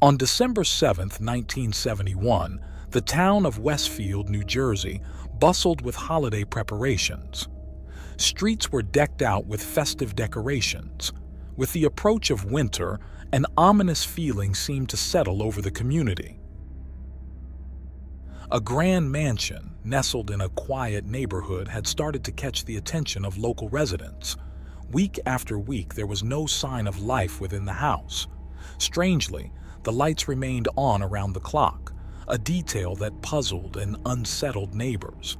On December 7, 1971, the town of Westfield, New Jersey, bustled with holiday preparations. Streets were decked out with festive decorations. With the approach of winter, an ominous feeling seemed to settle over the community. A grand mansion, nestled in a quiet neighborhood, had started to catch the attention of local residents. Week after week, there was no sign of life within the house. Strangely, the lights remained on around the clock, a detail that puzzled and unsettled neighbors.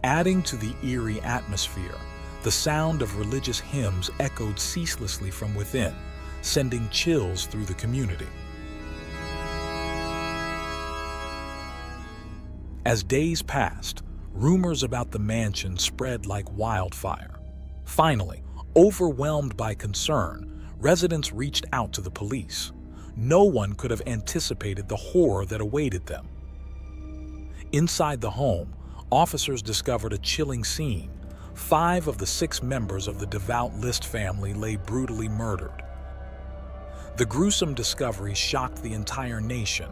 Adding to the eerie atmosphere, the sound of religious hymns echoed ceaselessly from within, sending chills through the community. As days passed, rumors about the mansion spread like wildfire. Finally, overwhelmed by concern, residents reached out to the police. No one could have anticipated the horror that awaited them. Inside the home, officers discovered a chilling scene. 5 of the 6 members of the devout List family lay brutally murdered. The gruesome discovery shocked the entire nation,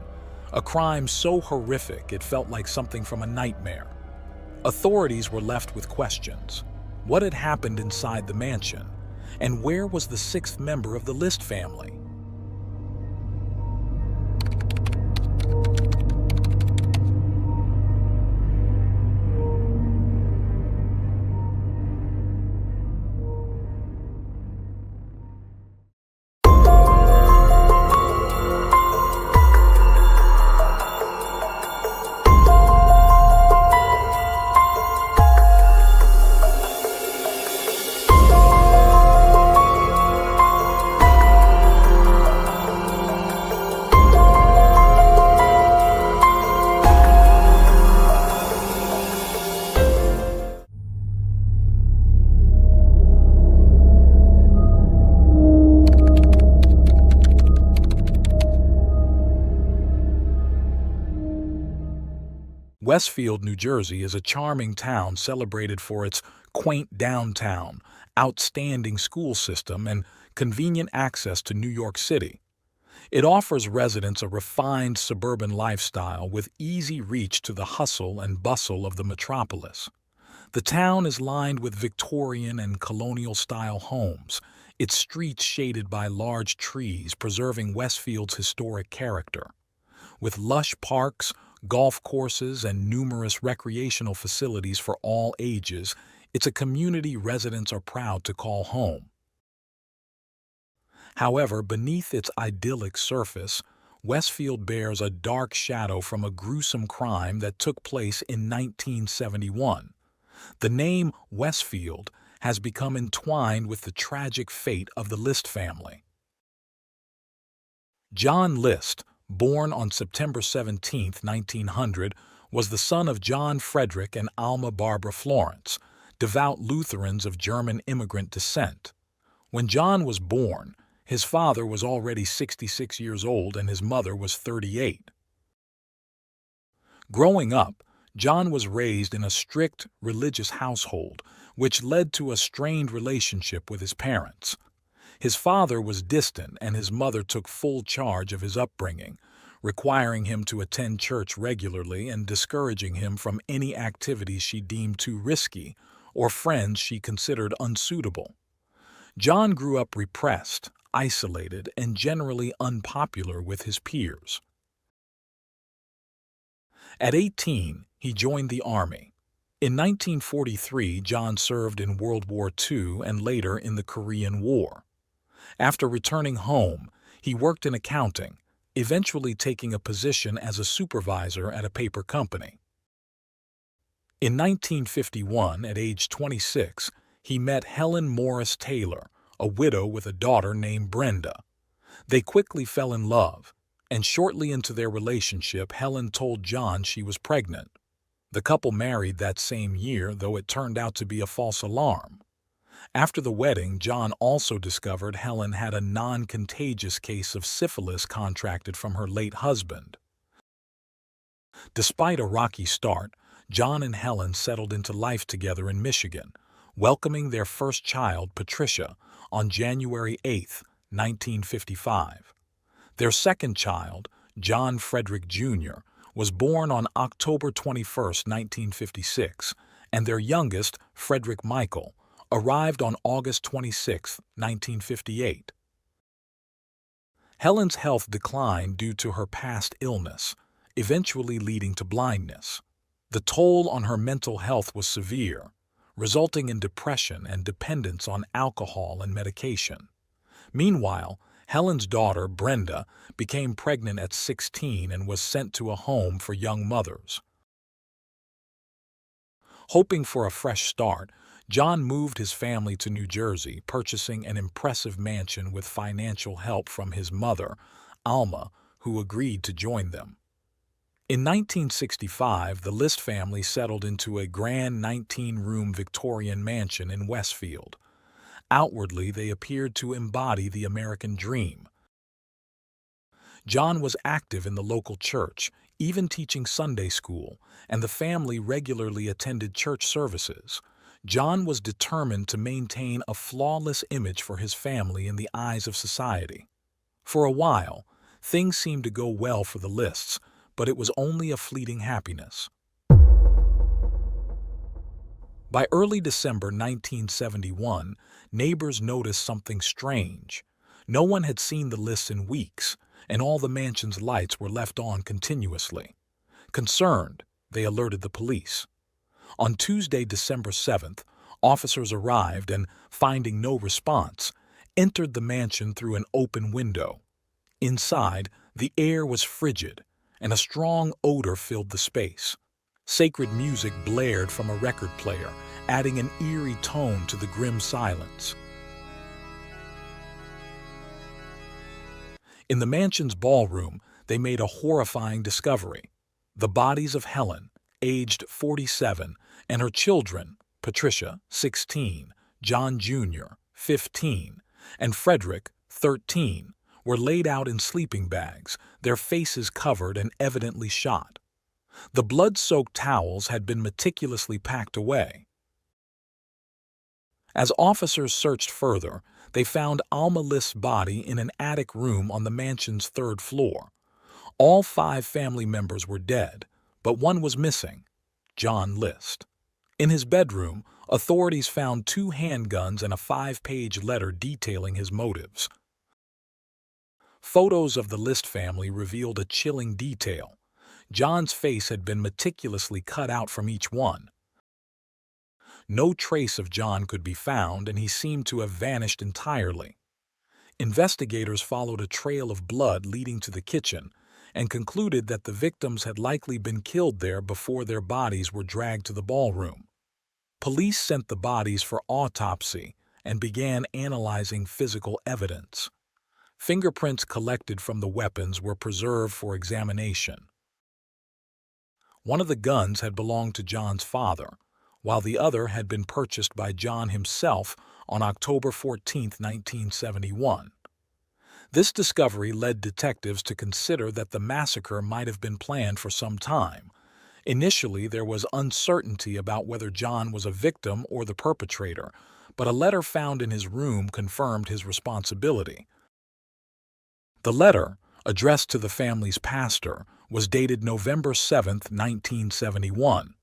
a crime so horrific it felt like something from a nightmare. Authorities were left with questions. What had happened inside the mansion? And where was the 6th member of the List family? Westfield, New Jersey is a charming town celebrated for its quaint downtown, outstanding school system, and convenient access to New York City. It offers residents a refined suburban lifestyle with easy reach to the hustle and bustle of the metropolis. The town is lined with Victorian and colonial-style homes, its streets shaded by large trees preserving Westfield's historic character. With lush parks, golf courses, and numerous recreational facilities for all ages, it's a community residents are proud to call home. However, beneath its idyllic surface, Westfield bears a dark shadow from a gruesome crime that took place in 1971. The name Westfield has become entwined with the tragic fate of the List family. John List, born on September 17, 1900, was the son of John Frederick and Alma Barbara Florence, devout Lutherans of German immigrant descent. When John was born, his father was already 66 years old and his mother was 38. Growing up, John was raised in a strict religious household, which led to a strained relationship with his parents. His father was distant and his mother took full charge of his upbringing, requiring him to attend church regularly and discouraging him from any activities she deemed too risky or friends she considered unsuitable. John grew up repressed, isolated, and generally unpopular with his peers. At 18, he joined the Army. In 1943, John served in World War II and later in the Korean War. After returning home, he worked in accounting, eventually taking a position as a supervisor at a paper company. In 1951, at age 26, he met Helen Morris Taylor, a widow with a daughter named Brenda. They quickly fell in love, and shortly into their relationship, Helen told John she was pregnant. The couple married that same year, though it turned out to be a false alarm. After the wedding, John also discovered Helen had a non-contagious case of syphilis contracted from her late husband. Despite a rocky start, John and Helen settled into life together in Michigan, welcoming their first child, Patricia, on January 8, 1955. Their second child, John Frederick Jr., was born on October 21, 1956, and their youngest, Frederick Michael, arrived on August 26, 1958. Helen's health declined due to her past illness, eventually leading to blindness. The toll on her mental health was severe, resulting in depression and dependence on alcohol and medication. Meanwhile, Helen's daughter, Brenda, became pregnant at 16 and was sent to a home for young mothers. Hoping for a fresh start, John moved his family to New Jersey, purchasing an impressive mansion with financial help from his mother, Alma, who agreed to join them. In 1965, the List family settled into a grand 19-room Victorian mansion in Westfield. Outwardly, they appeared to embody the American dream. John was active in the local church, even teaching Sunday school, and the family regularly attended church services. John was determined to maintain a flawless image for his family in the eyes of society. For a while, things seemed to go well for the Lists, but it was only a fleeting happiness. By early December 1971, neighbors noticed something strange. No one had seen the Lists in weeks, and all the mansion's lights were left on continuously. Concerned, they alerted the police. On Tuesday, December 7th, officers arrived and, finding no response, entered the mansion through an open window. Inside, the air was frigid, and a strong odor filled the space. Sacred music blared from a record player, adding an eerie tone to the grim silence. In the mansion's ballroom, they made a horrifying discovery. The bodies of Helen, aged 47, and her children, Patricia, 16, John Jr., 15, and Frederick, 13, were laid out in sleeping bags, their faces covered and evidently shot. The blood-soaked towels had been meticulously packed away. As officers searched further, they found Alma List's body in an attic room on the mansion's third floor. All 5 family members were dead, but one was missing, John List. In his bedroom, authorities found 2 handguns and a 5-page letter detailing his motives. Photos of the List family revealed a chilling detail. John's face had been meticulously cut out from each one. No trace of John could be found, and he seemed to have vanished entirely. Investigators followed a trail of blood leading to the kitchen and concluded that the victims had likely been killed there before their bodies were dragged to the ballroom. Police sent the bodies for autopsy and began analyzing physical evidence. Fingerprints collected from the weapons were preserved for examination. One of the guns had belonged to John's father, while the other had been purchased by John himself on October 14, 1971. This discovery led detectives to consider that the massacre might have been planned for some time. Initially, there was uncertainty about whether John was a victim or the perpetrator, but a letter found in his room confirmed his responsibility. The letter, addressed to the family's pastor, was dated November 7, 1971.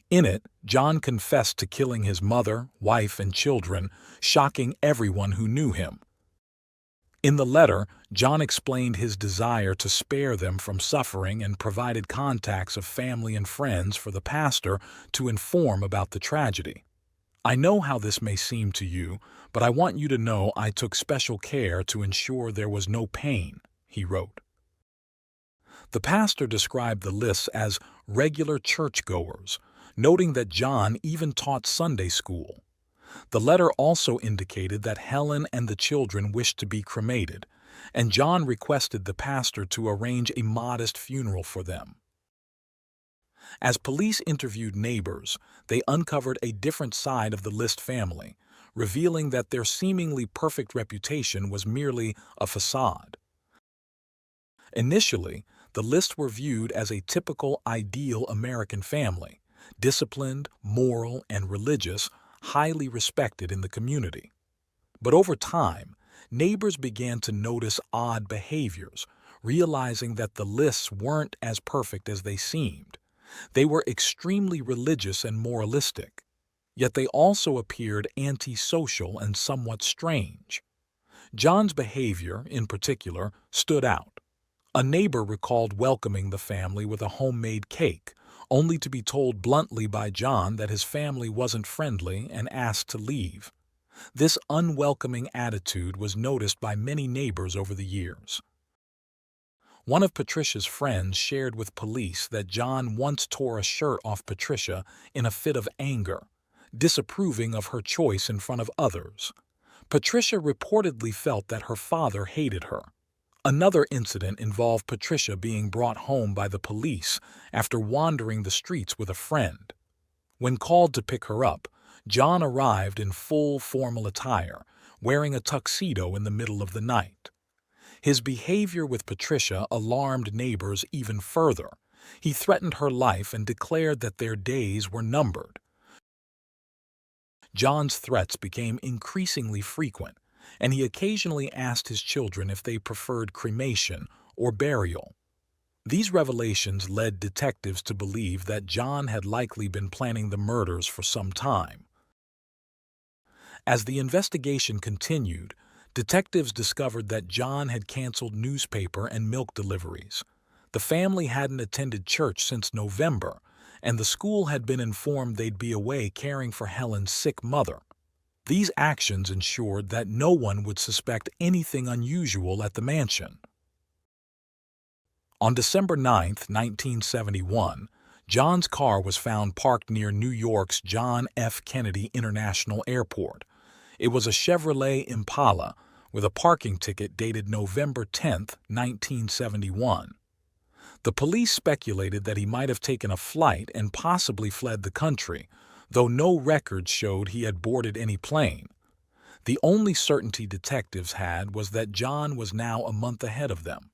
In it, John confessed to killing his mother, wife, and children, shocking everyone who knew him. In the letter, John explained his desire to spare them from suffering and provided contacts of family and friends for the pastor to inform about the tragedy. "I know how this may seem to you, but I want you to know I took special care to ensure there was no pain," he wrote. The pastor described the Lists as regular churchgoers, noting that John even taught Sunday school. The letter also indicated that Helen and the children wished to be cremated, and John requested the pastor to arrange a modest funeral for them. As police interviewed neighbors, they uncovered a different side of the List family, revealing that their seemingly perfect reputation was merely a facade. Initially, the Lists were viewed as a typical ideal American family, disciplined, moral, and religious, highly respected in the community. But over time, neighbors began to notice odd behaviors, realizing that the lists weren't as perfect as they seemed. They were extremely religious and moralistic, yet they also appeared antisocial and somewhat strange. John's behavior, in particular, stood out. A neighbor recalled welcoming the family with a homemade cake, only to be told bluntly by John that his family wasn't friendly and asked to leave. This unwelcoming attitude was noticed by many neighbors over the years. One of Patricia's friends shared with police that John once tore a shirt off Patricia in a fit of anger, disapproving of her choice in front of others. Patricia reportedly felt that her father hated her. Another incident involved Patricia being brought home by the police after wandering the streets with a friend. When called to pick her up, John arrived in full formal attire, wearing a tuxedo in the middle of the night. His behavior with Patricia alarmed neighbors even further. He threatened her life and declared that their days were numbered. John's threats became increasingly frequent, and he occasionally asked his children if they preferred cremation or burial. These revelations led detectives to believe that John had likely been planning the murders for some time. As the investigation continued, detectives discovered that John had canceled newspaper and milk deliveries. The family hadn't attended church since November, and the school had been informed they'd be away caring for Helen's sick mother. These actions ensured that no one would suspect anything unusual at the mansion. On December 9, 1971, John's car was found parked near New York's John F. Kennedy International Airport. It was a Chevrolet Impala with a parking ticket dated November 10, 1971. The police speculated that he might have taken a flight and possibly fled the country, though no records showed he had boarded any plane. The only certainty detectives had was that John was now a month ahead of them.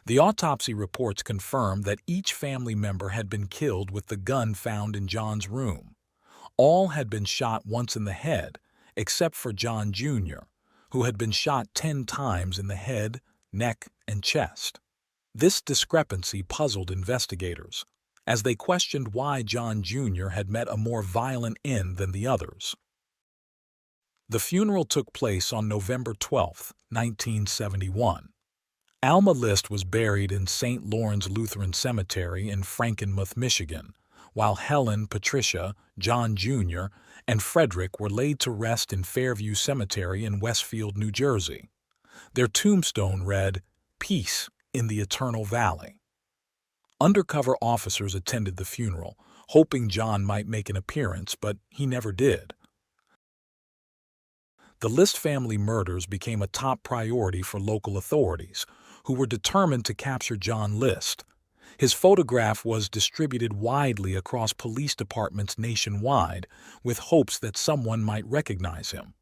The autopsy reports confirmed that each family member had been killed with the gun found in John's room. All had been shot once in the head, except for John Jr., who had been shot 10 times in the head, neck, and chest. This discrepancy puzzled investigators, as they questioned why John Jr. had met a more violent end than the others. The funeral took place on November 12, 1971. Alma List was buried in St. Lawrence Lutheran Cemetery in Frankenmuth, Michigan, while Helen, Patricia, John Jr., and Frederick were laid to rest in Fairview Cemetery in Westfield, New Jersey. Their tombstone read, "Peace in the Eternal Valley." Undercover officers attended the funeral, hoping John might make an appearance, but he never did. The List family murders became a top priority for local authorities, who were determined to capture John List. His photograph was distributed widely across police departments nationwide, with hopes that someone might recognize him.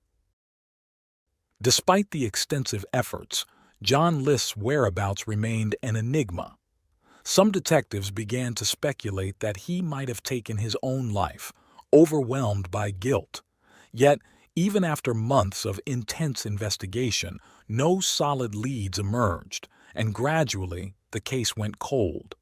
Despite the extensive efforts, John List's whereabouts remained an enigma. Some detectives began to speculate that he might have taken his own life, overwhelmed by guilt. Yet, even after months of intense investigation, no solid leads emerged, and gradually the case went cold.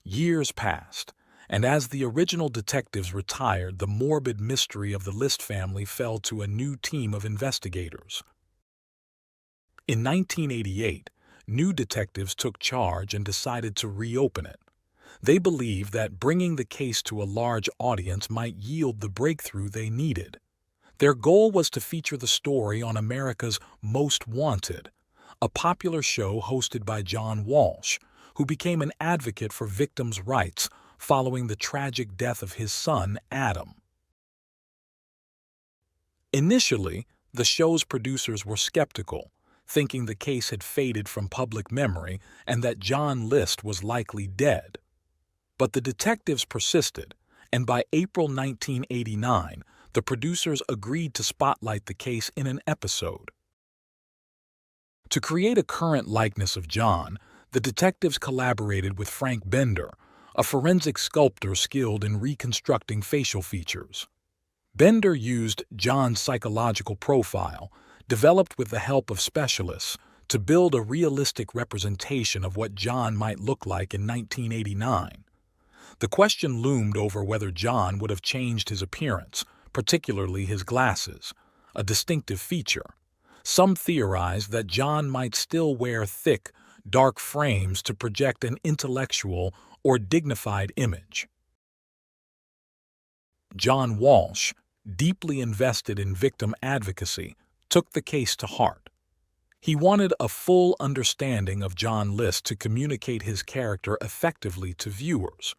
Years passed, and as the original detectives retired, the morbid mystery of the List family fell to a new team of investigators. In 1988, new detectives took charge and decided to reopen it. They believed that bringing the case to a large audience might yield the breakthrough they needed. Their goal was to feature the story on America's Most Wanted, a popular show hosted by John Walsh, who became an advocate for victims' rights following the tragic death of his son, Adam. Initially, the show's producers were skeptical, thinking the case had faded from public memory and that John List was likely dead. But the detectives persisted, and by April 1989, the producers agreed to spotlight the case in an episode. To create a current likeness of John, the detectives collaborated with Frank Bender, a forensic sculptor skilled in reconstructing facial features. Bender used John's psychological profile, developed with the help of specialists to build a realistic representation of what John might look like in 1989. The question loomed over whether John would have changed his appearance, particularly his glasses, a distinctive feature. Some theorized that John might still wear thick, dark frames to project an intellectual or dignified image. John Walsh, deeply invested in victim advocacy, took the case to heart. He wanted a full understanding of John List to communicate his character effectively to viewers.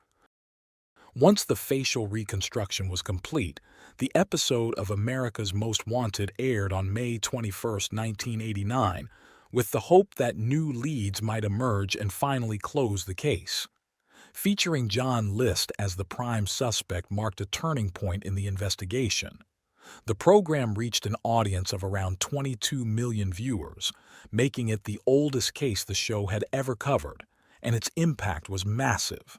Once the facial reconstruction was complete, the episode of America's Most Wanted aired on May 21, 1989, with the hope that new leads might emerge and finally close the case. Featuring John List as the prime suspect marked a turning point in the investigation. The program reached an audience of around 22 million viewers, making it the oldest case the show had ever covered, and its impact was massive.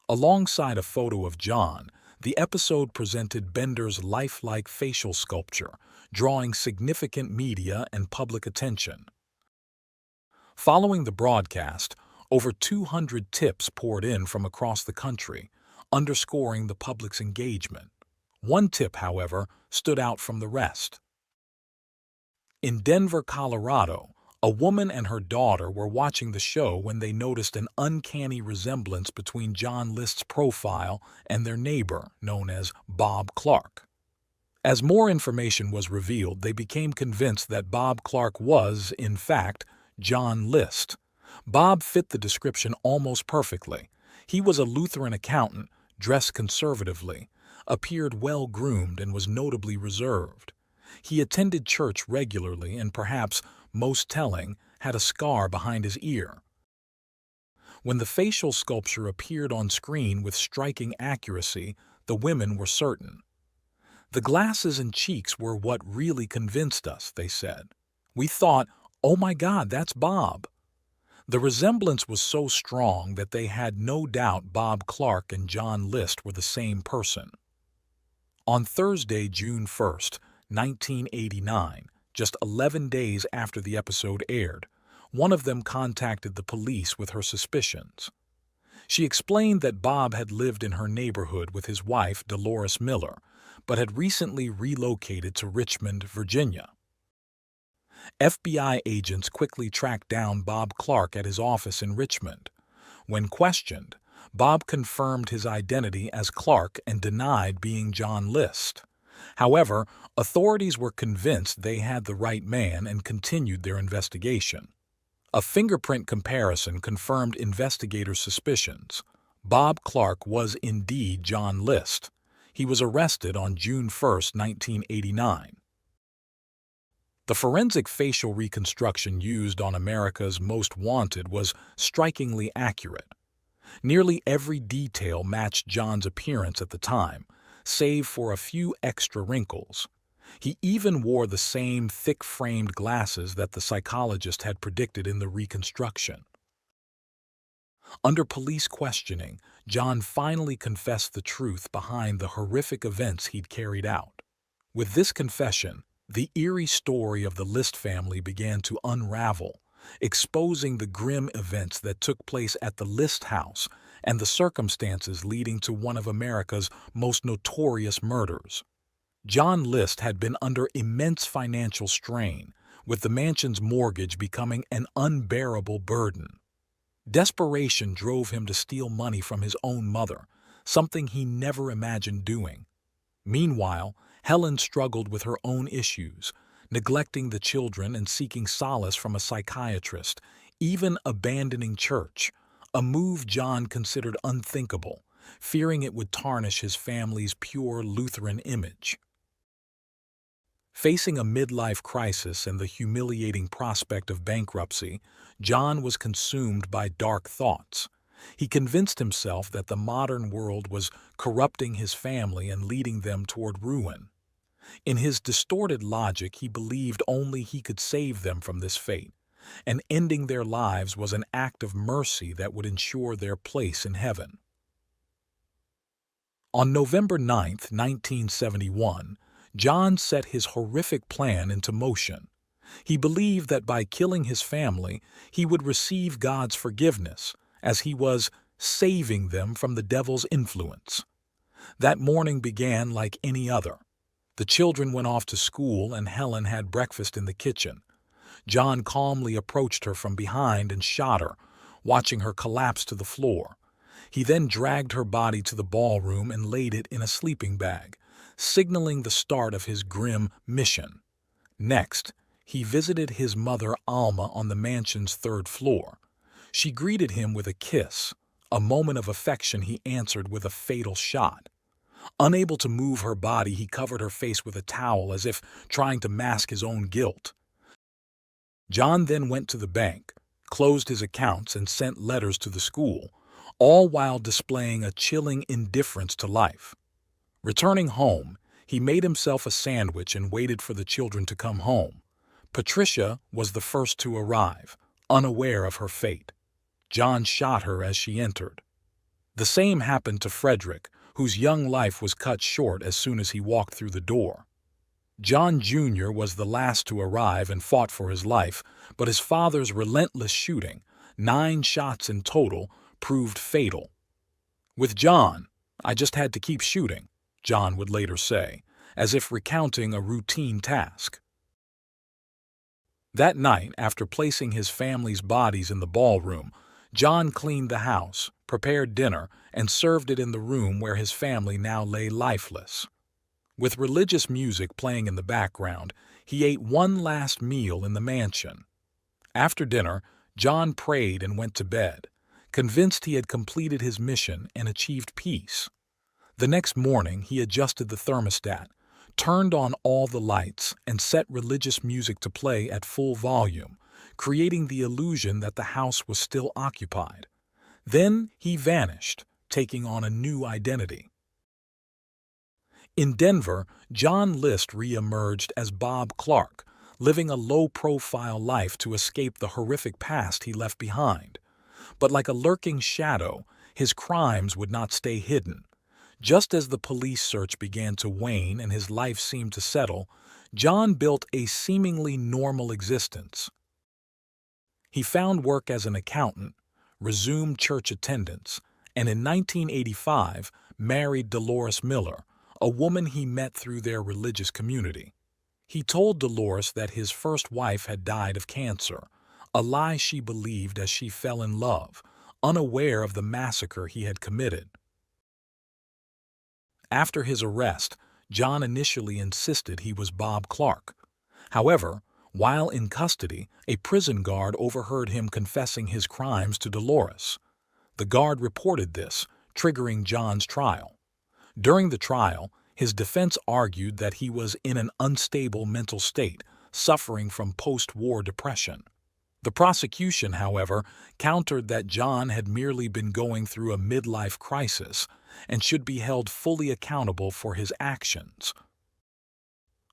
Alongside a photo of John, the episode presented Bender's lifelike facial sculpture, drawing significant media and public attention. Following the broadcast, over 200 tips poured in from across the country, underscoring the public's engagement. One tip, however, stood out from the rest. In Denver, Colorado, a woman and her daughter were watching the show when they noticed an uncanny resemblance between John List's profile and their neighbor, known as Bob Clark. As more information was revealed, they became convinced that Bob Clark was, in fact, John List. Bob fit the description almost perfectly. He was a Lutheran accountant, dressed conservatively, appeared well-groomed, and was notably reserved. He attended church regularly and, perhaps most telling, had a scar behind his ear. When the facial sculpture appeared on screen with striking accuracy, the women were certain. The glasses and cheeks were what really convinced us, they said. We thought, oh my God, that's Bob. The resemblance was so strong that they had no doubt Bob Clark and John List were the same person. On Thursday, June 1, 1989, just 11 days after the episode aired, one of them contacted the police with her suspicions. She explained that Bob had lived in her neighborhood with his wife, Dolores Miller, but had recently relocated to Richmond, Virginia. FBI agents quickly tracked down Bob Clark at his office in Richmond. When questioned, Bob confirmed his identity as Clark and denied being John List. However, authorities were convinced they had the right man and continued their investigation. A fingerprint comparison confirmed investigators' suspicions. Bob Clark was indeed John List. He was arrested on June 1, 1989. The forensic facial reconstruction used on America's Most Wanted was strikingly accurate. Nearly every detail matched John's appearance at the time, save for a few extra wrinkles. He even wore the same thick-framed glasses that the psychologist had predicted in the reconstruction. Under police questioning, John finally confessed the truth behind the horrific events he'd carried out. With this confession, the eerie story of the List family began to unravel, exposing the grim events that took place at the List house and the circumstances leading to one of America's most notorious murders. John List had been under immense financial strain, with the mansion's mortgage becoming an unbearable burden. Desperation drove him to steal money from his own mother, something he never imagined doing. Meanwhile, Helen struggled with her own issues, neglecting the children and seeking solace from a psychiatrist, even abandoning church, a move John considered unthinkable, fearing it would tarnish his family's pure Lutheran image. Facing a midlife crisis and the humiliating prospect of bankruptcy, John was consumed by dark thoughts. He convinced himself that the modern world was corrupting his family and leading them toward ruin. In his distorted logic, he believed only he could save them from this fate, and ending their lives was an act of mercy that would ensure their place in heaven. On November 9, 1971, John set his horrific plan into motion. He believed that by killing his family, he would receive God's forgiveness, as he was saving them from the devil's influence. That morning began like any other. The children went off to school and Helen had breakfast in the kitchen. John calmly approached her from behind and shot her, watching her collapse to the floor. He then dragged her body to the ballroom and laid it in a sleeping bag, signaling the start of his grim mission. Next, he visited his mother Alma on the mansion's third floor. She greeted him with a kiss, a moment of affection he answered with a fatal shot. Unable to move her body, he covered her face with a towel as if trying to mask his own guilt. John then went to the bank, closed his accounts, and sent letters to the school, all while displaying a chilling indifference to life. Returning home, he made himself a sandwich and waited for the children to come home. Patricia was the first to arrive, unaware of her fate. John shot her as she entered. The same happened to Frederick, whose young life was cut short as soon as he walked through the door. John Jr. was the last to arrive and fought for his life, but his father's relentless shooting, 9 shots in total, proved fatal. "With John, I just had to keep shooting," John would later say, as if recounting a routine task. That night, after placing his family's bodies in the ballroom, John cleaned the house, prepared dinner, and served it in the room where his family now lay lifeless. With religious music playing in the background, he ate one last meal in the mansion. After dinner, John prayed and went to bed, convinced he had completed his mission and achieved peace. The next morning, he adjusted the thermostat, turned on all the lights, and set religious music to play at full volume, creating the illusion that the house was still occupied. Then he vanished, taking on a new identity. In Denver, John List re-emerged as Bob Clark, living a low-profile life to escape the horrific past he left behind. But like a lurking shadow, his crimes would not stay hidden. Just as the police search began to wane and his life seemed to settle, John built a seemingly normal existence. He found work as an accountant, resumed church attendance, and in 1985 married Dolores Miller, a woman he met through their religious community. He told Dolores that his first wife had died of cancer, a lie she believed as she fell in love, unaware of the massacre he had committed. After his arrest, John initially insisted he was Bob Clark. However, while in custody, a prison guard overheard him confessing his crimes to Dolores. The guard reported this, triggering John's trial. During the trial, his defense argued that he was in an unstable mental state, suffering from post-war depression. The prosecution, however, countered that John had merely been going through a midlife crisis and should be held fully accountable for his actions.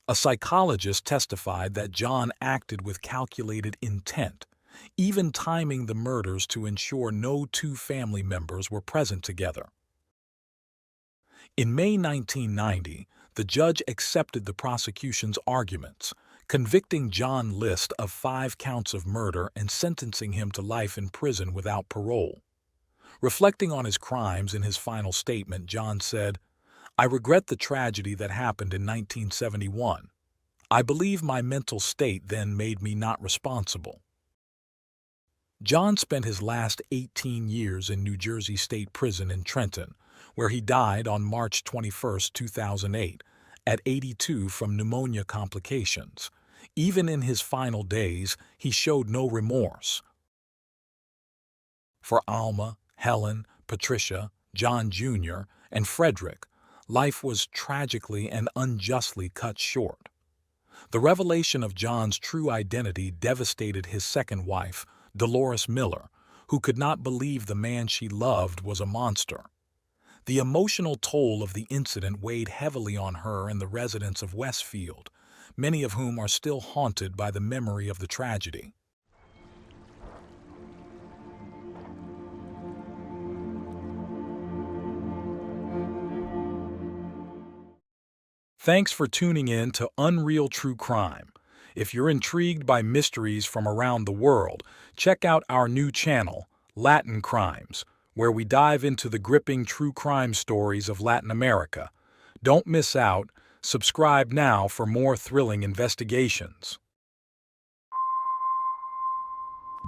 A psychologist testified that John acted with calculated intent, even timing the murders to ensure no 2 family members were present together. In May 1990, the judge accepted the prosecution's arguments, convicting John List of 5 counts of murder and sentencing him to life in prison without parole. Reflecting on his crimes in his final statement, John said, "I regret the tragedy that happened in 1971. I believe my mental state then made me not responsible." John spent his last 18 years in New Jersey State Prison in Trenton, where he died on March 21, 2008, at 82 from pneumonia complications. Even in his final days, he showed no remorse. For Alma, Helen, Patricia, John Jr., and Frederick, life was tragically and unjustly cut short. The revelation of John's true identity devastated his second wife, Dolores Miller, who could not believe the man she loved was a monster. The emotional toll of the incident weighed heavily on her and the residents of Westfield, many of whom are still haunted by the memory of the tragedy. Thanks for tuning in to Unreal True Crime. If you're intrigued by mysteries from around the world, check out our new channel, Latin Crimes, where we dive into the gripping true crime stories of Latin America. Don't miss out. Subscribe now for more thrilling investigations.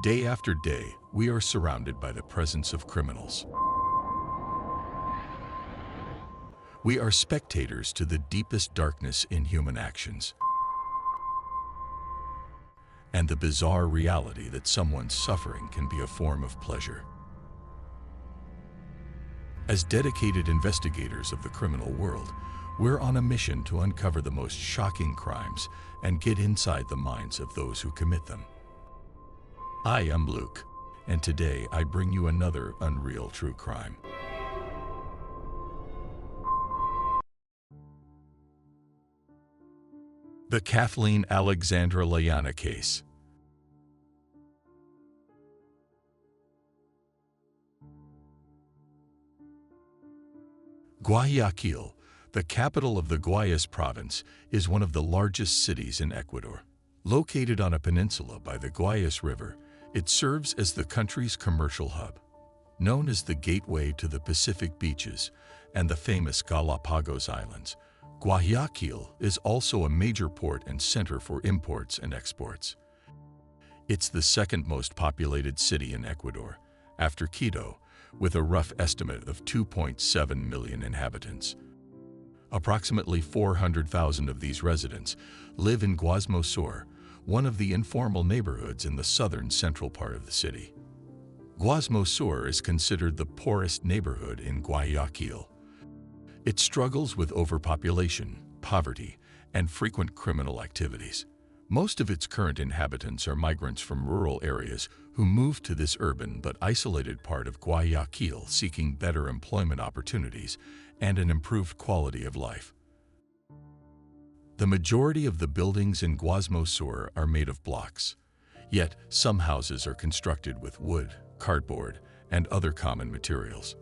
Day after day, we are surrounded by the presence of criminals. We are spectators to the deepest darkness in human actions and the bizarre reality that someone's suffering can be a form of pleasure. As dedicated investigators of the criminal world, we're on a mission to uncover the most shocking crimes and get inside the minds of those who commit them. I am Luke, and today I bring you another unreal true crime. The Kathleen Alexandra Layana case. Guayaquil, the capital of the Guayas province, is one of the largest cities in Ecuador. Located on a peninsula by the Guayas River, it serves as the country's commercial hub. Known as the gateway to the Pacific beaches and the famous Galapagos Islands, Guayaquil is also a major port and center for imports and exports. It's the second most populated city in Ecuador, after Quito, with a rough estimate of 2.7 million inhabitants. Approximately 400,000 of these residents live in Guasmo Sur, one of the informal neighborhoods in the southern central part of the city. Guasmo Sur is considered the poorest neighborhood in Guayaquil. It struggles with overpopulation, poverty, and frequent criminal activities. Most of its current inhabitants are migrants from rural areas who moved to this urban but isolated part of Guayaquil seeking better employment opportunities and an improved quality of life. The majority of the buildings in Guasmo Sur are made of blocks, yet some houses are constructed with wood, cardboard, and other common materials.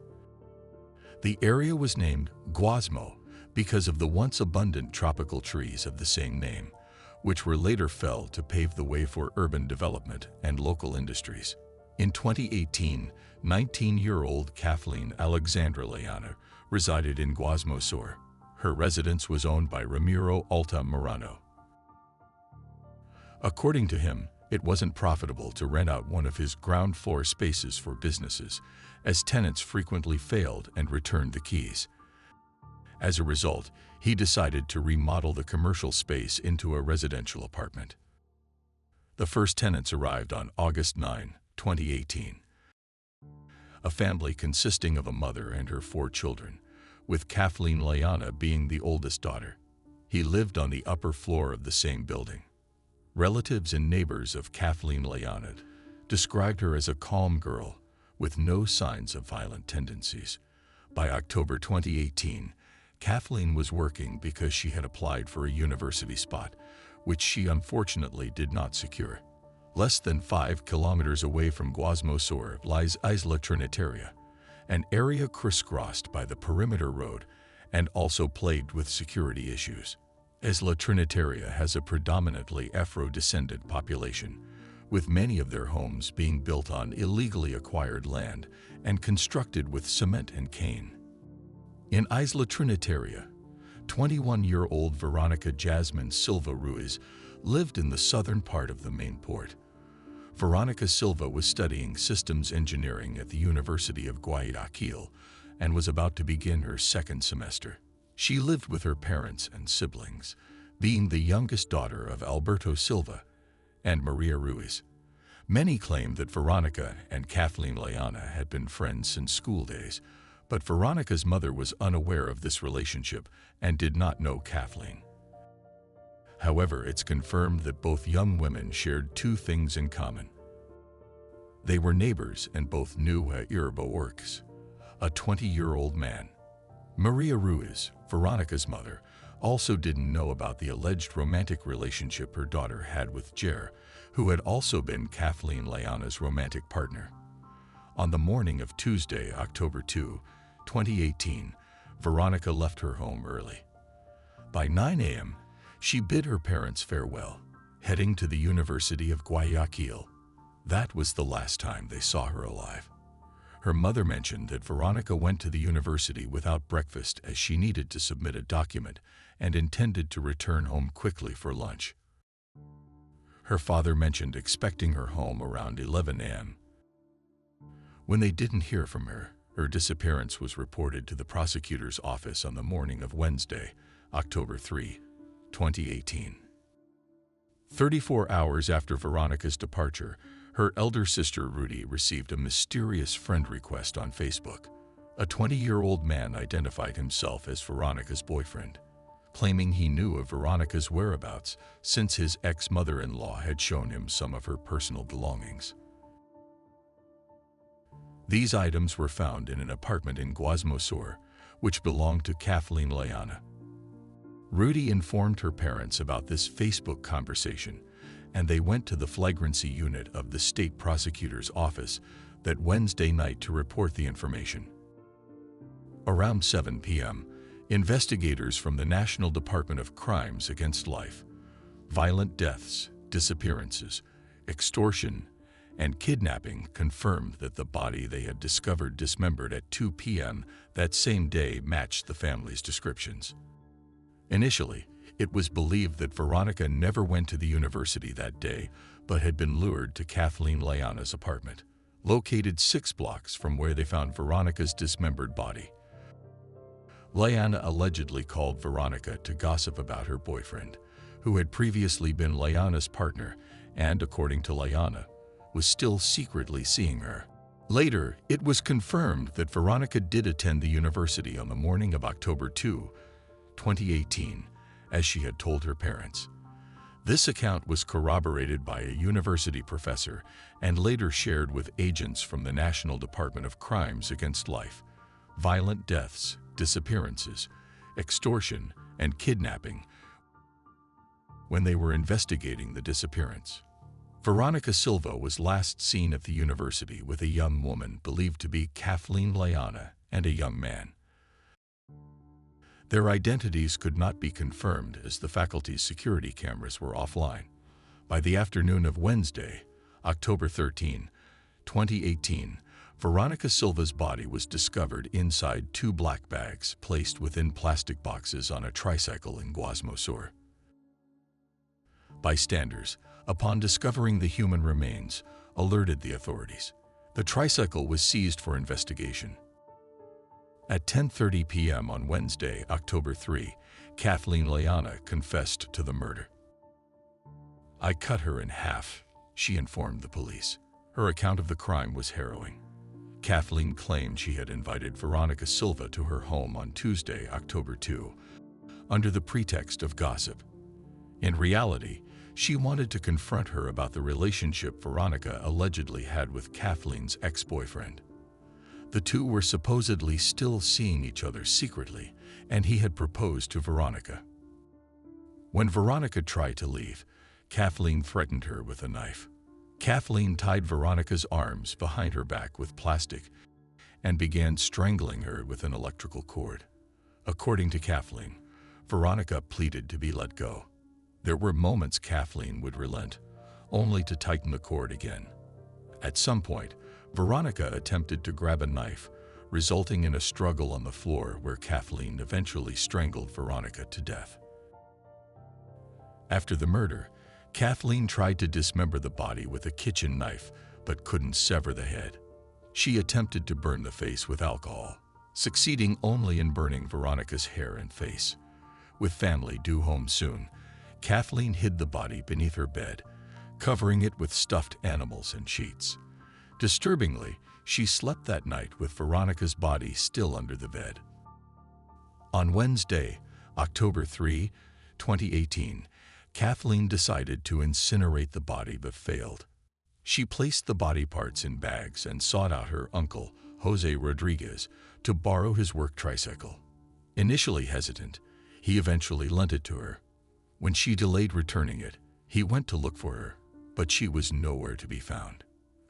The area was named Guasmo because of the once abundant tropical trees of the same name, which were later felled to pave the way for urban development and local industries. In 2018, 19-year-old Kathleen Alexandra Layana resided in Guasmo Sur. Her residence was owned by Ramiro Altamirano. According to him, it wasn't profitable to rent out one of his ground floor spaces for businesses, as tenants frequently failed and returned the keys. As a result, he decided to remodel the commercial space into a residential apartment. The first tenants arrived on August 9, 2018. A family consisting of a mother and her 4 children, with Kathleen Layana being the oldest daughter. He lived on the upper floor of the same building. Relatives and neighbors of Kathleen Layana described her as a calm girl with no signs of violent tendencies. By October 2018, Kathleen was working because she had applied for a university spot, which she unfortunately did not secure. Less than 5 kilometers away from Guasmo Sur lies Isla Trinitaria, an area crisscrossed by the perimeter road and also plagued with security issues. Isla Trinitaria has a predominantly Afro-descendant population, with many of their homes being built on illegally acquired land and constructed with cement and cane. In Isla Trinitaria, 21-year-old Veronica Jasmine Silva Ruiz lived in the southern part of the main port. Veronica Silva was studying systems engineering at the University of Guayaquil and was about to begin her second semester. She lived with her parents and siblings, being the youngest daughter of Alberto Silva and Maria Ruiz. Many claim that Veronica and Kathleen Layana had been friends since school days, but Veronica's mother was unaware of this relationship and did not know Kathleen. However, it's confirmed that both young women shared 2 things in common. They were neighbors and both knew Irbo Orks, a 20-year-old man. Maria Ruiz, Veronica's mother, also didn't know about the alleged romantic relationship her daughter had with Jer, who had also been Kathleen Layana's romantic partner. On the morning of Tuesday, October 2, 2018, Veronica left her home early. By 9 a.m., she bid her parents farewell, heading to the University of Guayaquil. That was the last time they saw her alive. Her mother mentioned that Veronica went to the university without breakfast as she needed to submit a document and intended to return home quickly for lunch. Her father mentioned expecting her home around 11 a.m. When they didn't hear from her, her disappearance was reported to the prosecutor's office on the morning of Wednesday, October 3, 2018. 34 hours after Veronica's departure, her elder sister Rudy received a mysterious friend request on Facebook. A 20-year-old man identified himself as Veronica's boyfriend, claiming he knew of Veronica's whereabouts since his ex-mother-in-law had shown him some of her personal belongings. These items were found in an apartment in Guasmosur, which belonged to Kathleen Layana. Rudy informed her parents about this Facebook conversation, and they went to the flagrancy unit of the state prosecutor's office that Wednesday night to report the information. Around 7 p.m., investigators from the National Department of Crimes Against Life, Violent Deaths, Disappearances, Extortion, and Kidnapping confirmed that the body they had discovered dismembered at 2 p.m. that same day matched the family's descriptions. Initially, it was believed that Veronica never went to the university that day, but had been lured to Kathleen Layana's apartment, located 6 blocks from where they found Veronica's dismembered body. Layana allegedly called Veronica to gossip about her boyfriend, who had previously been Layana's partner and, according to Layana, was still secretly seeing her. Later, it was confirmed that Veronica did attend the university on the morning of October 2, 2018, as she had told her parents. This account was corroborated by a university professor and later shared with agents from the National Department of Crimes Against Life, Violent Deaths, Disappearances, Extortion, and Kidnapping when they were investigating the disappearance. Veronica Silva was last seen at the university with a young woman believed to be Kathleen Layana and a young man. Their identities could not be confirmed as the faculty's security cameras were offline. By the afternoon of Wednesday, October 13, 2018, Veronica Silva's body was discovered inside 2 black bags placed within plastic boxes on a tricycle in Guasmosur. Bystanders, upon discovering the human remains, alerted the authorities. The tricycle was seized for investigation. At 10:30 p.m. on Wednesday, October 3, Kathleen Layana confessed to the murder. "I cut her in half," she informed the police. Her account of the crime was harrowing. Kathleen claimed she had invited Veronica Silva to her home on Tuesday, October 2, under the pretext of gossip. In reality, she wanted to confront her about the relationship Veronica allegedly had with Kathleen's ex-boyfriend. The two were supposedly still seeing each other secretly, and he had proposed to Veronica. When Veronica tried to leave, Kathleen threatened her with a knife. Kathleen tied Veronica's arms behind her back with plastic and began strangling her with an electrical cord. According to Kathleen, Veronica pleaded to be let go. There were moments Kathleen would relent, only to tighten the cord again. At some point, Veronica attempted to grab a knife, resulting in a struggle on the floor where Kathleen eventually strangled Veronica to death. After the murder, Kathleen tried to dismember the body with a kitchen knife but couldn't sever the head. She attempted to burn the face with alcohol, succeeding only in burning Veronica's hair and face. With family due home soon, Kathleen hid the body beneath her bed, covering it with stuffed animals and sheets. Disturbingly, she slept that night with Veronica's body still under the bed. On Wednesday, October 3, 2018, Kathleen decided to incinerate the body but failed. She placed the body parts in bags and sought out her uncle, Jose Rodriguez, to borrow his work tricycle. Initially hesitant, he eventually lent it to her. When she delayed returning it, he went to look for her, but she was nowhere to be found.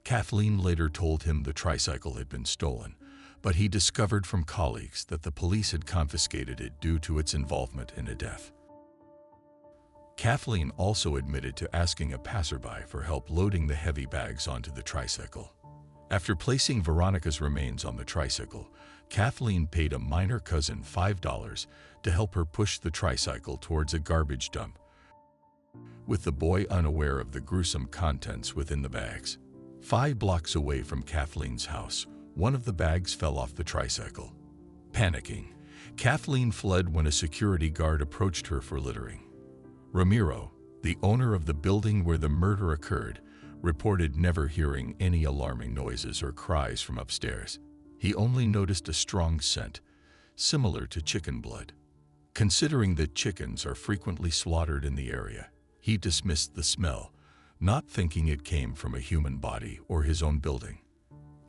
Kathleen later told him the tricycle had been stolen, but he discovered from colleagues that the police had confiscated it due to its involvement in a death. Kathleen also admitted to asking a passerby for help loading the heavy bags onto the tricycle. After placing Veronica's remains on the tricycle, Kathleen paid a minor cousin $5 to help her push the tricycle towards a garbage dump, with the boy unaware of the gruesome contents within the bags. 5 blocks away from Kathleen's house, one of the bags fell off the tricycle. Panicking, Kathleen fled when a security guard approached her for littering. Ramiro, the owner of the building where the murder occurred, reported never hearing any alarming noises or cries from upstairs. He only noticed a strong scent, similar to chicken blood. Considering that chickens are frequently slaughtered in the area, he dismissed the smell, not thinking it came from a human body or his own building.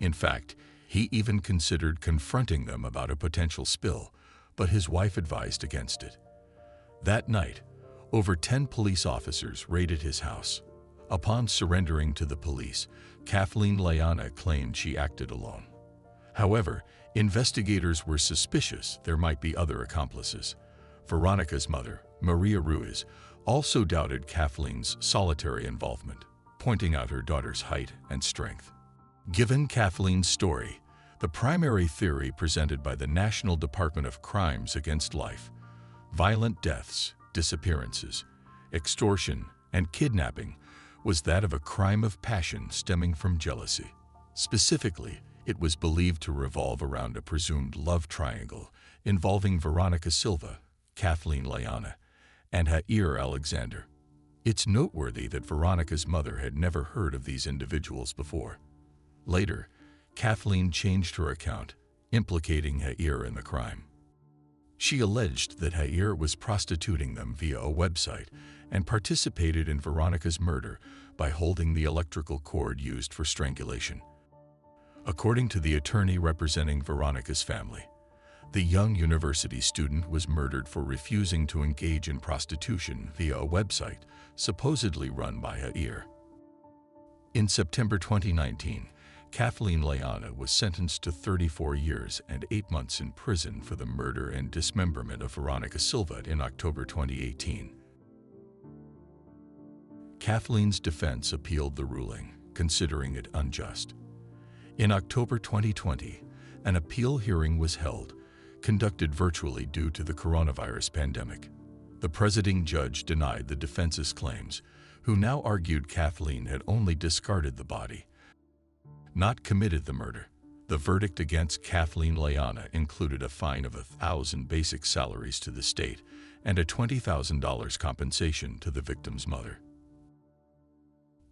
In fact, he even considered confronting them about a potential spill, but his wife advised against it. That night, over 10 police officers raided his house. Upon surrendering to the police, Kathleen Layana claimed she acted alone. However, investigators were suspicious there might be other accomplices. Veronica's mother, Maria Ruiz, also doubted Kathleen's solitary involvement, pointing out her daughter's height and strength. Given Kathleen's story, the primary theory presented by the National Department of Crimes Against Life, violent deaths, disappearances, extortion, and kidnapping, was that of a crime of passion stemming from jealousy. Specifically, it was believed to revolve around a presumed love triangle involving Veronica Silva, Kathleen Layana, and Jair Alexander. It's noteworthy that Veronica's mother had never heard of these individuals before. Later, Kathleen changed her account, implicating Jair in the crime. She alleged that Jair was prostituting them via a website and participated in Veronica's murder by holding the electrical cord used for strangulation. According to the attorney representing Veronica's family, the young university student was murdered for refusing to engage in prostitution via a website supposedly run by Jair. In September 2019, Kathleen Layana was sentenced to 34 years and 8 months in prison for the murder and dismemberment of Veronica Silva in October 2018. Kathleen's defense appealed the ruling, considering it unjust. In October 2020, an appeal hearing was held, conducted virtually due to the coronavirus pandemic. The presiding judge denied the defense's claims, who now argued Kathleen had only discarded the body, not committed the murder. The verdict against Kathleen Layana included a fine of 1,000 basic salaries to the state and a $20,000 compensation to the victim's mother.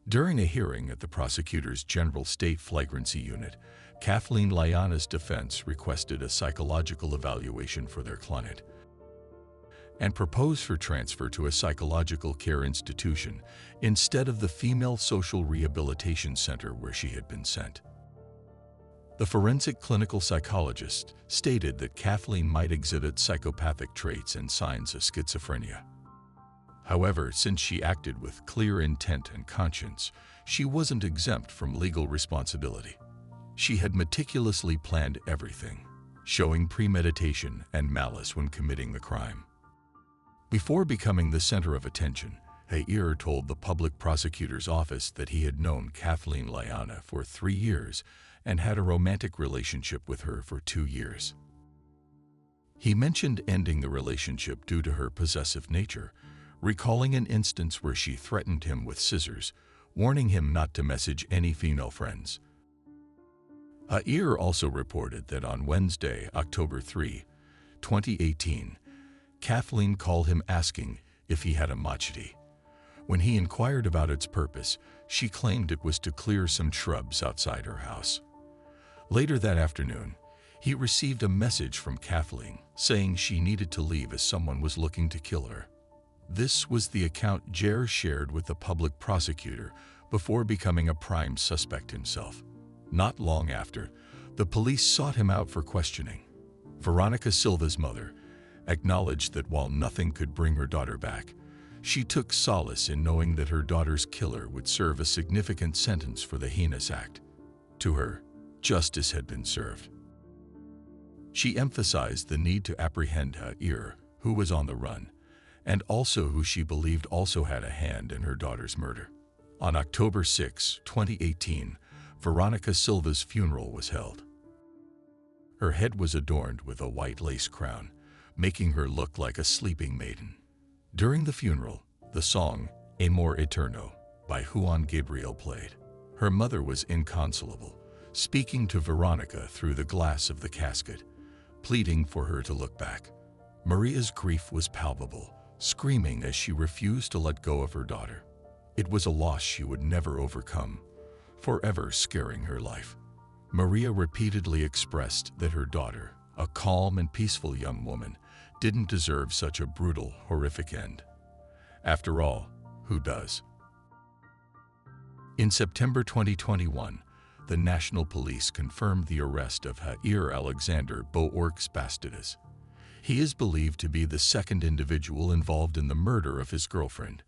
During a hearing at the prosecutor's General State Flagrancy Unit, Kathleen Layana's defense requested a psychological evaluation for their client and proposed for transfer to a psychological care institution instead of the Female Social Rehabilitation Center where she had been sent. The forensic clinical psychologist stated that Kathleen might exhibit psychopathic traits and signs of schizophrenia. However, since she acted with clear intent and conscience, she wasn't exempt from legal responsibility. She had meticulously planned everything, showing premeditation and malice when committing the crime. Before becoming the center of attention, Jair told the public prosecutor's office that he had known Kathleen Layana for 3 years and had a romantic relationship with her for 2 years. He mentioned ending the relationship due to her possessive nature, recalling an instance where she threatened him with scissors, warning him not to message any female friends. Jair also reported that on Wednesday, October 3, 2018, Kathleen called him asking if he had a machete. When he inquired about its purpose, she claimed it was to clear some shrubs outside her house. Later that afternoon, he received a message from Kathleen saying she needed to leave as someone was looking to kill her. This was the account Jair shared with the public prosecutor before becoming a prime suspect himself. Not long after, the police sought him out for questioning. Veronica Silva's mother acknowledged that while nothing could bring her daughter back, she took solace in knowing that her daughter's killer would serve a significant sentence for the heinous act. To her, justice had been served. She emphasized the need to apprehend Ha'ir, who was on the run, and also who she believed also had a hand in her daughter's murder. On October 6, 2018, Veronica Silva's funeral was held. Her head was adorned with a white lace crown, making her look like a sleeping maiden. During the funeral, the song Amor Eterno by Juan Gabriel played. Her mother was inconsolable, speaking to Veronica through the glass of the casket, pleading for her to look back. Maria's grief was palpable, screaming as she refused to let go of her daughter. It was a loss she would never overcome, forever scarring her life. Maria repeatedly expressed that her daughter, a calm and peaceful young woman, didn't deserve such a brutal, horrific end. After all, who does? In September 2021, the National Police confirmed the arrest of Ha'ir Alexander Boorks Bastidas. He is believed to be the second individual involved in the murder of his girlfriend.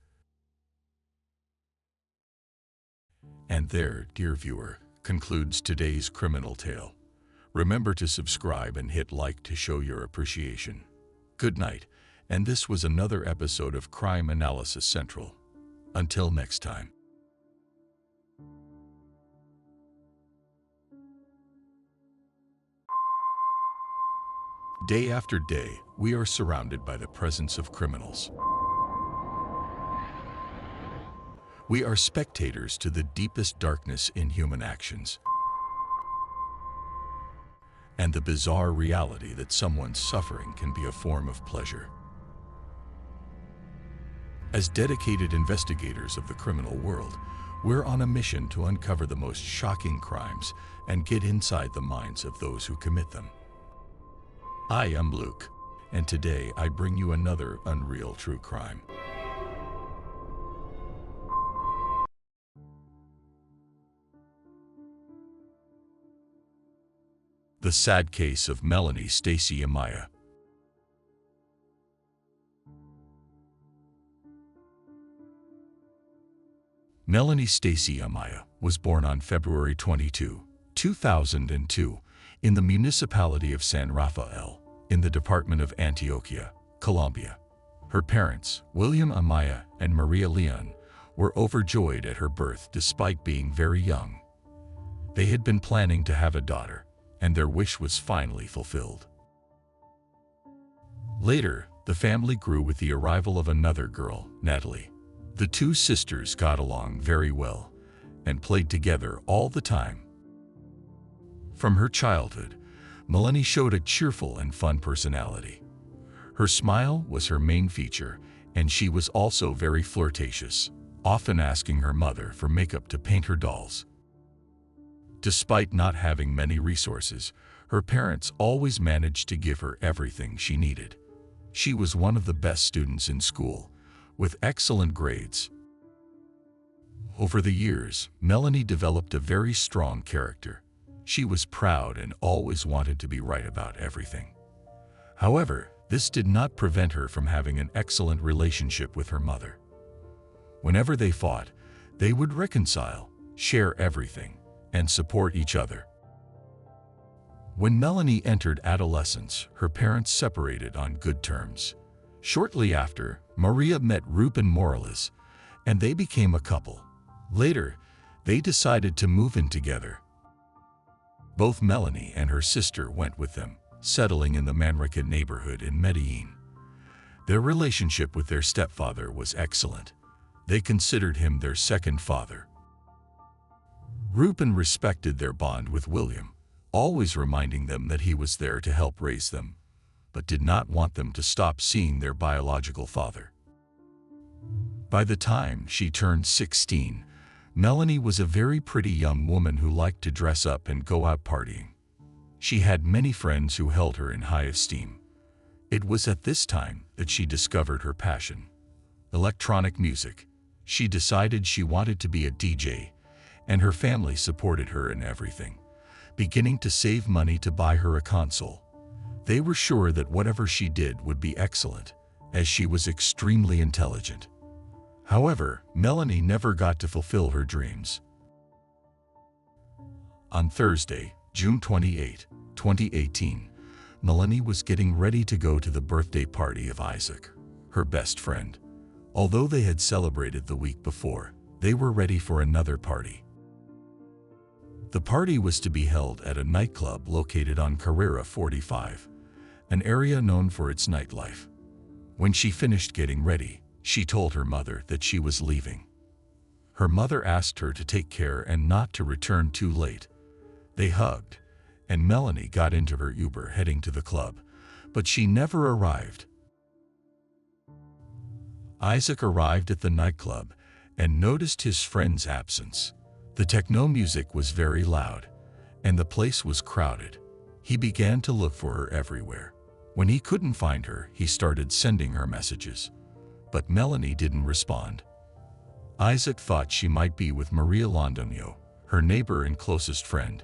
And there, dear viewer, concludes today's criminal tale. Remember to subscribe and hit like to show your appreciation. Good night, and this was another episode of Crime Analysis Central. Until next time. Day after day, we are surrounded by the presence of criminals. We are spectators to the deepest darkness in human actions and the bizarre reality that someone's suffering can be a form of pleasure. As dedicated investigators of the criminal world, we're on a mission to uncover the most shocking crimes and get inside the minds of those who commit them. I am Luke, and today I bring you another unreal true crime. The sad case of Melanie Stacy Amaya. Melanie Stacy Amaya was born on February 22, 2002, in the municipality of San Rafael, in the department of Antioquia, Colombia. Her parents, William Amaya and Maria Leon, were overjoyed at her birth despite being very young. They had been planning to have a daughter, and their wish was finally fulfilled. Later, the family grew with the arrival of another girl, Natalie. The two sisters got along very well and played together all the time. From her childhood, Melanie showed a cheerful and fun personality. Her smile was her main feature, and she was also very flirtatious, often asking her mother for makeup to paint her dolls. Despite not having many resources, her parents always managed to give her everything she needed. She was one of the best students in school, with excellent grades. Over the years, Melanie developed a very strong character. She was proud and always wanted to be right about everything. However, this did not prevent her from having an excellent relationship with her mother. Whenever they fought, they would reconcile, share everything, and support each other. When Melanie entered adolescence, her parents separated on good terms. Shortly after, Maria met Ruben Morales, and they became a couple. Later, they decided to move in together. Both Melanie and her sister went with them, settling in the Manrique neighborhood in Medellin. Their relationship with their stepfather was excellent. They considered him their second father. Ruben respected their bond with William, always reminding them that he was there to help raise them, but did not want them to stop seeing their biological father. By the time she turned 16, Melanie was a very pretty young woman who liked to dress up and go out partying. She had many friends who held her in high esteem. It was at this time that she discovered her passion, electronic music. She decided she wanted to be a DJ, and her family supported her in everything, beginning to save money to buy her a console. They were sure that whatever she did would be excellent, as she was extremely intelligent. However, Melanie never got to fulfill her dreams. On Thursday, June 28, 2018, Melanie was getting ready to go to the birthday party of Isaac, her best friend. Although they had celebrated the week before, they were ready for another party. The party was to be held at a nightclub located on Carrera 45, an area known for its nightlife. When she finished getting ready, she told her mother that she was leaving. Her mother asked her to take care and not to return too late. They hugged, and Melanie got into her Uber heading to the club, but she never arrived. Isaac arrived at the nightclub and noticed his friend's absence. The techno music was very loud, and the place was crowded. He began to look for her everywhere. When he couldn't find her, he started sending her messages, but Melanie didn't respond. Isaac thought she might be with Maria Londoño, her neighbor and closest friend,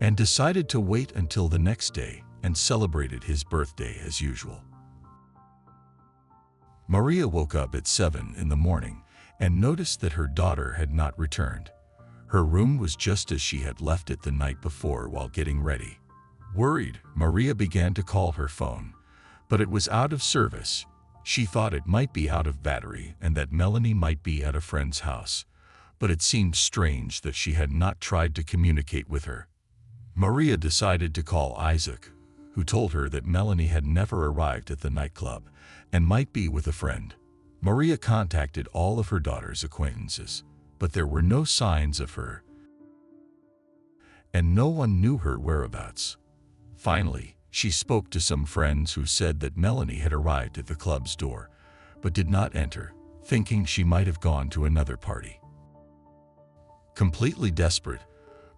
and decided to wait until the next day and celebrated his birthday as usual. Maria woke up at 7 in the morning and noticed that her daughter had not returned. Her room was just as she had left it the night before while getting ready. Worried, Maria began to call her phone, but it was out of service. She thought it might be out of battery and that Melanie might be at a friend's house, but it seemed strange that she had not tried to communicate with her. Maria decided to call Isaac, who told her that Melanie had never arrived at the nightclub and might be with a friend. Maria contacted all of her daughter's acquaintances, but there were no signs of her, and no one knew her whereabouts. Finally, she spoke to some friends who said that Melanie had arrived at the club's door, but did not enter, thinking she might have gone to another party. Completely desperate,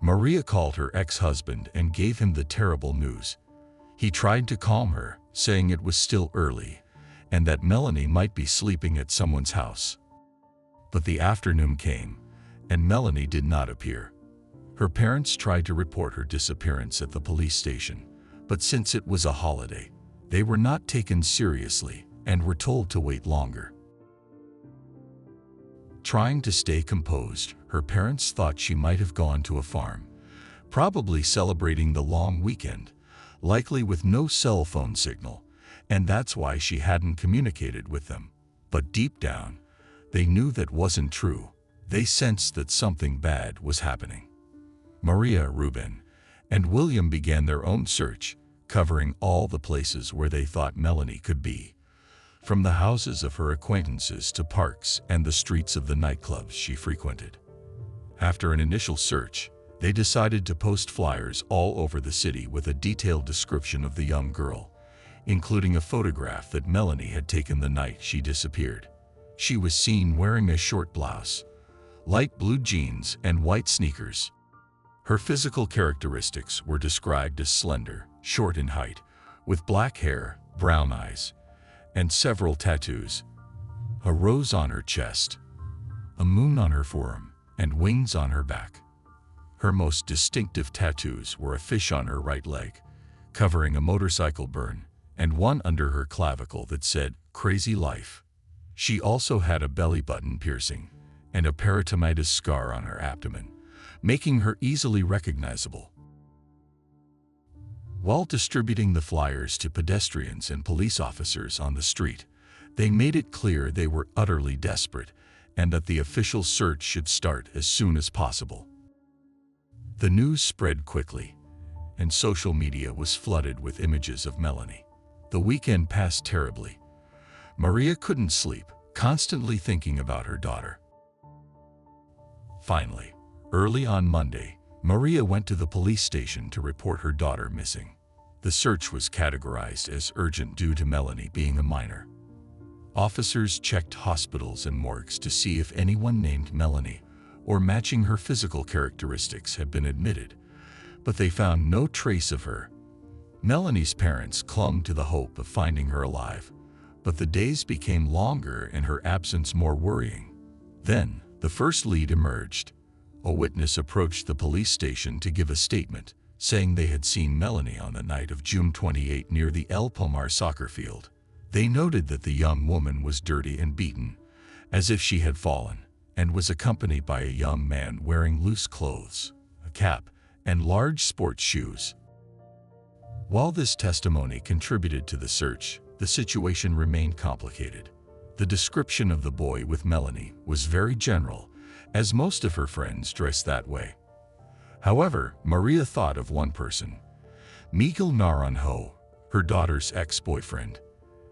Maria called her ex-husband and gave him the terrible news. He tried to calm her, saying it was still early, and that Melanie might be sleeping at someone's house. But the afternoon came, and Melanie did not appear. Her parents tried to report her disappearance at the police station, but since it was a holiday, they were not taken seriously and were told to wait longer. Trying to stay composed, her parents thought she might have gone to a farm, probably celebrating the long weekend, likely with no cell phone signal, and that's why she hadn't communicated with them. But deep down, they knew that wasn't true. They sensed that something bad was happening. Maria, Ruben, and William began their own search, covering all the places where they thought Melanie could be, from the houses of her acquaintances to parks and the streets of the nightclubs she frequented. After an initial search, they decided to post flyers all over the city with a detailed description of the young girl, including a photograph that Melanie had taken the night she disappeared. She was seen wearing a short blouse, light blue jeans, and white sneakers. Her physical characteristics were described as slender, short in height, with black hair, brown eyes, and several tattoos: a rose on her chest, a moon on her forearm, and wings on her back. Her most distinctive tattoos were a fish on her right leg, covering a motorcycle burn, and one under her clavicle that said, "Crazy Life." She also had a belly button piercing and a peritonitis scar on her abdomen, making her easily recognizable. While distributing the flyers to pedestrians and police officers on the street, they made it clear they were utterly desperate and that the official search should start as soon as possible. The news spread quickly, and social media was flooded with images of Melanie. The weekend passed terribly. Maria couldn't sleep, constantly thinking about her daughter. Finally, early on Monday, Maria went to the police station to report her daughter missing. The search was categorized as urgent due to Melanie being a minor. Officers checked hospitals and morgues to see if anyone named Melanie or matching her physical characteristics had been admitted, but they found no trace of her. Melanie's parents clung to the hope of finding her alive, but the days became longer and her absence more worrying. Then, the first lead emerged. A witness approached the police station to give a statement, saying they had seen Melanie on the night of June 28 near the El Pomar soccer field. They noted that the young woman was dirty and beaten, as if she had fallen, and was accompanied by a young man wearing loose clothes, a cap, and large sports shoes. While this testimony contributed to the search, the situation remained complicated. The description of the boy with Melanie was very general, as most of her friends dressed that way. However, Maria thought of one person, Miguel Naranjo, her daughter's ex-boyfriend.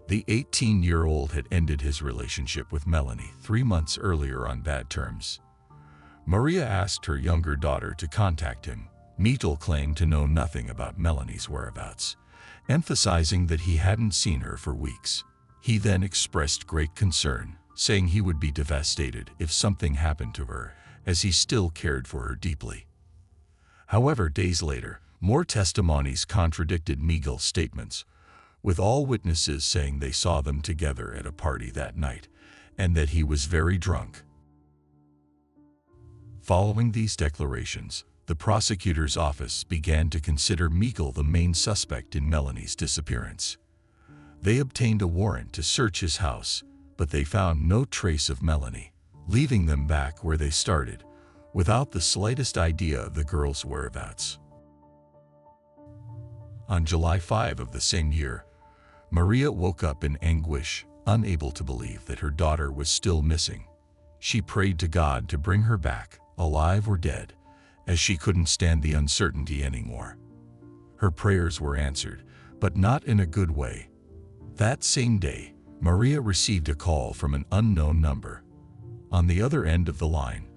The 18-year-old had ended his relationship with Melanie 3 months earlier on bad terms. Maria asked her younger daughter to contact him. Miguel claimed to know nothing about Melanie's whereabouts, emphasizing that he hadn't seen her for weeks. He then expressed great concern, saying he would be devastated if something happened to her, as he still cared for her deeply. However, days later, more testimonies contradicted Miguel's statements, with all witnesses saying they saw them together at a party that night, and that he was very drunk. Following these declarations, the prosecutor's office began to consider Miguel the main suspect in Melanie's disappearance. They obtained a warrant to search his house, but they found no trace of Melanie, leaving them back where they started, without the slightest idea of the girl's whereabouts. On July 5 of the same year, Maria woke up in anguish, unable to believe that her daughter was still missing. She prayed to God to bring her back, alive or dead, as she couldn't stand the uncertainty anymore. Her prayers were answered, but not in a good way. That same day, Maria received a call from an unknown number. On the other end of the line,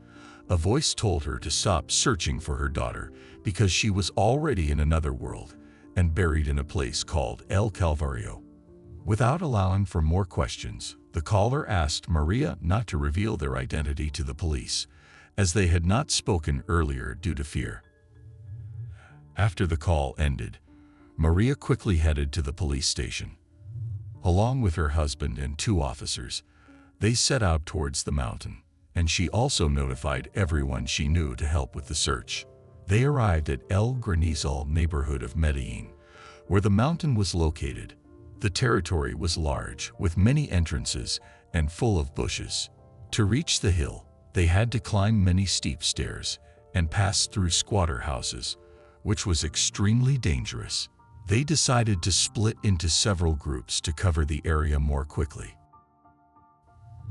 a voice told her to stop searching for her daughter because she was already in another world and buried in a place called El Calvario. Without allowing for more questions, the caller asked Maria not to reveal their identity to the police, as they had not spoken earlier due to fear. After the call ended, Maria quickly headed to the police station. Along with her husband and 2 officers, they set out towards the mountain, and she also notified everyone she knew to help with the search. They arrived at El Granizal neighborhood of Medellin, where the mountain was located. The territory was large, with many entrances and full of bushes. To reach the hill, they had to climb many steep stairs and pass through squatter houses, which was extremely dangerous. They decided to split into several groups to cover the area more quickly.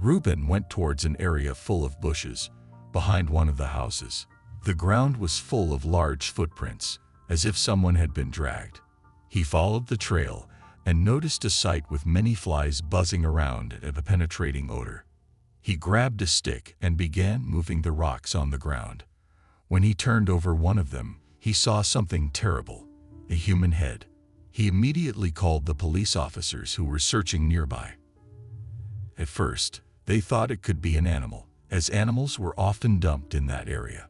Ruben went towards an area full of bushes, behind one of the houses. The ground was full of large footprints, as if someone had been dragged. He followed the trail and noticed a sight with many flies buzzing around and a penetrating odor. He grabbed a stick and began moving the rocks on the ground. When he turned over one of them, he saw something terrible, a human head. He immediately called the police officers who were searching nearby. At first, they thought it could be an animal, as animals were often dumped in that area.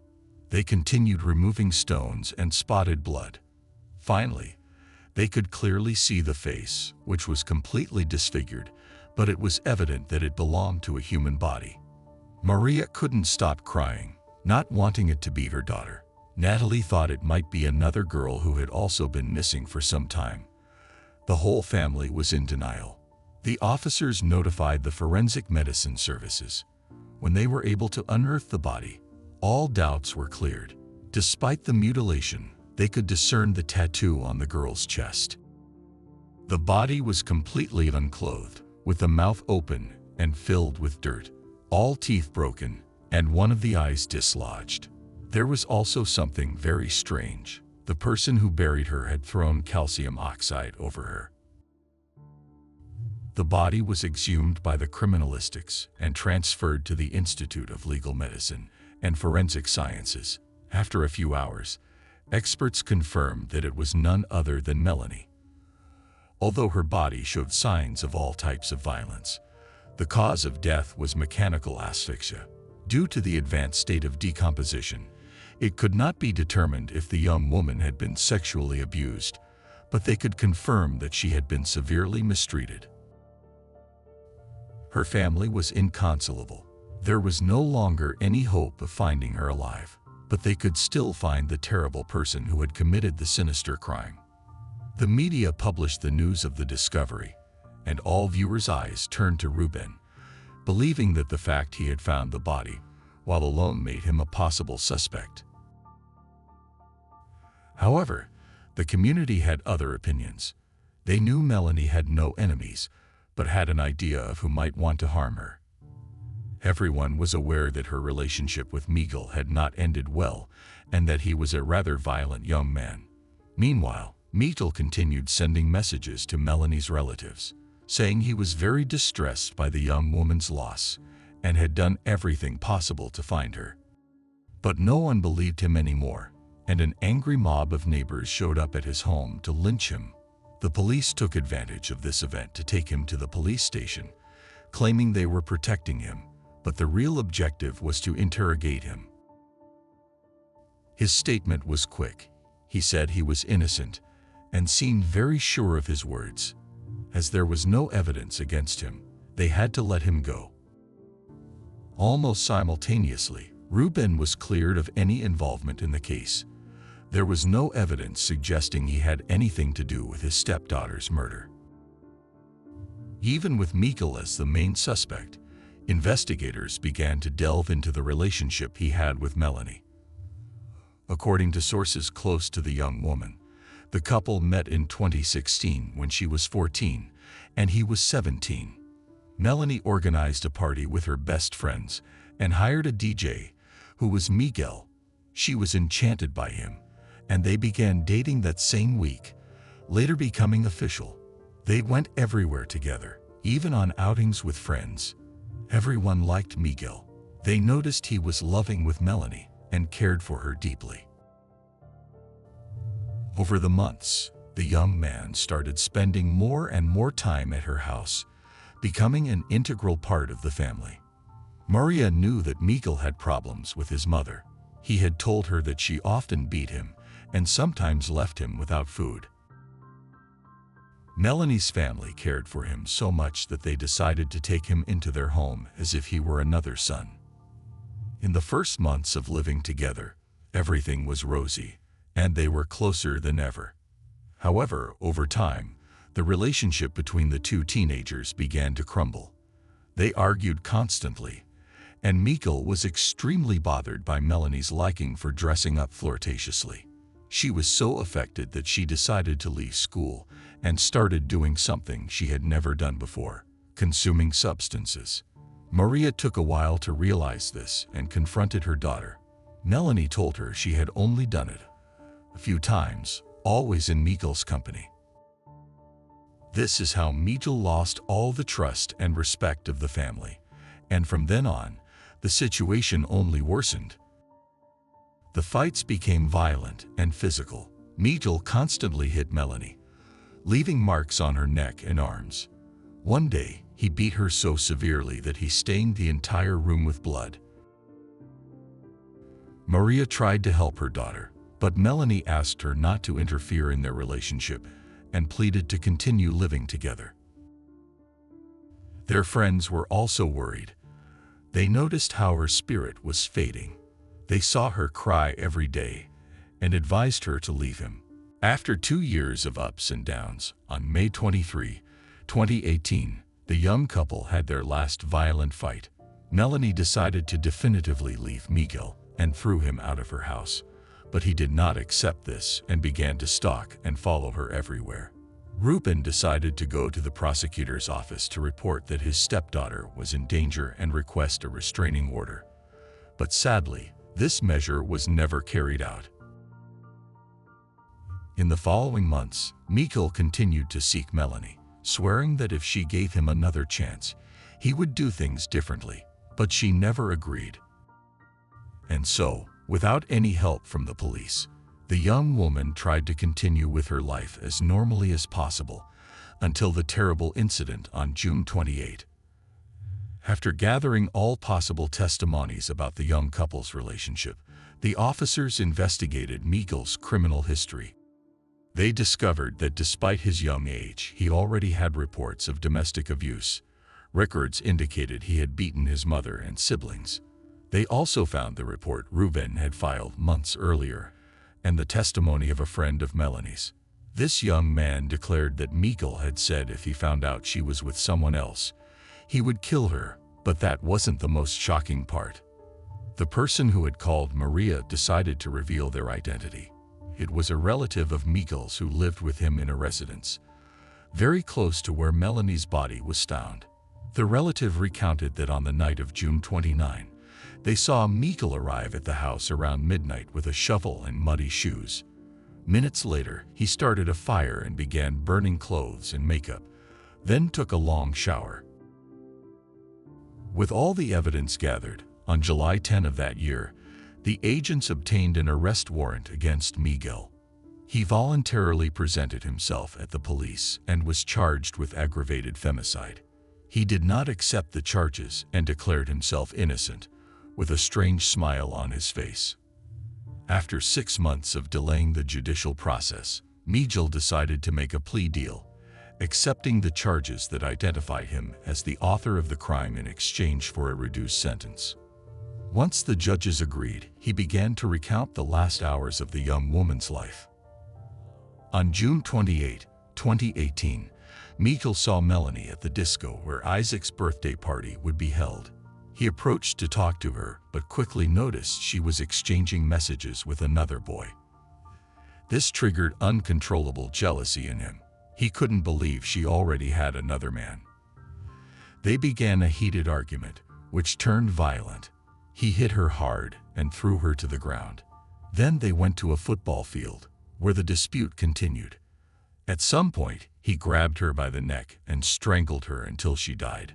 They continued removing stones and spotted blood. Finally, they could clearly see the face, which was completely disfigured, but it was evident that it belonged to a human body. Maria couldn't stop crying, not wanting it to be her daughter. Natalie thought it might be another girl who had also been missing for some time. The whole family was in denial. The officers notified the forensic medicine services. When they were able to unearth the body, all doubts were cleared. Despite the mutilation, they could discern the tattoo on the girl's chest. The body was completely unclothed, with the mouth open and filled with dirt, all teeth broken, and one of the eyes dislodged. There was also something very strange. The person who buried her had thrown calcium oxide over her. The body was exhumed by the criminalistics and transferred to the Institute of Legal Medicine and Forensic Sciences. After a few hours, experts confirmed that it was none other than Melanie. Although her body showed signs of all types of violence, the cause of death was mechanical asphyxia. Due to the advanced state of decomposition, it could not be determined if the young woman had been sexually abused, but they could confirm that she had been severely mistreated. Her family was inconsolable. There was no longer any hope of finding her alive, but they could still find the terrible person who had committed the sinister crime. The media published the news of the discovery, and all viewers' eyes turned to Ruben, believing that the fact he had found the body while alone made him a possible suspect. However, The community had other opinions. They knew Melanie had no enemies, but had an idea of who might want to harm her. Everyone was aware that her relationship with Miguel had not ended well, and that he was a rather violent young man. Meanwhile, Miguel continued sending messages to Melanie's relatives, saying he was very distressed by the young woman's loss and had done everything possible to find her. But no one believed him anymore, and an angry mob of neighbors showed up at his home to lynch him. The police took advantage of this event to take him to the police station, claiming they were protecting him, but the real objective was to interrogate him. His statement was quick. He said he was innocent and seemed very sure of his words. As there was no evidence against him, they had to let him go. Almost simultaneously, Ruben was cleared of any involvement in the case. There was no evidence suggesting he had anything to do with his stepdaughter's murder. Even with Miguel as the main suspect, investigators began to delve into the relationship he had with Melanie. According to sources close to the young woman, the couple met in 2016 when she was 14 and he was 17. Melanie organized a party with her best friends and hired a DJ, who was Miguel. She was enchanted by him, and they began dating that same week, later becoming official. They went everywhere together, even on outings with friends. Everyone liked Miguel. They noticed he was loving with Melanie and cared for her deeply. Over the months, the young man started spending more and more time at her house, becoming an integral part of the family. Maria knew that Miguel had problems with his mother. He had told her that she often beat him and sometimes left him without food. Melanie's family cared for him so much that they decided to take him into their home as if he were another son. In the first months of living together, everything was rosy, and they were closer than ever. However, over time, the relationship between the two teenagers began to crumble. They argued constantly, and Miguel was extremely bothered by Melanie's liking for dressing up flirtatiously. She was so affected that she decided to leave school and started doing something she had never done before: consuming substances. Maria took a while to realize this and confronted her daughter. Melanie told her she had only done it a few times, always in Miguel's company. This is how Miguel lost all the trust and respect of the family, and from then on, the situation only worsened. The fights became violent and physical. Miguel constantly hit Melanie, leaving marks on her neck and arms. One day, he beat her so severely that he stained the entire room with blood. Maria tried to help her daughter, but Melanie asked her not to interfere in their relationship and pleaded to continue living together. Their friends were also worried. They noticed how her spirit was fading. They saw her cry every day and advised her to leave him. After 2 years of ups and downs, on May 23, 2018, the young couple had their last violent fight. Melanie decided to definitively leave Miguel and threw him out of her house, but he did not accept this and began to stalk and follow her everywhere. Ruben decided to go to the prosecutor's office to report that his stepdaughter was in danger and request a restraining order. But sadly, this measure was never carried out. In the following months, Miguel continued to seek Melanie, swearing that if she gave him another chance, he would do things differently, but she never agreed. And so, without any help from the police, the young woman tried to continue with her life as normally as possible until the terrible incident on June 28. After gathering all possible testimonies about the young couple's relationship, the officers investigated Miguel's criminal history. They discovered that despite his young age, he already had reports of domestic abuse. Records indicated he had beaten his mother and siblings. They also found the report Ruben had filed months earlier and the testimony of a friend of Melanie's. This young man declared that Miguel had said if he found out she was with someone else, he would kill her, but that wasn't the most shocking part. The person who had called Maria decided to reveal their identity. it was a relative of Miguel's who lived with him in a residence, very close to where Melanie's body was found. The relative recounted that on the night of June 29, they saw Miguel arrive at the house around midnight with a shovel and muddy shoes. Minutes later, he started a fire and began burning clothes and makeup, then took a long shower. With all the evidence gathered, on July 10 of that year, the agents obtained an arrest warrant against Miguel. He voluntarily presented himself at the police and was charged with aggravated femicide. He did not accept the charges and declared himself innocent, with a strange smile on his face. After 6 months of delaying the judicial process, Miguel decided to make a plea deal, accepting the charges that identify him as the author of the crime in exchange for a reduced sentence. Once the judges agreed, he began to recount the last hours of the young woman's life. On June 28, 2018, Miguel saw Melanie at the disco where Isaac's birthday party would be held. He approached to talk to her, but quickly noticed she was exchanging messages with another boy. This triggered uncontrollable jealousy in him. He couldn't believe she already had another man. They began a heated argument, which turned violent. He hit her hard and threw her to the ground. Then they went to a football field, where the dispute continued. At some point, he grabbed her by the neck and strangled her until she died.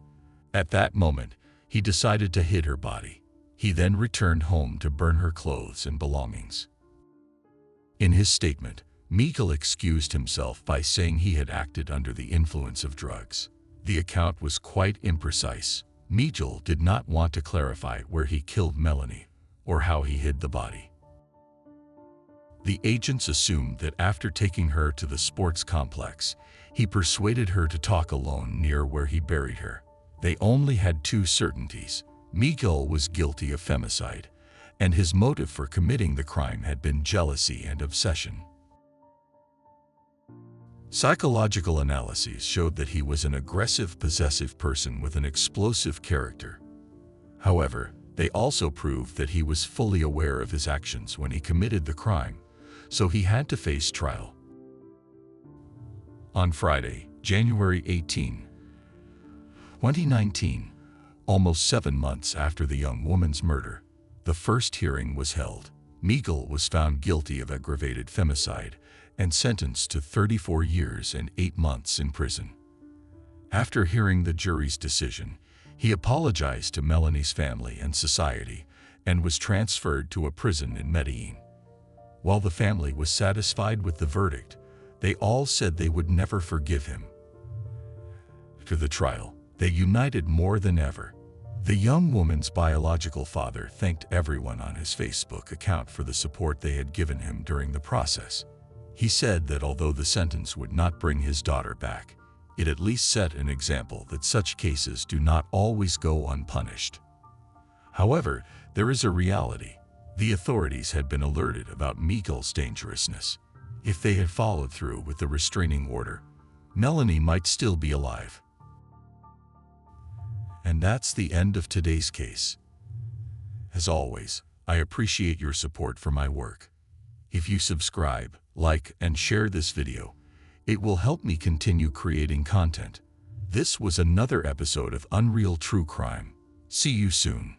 At that moment, he decided to hit her body. He then returned home to burn her clothes and belongings. In his statement, Miguel excused himself by saying he had acted under the influence of drugs. The account was quite imprecise. Miguel did not want to clarify where he killed Melanie or how he hid the body. The agents assumed that after taking her to the sports complex, he persuaded her to talk alone near where he buried her. They only had two certainties. Miguel was guilty of femicide, and his motive for committing the crime had been jealousy and obsession. Psychological analyses showed that he was an aggressive, possessive person with an explosive character. However, they also proved that he was fully aware of his actions when he committed the crime, so he had to face trial. On Friday, January 18, 2019, almost 7 months after the young woman's murder, the first hearing was held. Miguel was found guilty of aggravated femicide and sentenced to 34 years and 8 months in prison. After hearing the jury's decision, he apologized to Melanie's family and society and was transferred to a prison in Medellin. While the family was satisfied with the verdict, they all said they would never forgive him. After the trial, they united more than ever. The young woman's biological father thanked everyone on his Facebook account for the support they had given him during the process. He said that although the sentence would not bring his daughter back, it at least set an example that such cases do not always go unpunished. However, there is a reality. The authorities had been alerted about Miguel's dangerousness. If they had followed through with the restraining order, Melanie might still be alive. And that's the end of today's case. As always, I appreciate your support for my work. If you subscribe, like, and share this video, it will help me continue creating content. This was another episode of Unreal True Crime. See you soon.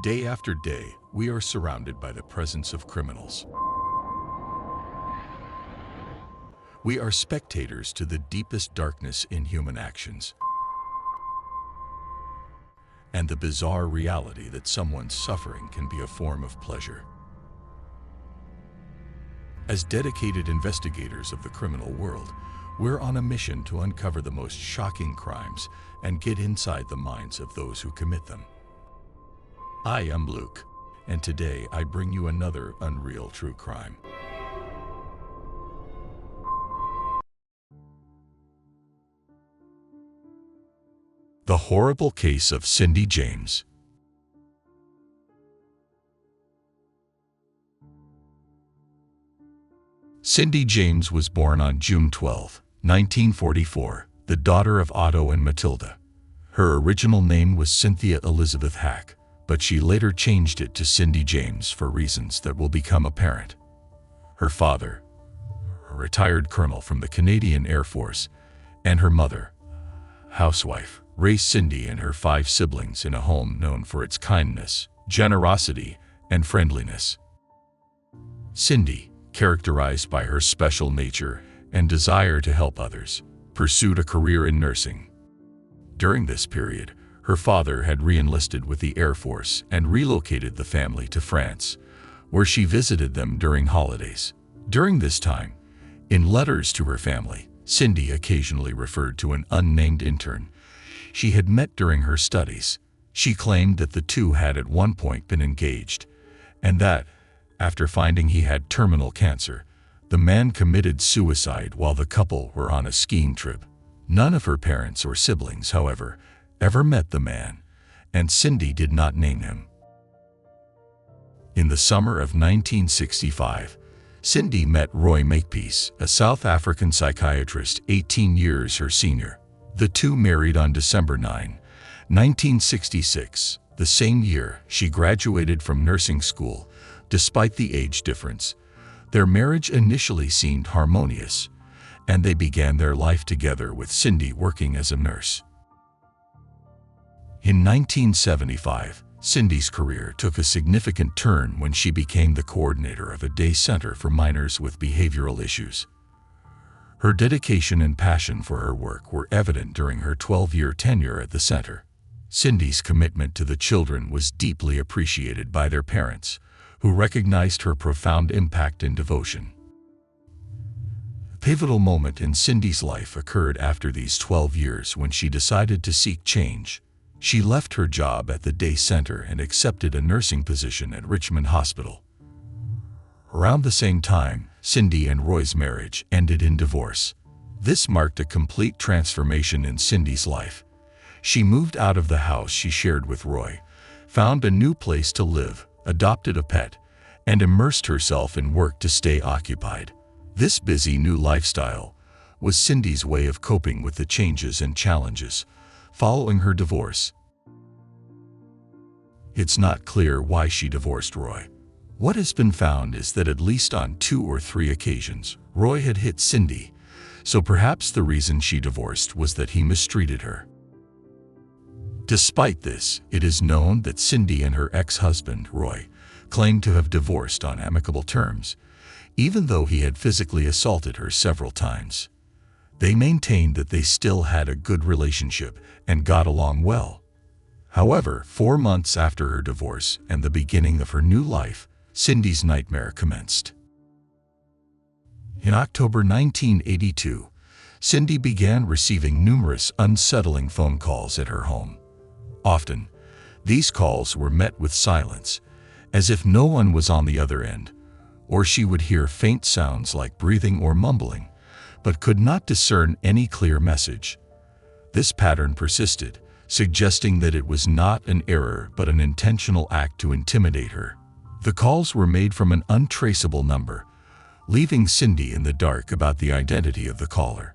Day after day, we are surrounded by the presence of criminals. We are spectators to the deepest darkness in human actions and the bizarre reality that someone's suffering can be a form of pleasure. As dedicated investigators of the criminal world, we're on a mission to uncover the most shocking crimes and get inside the minds of those who commit them. I am Luke, and today I bring you another Unreal True Crime. The horrible case of Cindy James. Cindy James was born on June 12, 1944, the daughter of Otto and Matilda. Her original name was Cynthia Elizabeth Hack, but she later changed it to Cindy James for reasons that will become apparent. Her father, a retired colonel from the Canadian Air Force, and her mother, housewife, raised Cindy and her 5 siblings in a home known for its kindness, generosity, and friendliness. Cindy, characterized by her special nature and desire to help others, pursued a career in nursing. During this period, her father had re-enlisted with the Air Force and relocated the family to France, where she visited them during holidays. During this time, in letters to her family, Cindy occasionally referred to an unnamed intern she had met during her studies. She claimed that the two had at one point been engaged, and that, after finding he had terminal cancer, the man committed suicide while the couple were on a skiing trip. None of her parents or siblings, however, ever met the man, and Cindy did not name him. In the summer of 1965, Cindy met Roy Makepeace, a South African psychiatrist 18 years her senior. The two married on December 9, 1966, the same year she graduated from nursing school. Despite the age difference, their marriage initially seemed harmonious, and they began their life together with Cindy working as a nurse. In 1975, Cindy's career took a significant turn when she became the coordinator of a day center for minors with behavioral issues. Her dedication and passion for her work were evident during her 12-year tenure at the center. Cindy's commitment to the children was deeply appreciated by their parents, who recognized her profound impact and devotion. A pivotal moment in Cindy's life occurred after these 12 years when she decided to seek change. She left her job at the day center and accepted a nursing position at Richmond Hospital. Around the same time, Cindy and Roy's marriage ended in divorce. This marked a complete transformation in Cindy's life. She moved out of the house she shared with Roy, found a new place to live, adopted a pet, and immersed herself in work to stay occupied. This busy new lifestyle was Cindy's way of coping with the changes and challenges following her divorce. It's not clear why she divorced Roy. What has been found is that at least on 2 or 3 occasions, Roy had hit Cindy, so perhaps the reason she divorced was that he mistreated her. Despite this, it is known that Cindy and her ex-husband, Roy, claimed to have divorced on amicable terms, even though he had physically assaulted her several times. They maintained that they still had a good relationship and got along well. However, 4 months after her divorce and the beginning of her new life, Cindy's nightmare commenced. In October 1982, Cindy began receiving numerous unsettling phone calls at her home. Often, these calls were met with silence, as if no one was on the other end, or she would hear faint sounds like breathing or mumbling, but could not discern any clear message. This pattern persisted, suggesting that it was not an error but an intentional act to intimidate her. The calls were made from an untraceable number, leaving Cindy in the dark about the identity of the caller.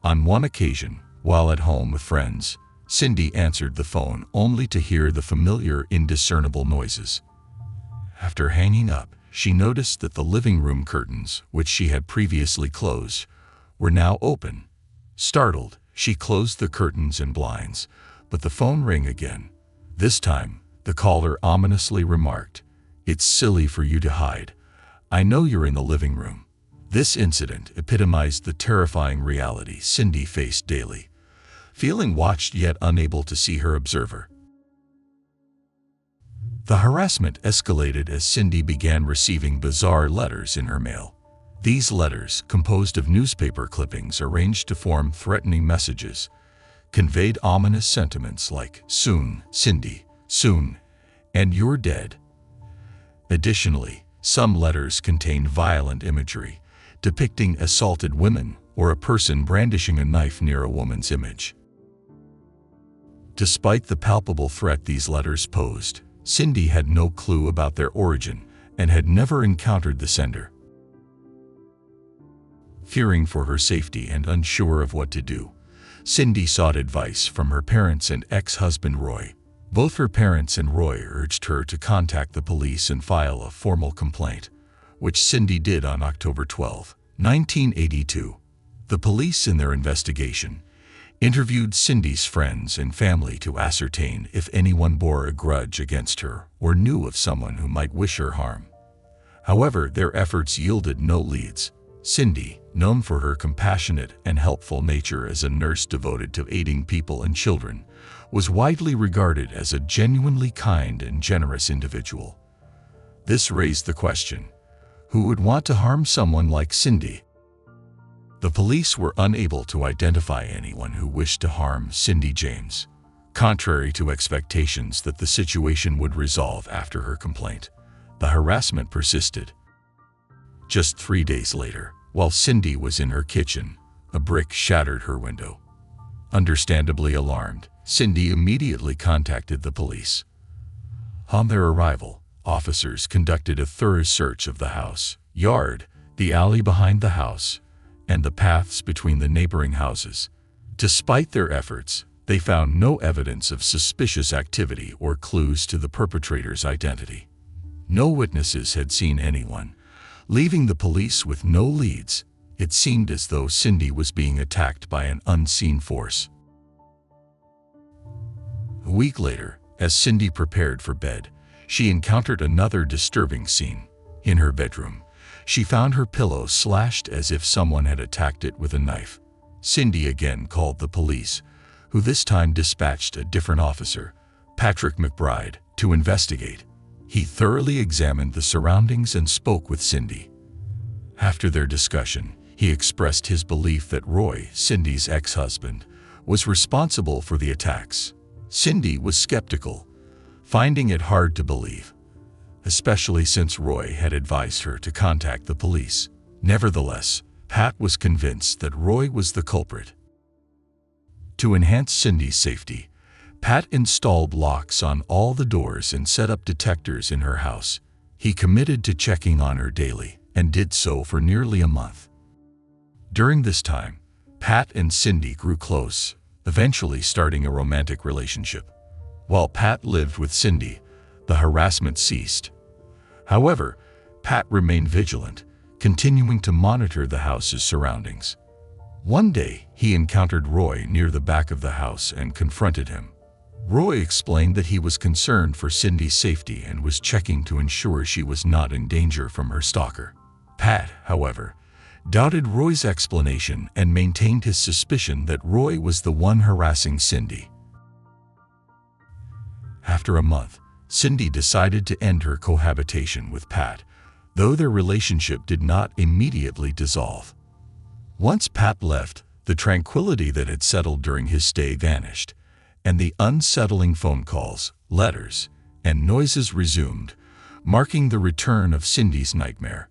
On one occasion, while at home with friends, Cindy answered the phone only to hear the familiar, indiscernible noises. After hanging up, she noticed that the living room curtains, which she had previously closed, were now open. Startled, she closed the curtains and blinds, but the phone rang again. This time, the caller ominously remarked, "It's silly for you to hide. I know you're in the living room." This incident epitomized the terrifying reality Cindy faced daily, feeling watched yet unable to see her observer. The harassment escalated as Cindy began receiving bizarre letters in her mail. These letters, composed of newspaper clippings arranged to form threatening messages, conveyed ominous sentiments like "soon, Cindy, soon, and you're dead." Additionally, some letters contained violent imagery, depicting assaulted women or a person brandishing a knife near a woman's image. Despite the palpable threat these letters posed, Cindy had no clue about their origin and had never encountered the sender. Fearing for her safety and unsure of what to do, Cindy sought advice from her parents and ex-husband Roy. Both her parents and Roy urged her to contact the police and file a formal complaint, which Cindy did on October 12, 1982. The police, in their investigation, interviewed Cindy's friends and family to ascertain if anyone bore a grudge against her or knew of someone who might wish her harm. However, their efforts yielded no leads. Cindy, known for her compassionate and helpful nature as a nurse devoted to aiding people and children, was widely regarded as a genuinely kind and generous individual. This raised the question, who would want to harm someone like Cindy? The police were unable to identify anyone who wished to harm Cindy James, contrary to expectations that the situation would resolve after her complaint. The harassment persisted. Just 3 days later, while Cindy was in her kitchen, a brick shattered her window. Understandably alarmed, Cindy immediately contacted the police. On their arrival, officers conducted a thorough search of the house, yard, the alley behind the house, and the paths between the neighboring houses. Despite their efforts, they found no evidence of suspicious activity or clues to the perpetrator's identity. No witnesses had seen anyone, leaving the police with no leads. It seemed as though Cindy was being attacked by an unseen force. A week later, as Cindy prepared for bed, she encountered another disturbing scene. In her bedroom, she found her pillow slashed as if someone had attacked it with a knife. Cindy again called the police, who this time dispatched a different officer, Patrick McBride, to investigate. He thoroughly examined the surroundings and spoke with Cindy. After their discussion, he expressed his belief that Roy, Cindy's ex-husband, was responsible for the attacks. Cindy was skeptical, finding it hard to believe, especially since Roy had advised her to contact the police. Nevertheless, Pat was convinced that Roy was the culprit. To enhance Cindy's safety, Pat installed locks on all the doors and set up detectors in her house. He committed to checking on her daily and did so for nearly a month. During this time, Pat and Cindy grew close, eventually starting a romantic relationship. While Pat lived with Cindy, the harassment ceased. However, Pat remained vigilant, continuing to monitor the house's surroundings. One day, he encountered Roy near the back of the house and confronted him. Roy explained that he was concerned for Cindy's safety and was checking to ensure she was not in danger from her stalker. Pat, however, doubted Roy's explanation and maintained his suspicion that Roy was the one harassing Cindy. After a month, Cindy decided to end her cohabitation with Pat, though their relationship did not immediately dissolve. Once Pat left, the tranquility that had settled during his stay vanished, and the unsettling phone calls, letters, and noises resumed, marking the return of Cindy's nightmare.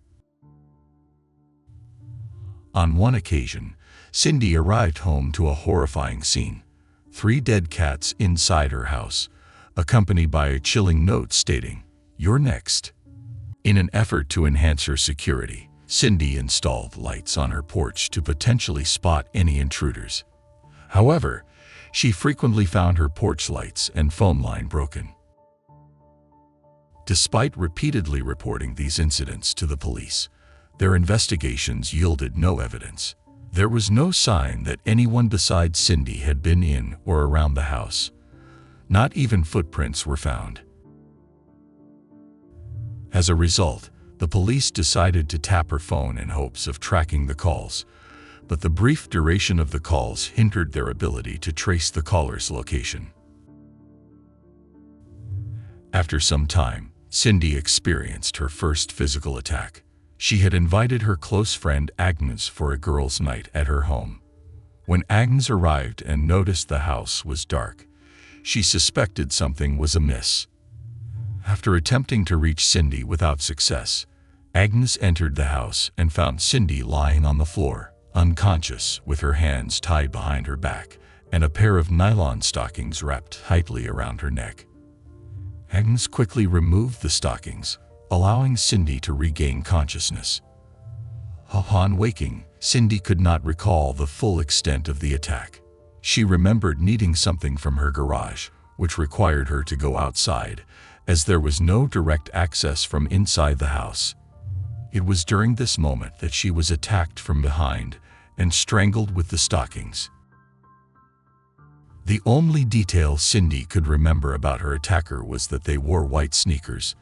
On one occasion, Cindy arrived home to a horrifying scene: 3 dead cats inside her house, accompanied by a chilling note stating, "You're next." In an effort to enhance her security, Cindy installed lights on her porch to potentially spot any intruders. However, she frequently found her porch lights and phone line broken. Despite repeatedly reporting these incidents to the police, their investigations yielded no evidence. There was no sign that anyone besides Cindy had been in or around the house. Not even footprints were found. As a result, the police decided to tap her phone in hopes of tracking the calls, but the brief duration of the calls hindered their ability to trace the caller's location. After some time, Cindy experienced her first physical attack. She had invited her close friend Agnes for a girls' night at her home. When Agnes arrived and noticed the house was dark, she suspected something was amiss. After attempting to reach Cindy without success, Agnes entered the house and found Cindy lying on the floor, unconscious, with her hands tied behind her back and a pair of nylon stockings wrapped tightly around her neck. Agnes quickly removed the stockings, allowing Cindy to regain consciousness. Upon waking, Cindy could not recall the full extent of the attack. She remembered needing something from her garage, which required her to go outside, as there was no direct access from inside the house. It was during this moment that she was attacked from behind and strangled with the stockings. The only detail Cindy could remember about her attacker was that they wore white sneakers,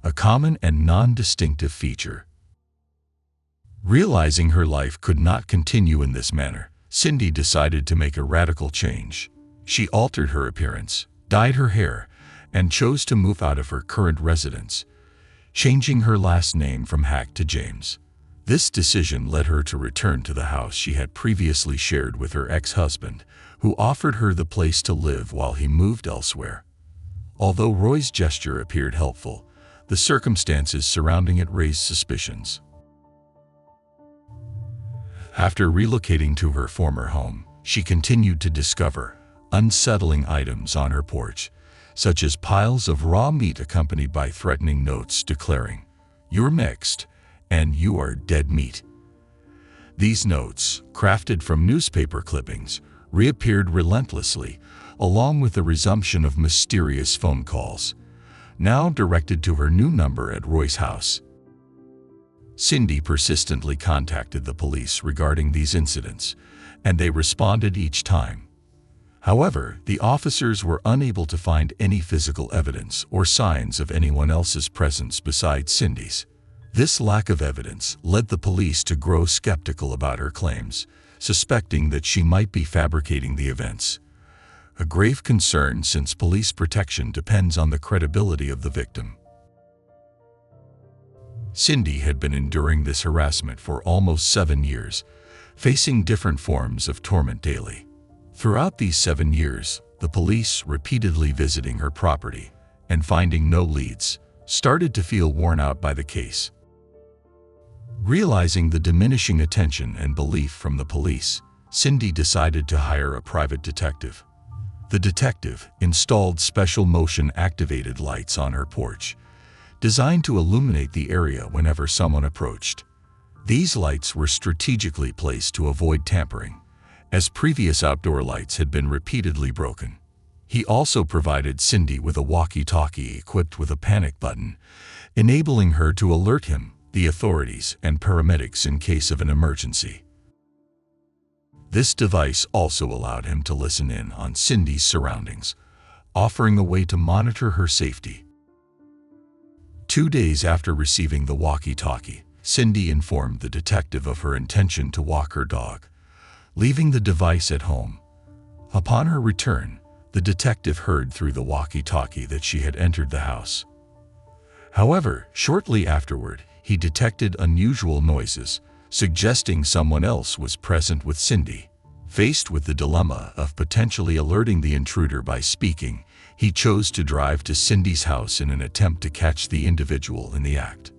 a common and non-distinctive feature. Realizing her life could not continue in this manner, Cindy decided to make a radical change. She altered her appearance, dyed her hair, and chose to move out of her current residence, changing her last name from Hack to James. This decision led her to return to the house she had previously shared with her ex-husband, who offered her the place to live while he moved elsewhere. Although Roy's gesture appeared helpful, the circumstances surrounding it raised suspicions. After relocating to her former home, she continued to discover unsettling items on her porch, such as piles of raw meat accompanied by threatening notes declaring, "You're mixed," and "You are dead meat." These notes, crafted from newspaper clippings, reappeared relentlessly, along with the resumption of mysterious phone calls, now directed to her new number at Roy's house. Cindy persistently contacted the police regarding these incidents, and they responded each time. However, the officers were unable to find any physical evidence or signs of anyone else's presence besides Cindy's. This lack of evidence led the police to grow skeptical about her claims, suspecting that she might be fabricating the events. A grave concern since police protection depends on the credibility of the victim. Cindy had been enduring this harassment for almost 7 years, facing different forms of torment daily. Throughout these 7 years, the police, repeatedly visiting her property and finding no leads, started to feel worn out by the case. Realizing the diminishing attention and belief from the police, Cindy decided to hire a private detective. The detective installed special motion-activated lights on her porch, designed to illuminate the area whenever someone approached. These lights were strategically placed to avoid tampering, as previous outdoor lights had been repeatedly broken. He also provided Cindy with a walkie-talkie equipped with a panic button, enabling her to alert him, the authorities, and paramedics in case of an emergency. This device also allowed him to listen in on Cindy's surroundings, offering a way to monitor her safety. 2 days after receiving the walkie-talkie, Cindy informed the detective of her intention to walk her dog, leaving the device at home. Upon her return, the detective heard through the walkie-talkie that she had entered the house. However, shortly afterward, he detected unusual noises, suggesting someone else was present with Cindy. Faced with the dilemma of potentially alerting the intruder by speaking, he chose to drive to Cindy's house in an attempt to catch the individual in the act.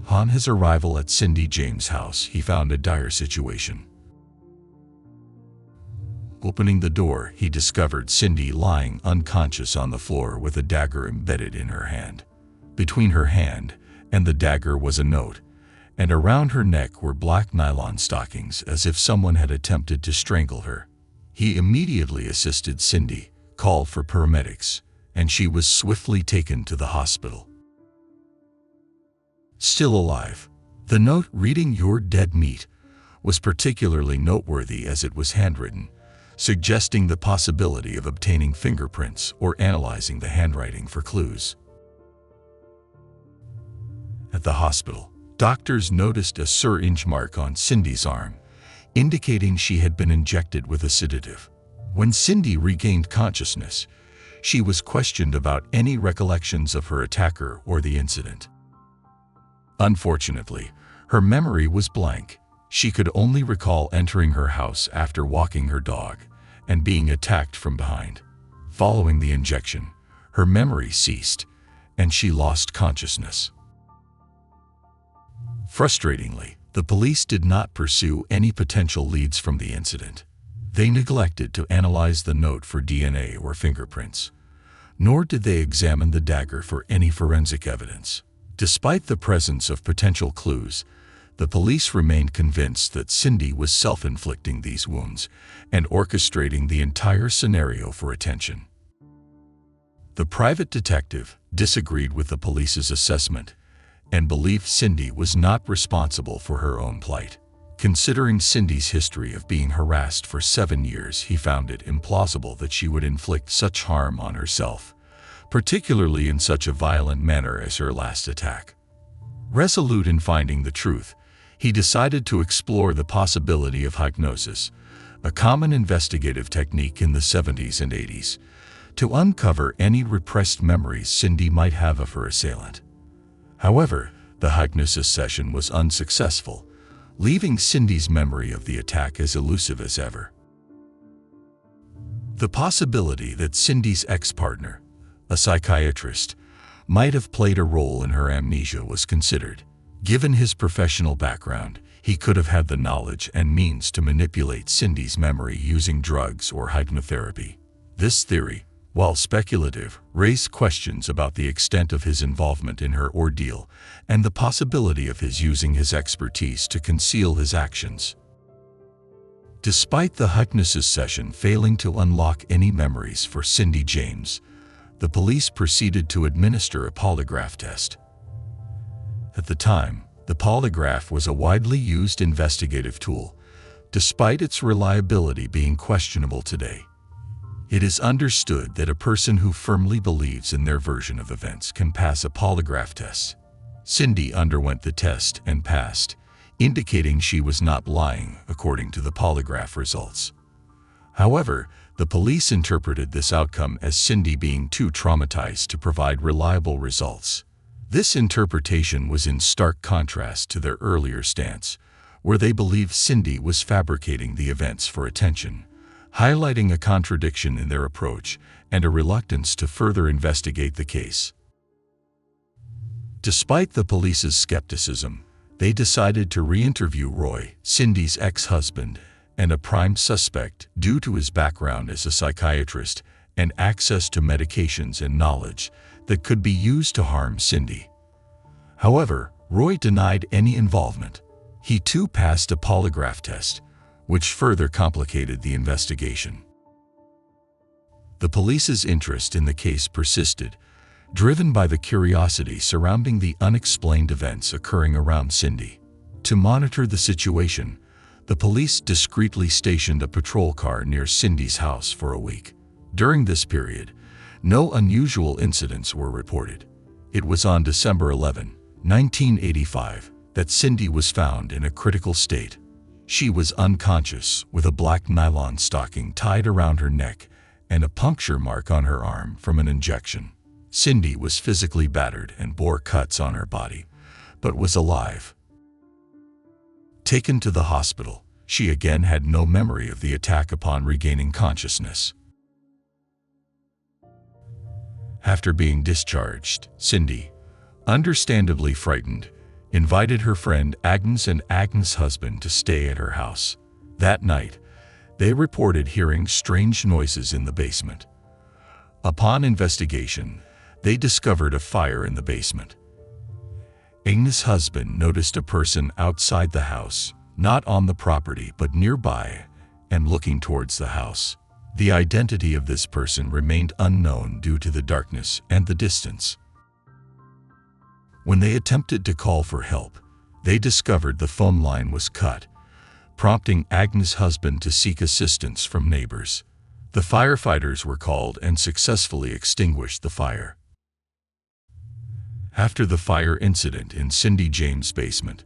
On his arrival at Cindy James' house, he found a dire situation. Opening the door, he discovered Cindy lying unconscious on the floor with a dagger embedded in her hand. Between her hand and the dagger was a note, and around her neck were black nylon stockings, as if someone had attempted to strangle her. He immediately assisted Cindy, called for paramedics, and she was swiftly taken to the hospital. Still alive, the note reading "You're dead meat" was particularly noteworthy as it was handwritten, suggesting the possibility of obtaining fingerprints or analyzing the handwriting for clues. At the hospital, doctors noticed a syringe mark on Cindy's arm, indicating she had been injected with a sedative. When Cindy regained consciousness, she was questioned about any recollections of her attacker or the incident. Unfortunately, her memory was blank. She could only recall entering her house after walking her dog and being attacked from behind. Following the injection, her memory ceased, and she lost consciousness. Frustratingly, the police did not pursue any potential leads from the incident. They neglected to analyze the note for DNA or fingerprints, nor did they examine the dagger for any forensic evidence. Despite the presence of potential clues, the police remained convinced that Cindy was self-inflicting these wounds and orchestrating the entire scenario for attention. The private detective disagreed with the police's assessment and believed Cindy was not responsible for her own plight. Considering Cindy's history of being harassed for 7 years, he found it implausible that she would inflict such harm on herself, particularly in such a violent manner as her last attack. Resolute in finding the truth, he decided to explore the possibility of hypnosis, a common investigative technique in the 70s and 80s, to uncover any repressed memories Cindy might have of her assailant. However, the hypnosis session was unsuccessful, leaving Cindy's memory of the attack as elusive as ever. The possibility that Cindy's ex-partner, a psychiatrist, might have played a role in her amnesia was considered. Given his professional background, he could have had the knowledge and means to manipulate Cindy's memory using drugs or hypnotherapy. This theory, while speculative, raised questions about the extent of his involvement in her ordeal and the possibility of his using his expertise to conceal his actions. Despite the hypnosis session failing to unlock any memories for Cindy James, the police proceeded to administer a polygraph test. At the time, the polygraph was a widely used investigative tool, despite its reliability being questionable today. It is understood that a person who firmly believes in their version of events can pass a polygraph test. Cindy underwent the test and passed, indicating she was not lying according to the polygraph results. However, the police interpreted this outcome as Cindy being too traumatized to provide reliable results. This interpretation was in stark contrast to their earlier stance, where they believed Cindy was fabricating the events for attention, highlighting a contradiction in their approach and a reluctance to further investigate the case. Despite the police's skepticism, they decided to re-interview Roy, Cindy's ex-husband, and a prime suspect due to his background as a psychiatrist and access to medications and knowledge that could be used to harm Cindy. However, Roy denied any involvement. He too passed a polygraph test, which further complicated the investigation. The police's interest in the case persisted, driven by the curiosity surrounding the unexplained events occurring around Cindy. To monitor the situation, the police discreetly stationed a patrol car near Cindy's house for a week. During this period, no unusual incidents were reported. It was on December 11, 1985, that Cindy was found in a critical state. She was unconscious, with a black nylon stocking tied around her neck and a puncture mark on her arm from an injection. Cindy was physically battered and bore cuts on her body, but was alive. Taken to the hospital, she again had no memory of the attack upon regaining consciousness. After being discharged, Cindy, understandably frightened, invited her friend Agnes and Agnes' husband to stay at her house. That night, they reported hearing strange noises in the basement. Upon investigation, they discovered a fire in the basement. Agnes' husband noticed a person outside the house, not on the property but nearby, and looking towards the house. The identity of this person remained unknown due to the darkness and the distance. When they attempted to call for help, they discovered the phone line was cut, prompting Agnes' husband to seek assistance from neighbors. The firefighters were called and successfully extinguished the fire. After the fire incident in Cindy James' basement,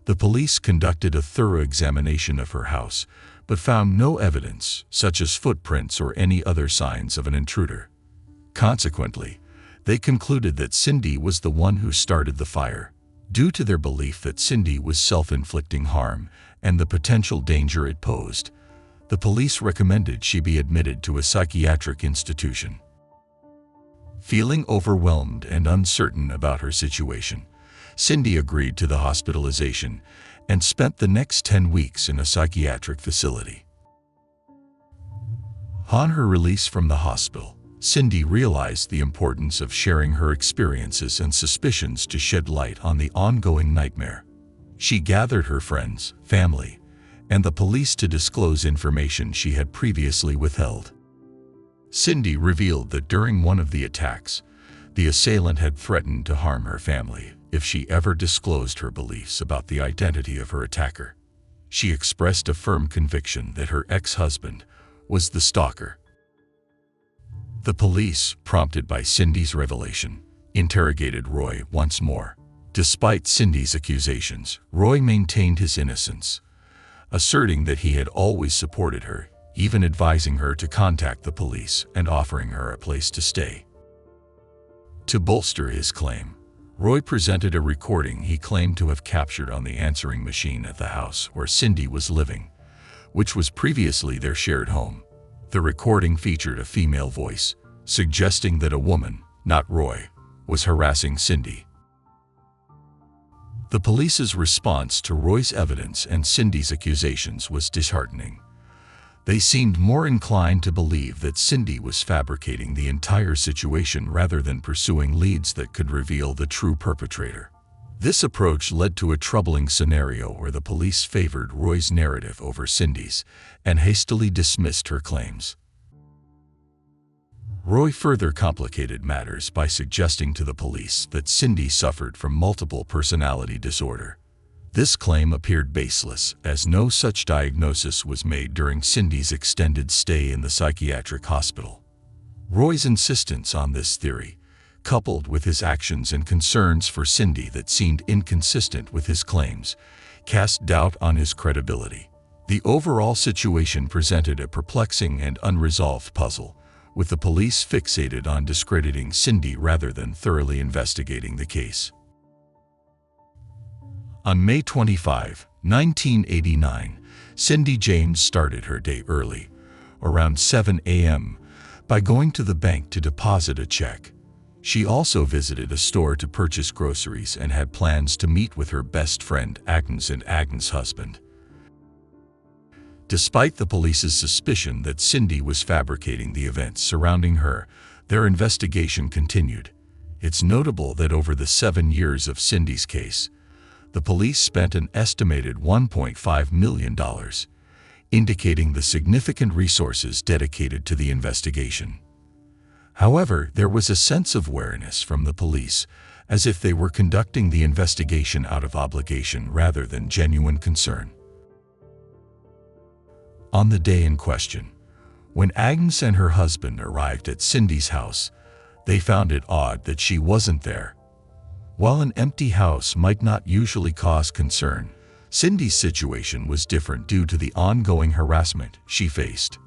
the police conducted a thorough examination of her house, but found no evidence, such as footprints or any other signs of an intruder. Consequently, they concluded that Cindy was the one who started the fire. Due to their belief that Cindy was self-inflicting harm and the potential danger it posed, the police recommended she be admitted to a psychiatric institution. Feeling overwhelmed and uncertain about her situation, Cindy agreed to the hospitalization and spent the next 10 weeks in a psychiatric facility. On her release from the hospital, Cindy realized the importance of sharing her experiences and suspicions to shed light on the ongoing nightmare. She gathered her friends, family, and the police to disclose information she had previously withheld. Cindy revealed that during one of the attacks, the assailant had threatened to harm her family if she ever disclosed her beliefs about the identity of her attacker. She expressed a firm conviction that her ex-husband was the stalker. The police, prompted by Cindy's revelation, interrogated Roy once more. Despite Cindy's accusations, Roy maintained his innocence, asserting that he had always supported her, even advising her to contact the police and offering her a place to stay. To bolster his claim, Roy presented a recording he claimed to have captured on the answering machine at the house where Cindy was living, which was previously their shared home. The recording featured a female voice, suggesting that a woman, not Roy, was harassing Cindy. The police's response to Roy's evidence and Cindy's accusations was disheartening. They seemed more inclined to believe that Cindy was fabricating the entire situation rather than pursuing leads that could reveal the true perpetrator. This approach led to a troubling scenario where the police favored Roy's narrative over Cindy's and hastily dismissed her claims. Roy further complicated matters by suggesting to the police that Cindy suffered from multiple personality disorder. This claim appeared baseless, as no such diagnosis was made during Cindy's extended stay in the psychiatric hospital. Roy's insistence on this theory, coupled with his actions and concerns for Cindy that seemed inconsistent with his claims, cast doubt on his credibility. The overall situation presented a perplexing and unresolved puzzle, with the police fixated on discrediting Cindy rather than thoroughly investigating the case. On May 25, 1989, Cindy James started her day early, around 7 a.m., by going to the bank to deposit a check. She also visited a store to purchase groceries and had plans to meet with her best friend Agnes and Agnes' husband. Despite the police's suspicion that Cindy was fabricating the events surrounding her, their investigation continued. It's notable that over the 7 years of Cindy's case, the police spent an estimated $1.5 million, indicating the significant resources dedicated to the investigation. However, there was a sense of wariness from the police, as if they were conducting the investigation out of obligation rather than genuine concern. On the day in question, when Agnes and her husband arrived at Cindy's house, they found it odd that she wasn't there. While an empty house might not usually cause concern, Cindy's situation was different due to the ongoing harassment she faced.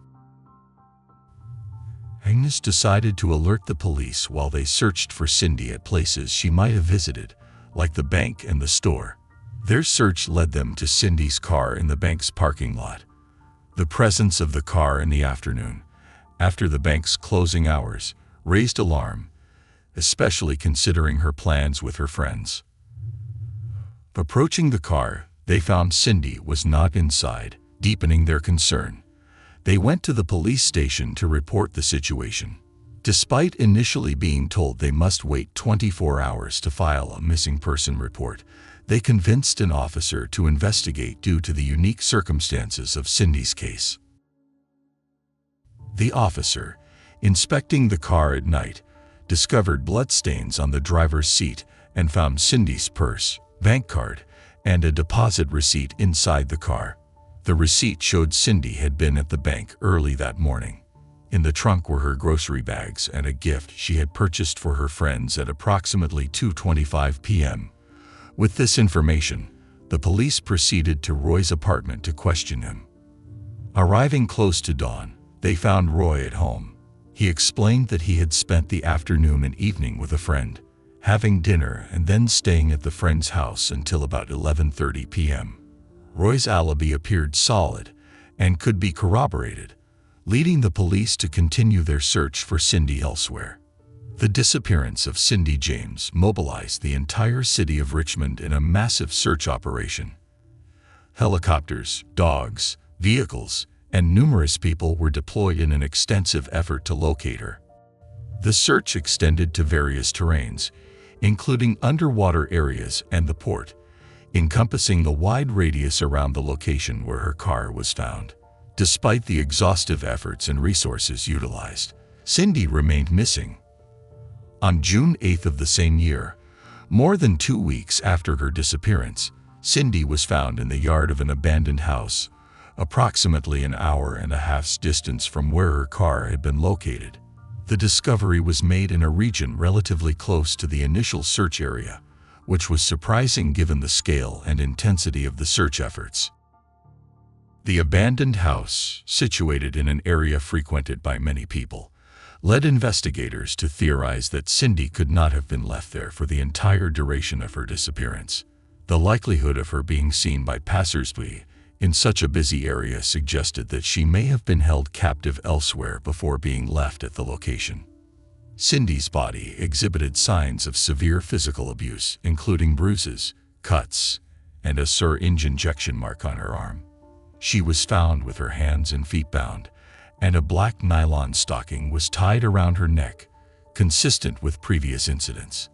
Agnes decided to alert the police while they searched for Cindy at places she might have visited, like the bank and the store. Their search led them to Cindy's car in the bank's parking lot. The presence of the car in the afternoon, after the bank's closing hours, raised alarm, especially considering her plans with her friends. Approaching the car, they found Cindy was not inside, deepening their concern. They went to the police station to report the situation. Despite initially being told they must wait 24 hours to file a missing person report, they convinced an officer to investigate due to the unique circumstances of Cindy's case. The officer, inspecting the car at night, discovered bloodstains on the driver's seat and found Cindy's purse, bank card, and a deposit receipt inside the car. The receipt showed Cindy had been at the bank early that morning. In the trunk were her grocery bags and a gift she had purchased for her friends at approximately 2:25 p.m. With this information, the police proceeded to Roy's apartment to question him. Arriving close to dawn, they found Roy at home. He explained that he had spent the afternoon and evening with a friend, having dinner and then staying at the friend's house until about 11:30 p.m. Roy's alibi appeared solid and could be corroborated, leading the police to continue their search for Cindy elsewhere. The disappearance of Cindy James mobilized the entire city of Richmond in a massive search operation. Helicopters, dogs, vehicles, and numerous people were deployed in an extensive effort to locate her. The search extended to various terrains, including underwater areas and the port, encompassing the wide radius around the location where her car was found. Despite the exhaustive efforts and resources utilized, Cindy remained missing. On June 8th of the same year, more than 2 weeks after her disappearance, Cindy was found in the yard of an abandoned house, approximately an hour and a half's distance from where her car had been located. The discovery was made in a region relatively close to the initial search area, which was surprising given the scale and intensity of the search efforts. The abandoned house, situated in an area frequented by many people, led investigators to theorize that Cindy could not have been left there for the entire duration of her disappearance. The likelihood of her being seen by passersby in such a busy area suggested that she may have been held captive elsewhere before being left at the location. Cindy's body exhibited signs of severe physical abuse, including bruises, cuts, and a syringe injection mark on her arm. She was found with her hands and feet bound, and a black nylon stocking was tied around her neck, consistent with previous incidents.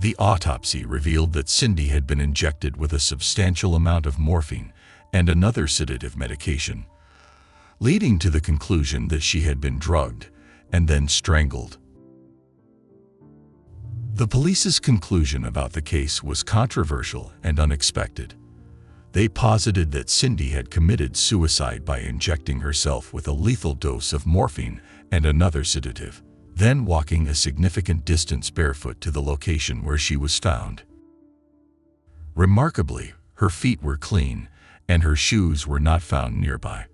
The autopsy revealed that Cindy had been injected with a substantial amount of morphine and another sedative medication, leading to the conclusion that she had been drugged and then strangled. The police's conclusion about the case was controversial and unexpected. They posited that Cindy had committed suicide by injecting herself with a lethal dose of morphine and another sedative, then walking a significant distance barefoot to the location where she was found. Remarkably, her feet were clean, and her shoes were not found nearby.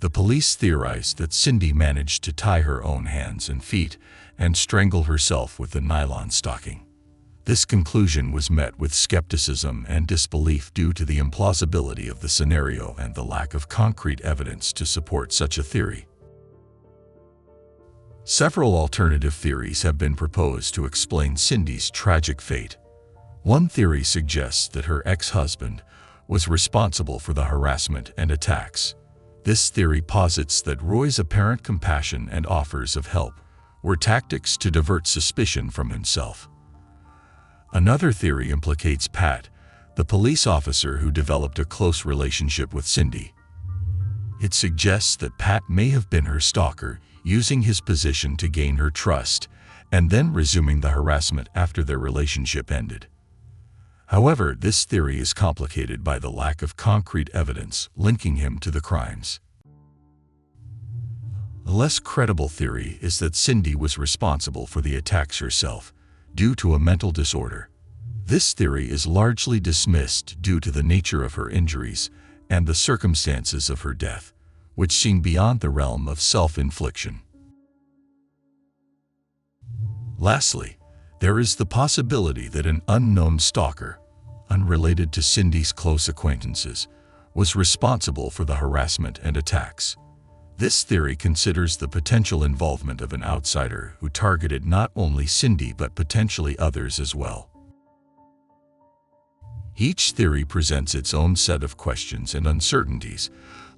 The police theorized that Cindy managed to tie her own hands and feet and strangle herself with the nylon stocking. This conclusion was met with skepticism and disbelief due to the implausibility of the scenario and the lack of concrete evidence to support such a theory. Several alternative theories have been proposed to explain Cindy's tragic fate. One theory suggests that her ex-husband was responsible for the harassment and attacks. This theory posits that Roy's apparent compassion and offers of help were tactics to divert suspicion from himself. Another theory implicates Pat, the police officer who developed a close relationship with Cindy. It suggests that Pat may have been her stalker, using his position to gain her trust, and then resuming the harassment after their relationship ended. However, this theory is complicated by the lack of concrete evidence linking him to the crimes. A less credible theory is that Cindy was responsible for the attacks herself, due to a mental disorder. This theory is largely dismissed due to the nature of her injuries and the circumstances of her death, which seem beyond the realm of self-infliction. Lastly, there is the possibility that an unknown stalker, unrelated to Cindy's close acquaintances, was responsible for the harassment and attacks. This theory considers the potential involvement of an outsider who targeted not only Cindy but potentially others as well. Each theory presents its own set of questions and uncertainties,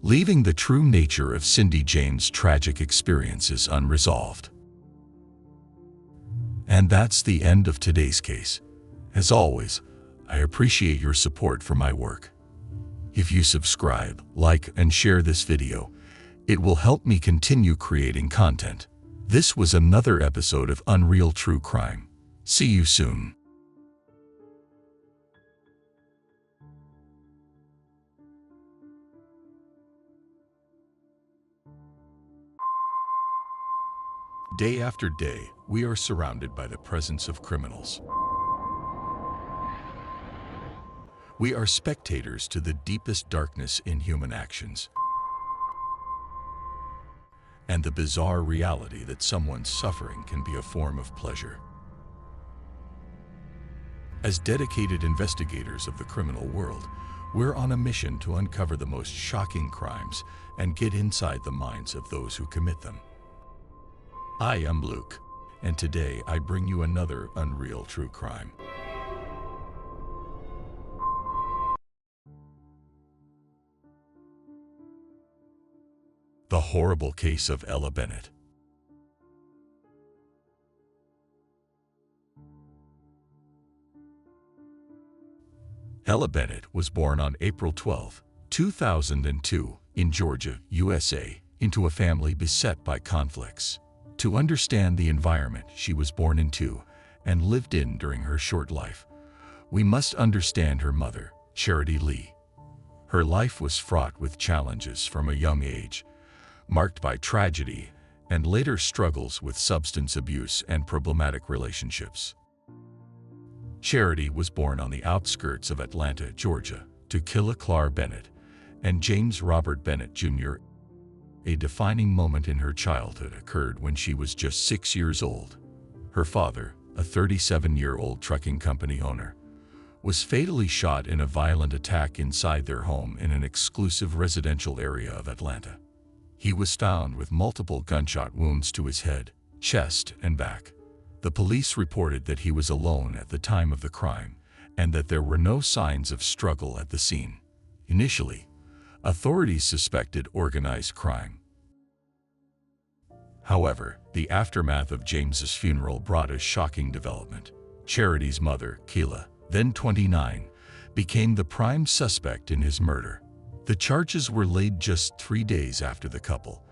leaving the true nature of Cindy Jane's tragic experiences unresolved. And that's the end of today's case. As always, I appreciate your support for my work. If you subscribe, like, and share this video, it will help me continue creating content. This was another episode of Unreal True Crime. See you soon. Day after day, we are surrounded by the presence of criminals. We are spectators to the deepest darkness in human actions and the bizarre reality that someone's suffering can be a form of pleasure. As dedicated investigators of the criminal world, we're on a mission to uncover the most shocking crimes and get inside the minds of those who commit them. I am Luke, and today I bring you another Unreal True Crime. The horrible case of Ella Bennett. Ella Bennett was born on April 12, 2002, in Georgia, USA, into a family beset by conflicts. To understand the environment she was born into and lived in during her short life, we must understand her mother, Charity Lee. Her life was fraught with challenges from a young age, marked by tragedy and later struggles with substance abuse and problematic relationships. Charity was born on the outskirts of Atlanta, Georgia, to Killa Clark Bennett and James Robert Bennett, Jr. A defining moment in her childhood occurred when she was just 6 years old. Her father, a 37-year-old trucking company owner, was fatally shot in a violent attack inside their home in an exclusive residential area of Atlanta. He was found with multiple gunshot wounds to his head, chest, and back. The police reported that he was alone at the time of the crime and that there were no signs of struggle at the scene. Initially, authorities suspected organized crime. However, the aftermath of James's funeral brought a shocking development. Charity's mother, Killa, then 29, became the prime suspect in his murder. The charges were laid just 3 days after the couple,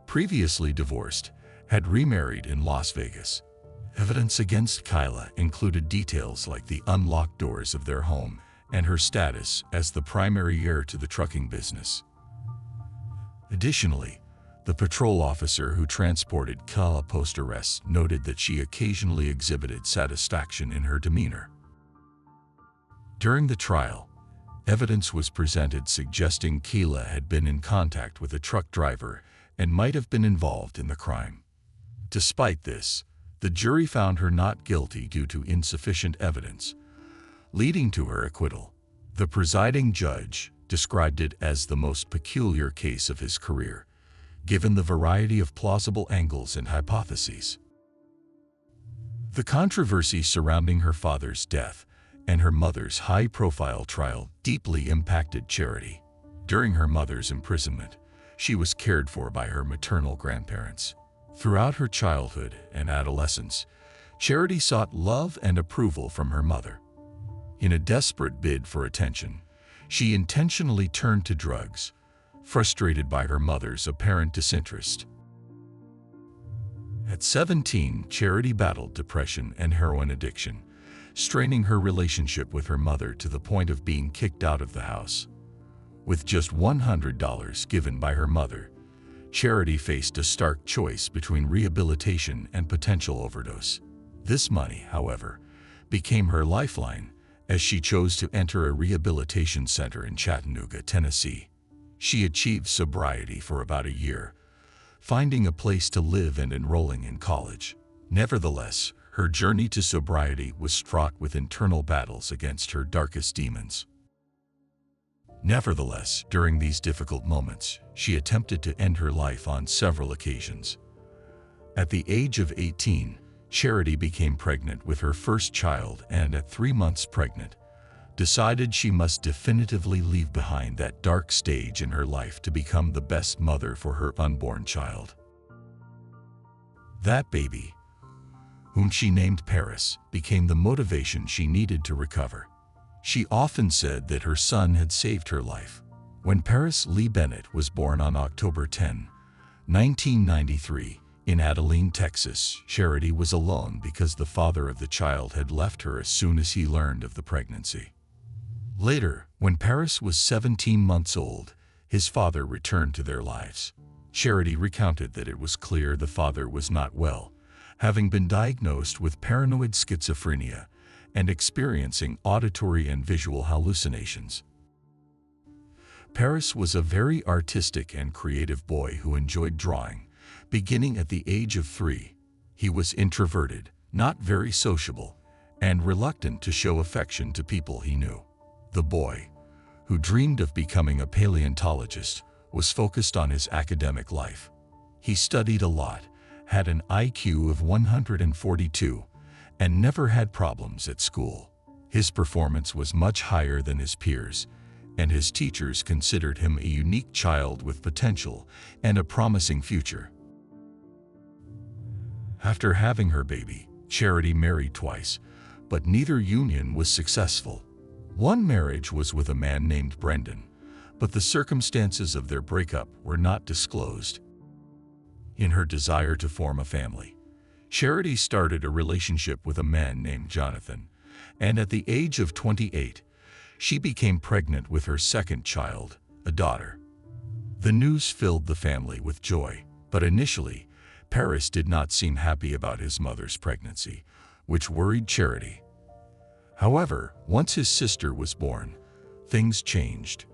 previously divorced, had remarried in Las Vegas. Evidence against Killa included details like the unlocked doors of their home and her status as the primary heir to the trucking business. Additionally, the patrol officer who transported Killa post-arrest noted that she occasionally exhibited satisfaction in her demeanor. During the trial, evidence was presented suggesting Killa had been in contact with a truck driver and might have been involved in the crime. Despite this, the jury found her not guilty due to insufficient evidence, leading to her acquittal. The presiding judge described it as the most peculiar case of his career, given the variety of plausible angles and hypotheses. The controversy surrounding her father's death and her mother's high-profile trial deeply impacted Charity. During her mother's imprisonment, she was cared for by her maternal grandparents. Throughout her childhood and adolescence, Charity sought love and approval from her mother. In a desperate bid for attention, she intentionally turned to drugs, frustrated by her mother's apparent disinterest. At 17, Charity battled depression and heroin addiction, straining her relationship with her mother to the point of being kicked out of the house. With just $100 given by her mother, Charity faced a stark choice between rehabilitation and potential overdose. This money, however, became her lifeline as she chose to enter a rehabilitation center in Chattanooga, Tennessee. She achieved sobriety for about a year, finding a place to live and enrolling in college. Nevertheless, her journey to sobriety was fraught with internal battles against her darkest demons. Nevertheless, during these difficult moments, she attempted to end her life on several occasions. At the age of 18, Charity became pregnant with her first child and, at 3 months pregnant, decided she must definitively leave behind that dark stage in her life to become the best mother for her unborn child. That baby, whom she named Paris, became the motivation she needed to recover. She often said that her son had saved her life. When Paris Lee Bennett was born on October 10, 1993, in Abilene, Texas, Charity was alone because the father of the child had left her as soon as he learned of the pregnancy. Later, when Paris was 17 months old, his father returned to their lives. Charity recounted that it was clear the father was not well, having been diagnosed with paranoid schizophrenia and experiencing auditory and visual hallucinations. Paris was a very artistic and creative boy who enjoyed drawing, beginning at the age of 3. He was introverted, not very sociable, and reluctant to show affection to people he knew. The boy, who dreamed of becoming a paleontologist, was focused on his academic life. He studied a lot, had an IQ of 142, and never had problems at school. His performance was much higher than his peers, and his teachers considered him a unique child with potential and a promising future. After having her baby, Charity married twice, but neither union was successful. One marriage was with a man named Brendan, but the circumstances of their breakup were not disclosed. In her desire to form a family, Charity started a relationship with a man named Jonathan, and at the age of 28, she became pregnant with her second child, a daughter. The news filled the family with joy, but initially, Paris did not seem happy about his mother's pregnancy, which worried Charity. However, once his sister was born, things changed.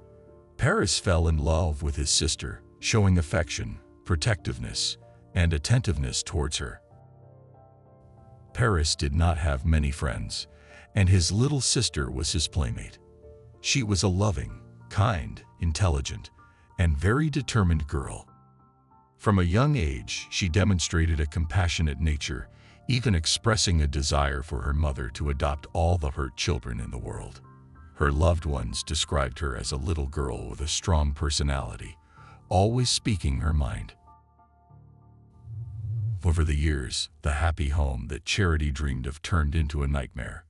Paris fell in love with his sister, showing affection, protectiveness, and attentiveness towards her. Paris did not have many friends, and his little sister was his playmate. She was a loving, kind, intelligent, and very determined girl. From a young age, she demonstrated a compassionate nature, even expressing a desire for her mother to adopt all the hurt children in the world. Her loved ones described her as a little girl with a strong personality, always speaking her mind. Over the years, the happy home that Charity dreamed of turned into a nightmare.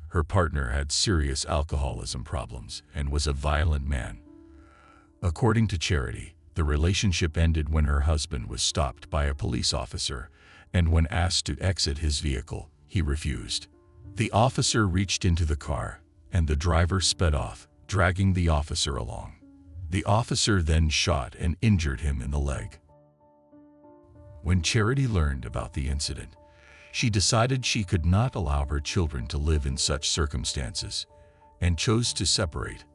Her partner had serious alcoholism problems and was a violent man. According to Charity, the relationship ended when her husband was stopped by a police officer, and when asked to exit his vehicle, he refused. The officer reached into the car, and the driver sped off, dragging the officer along. The officer then shot and injured him in the leg. When Charity learned about the incident, she decided she could not allow her children to live in such circumstances, and chose to separate.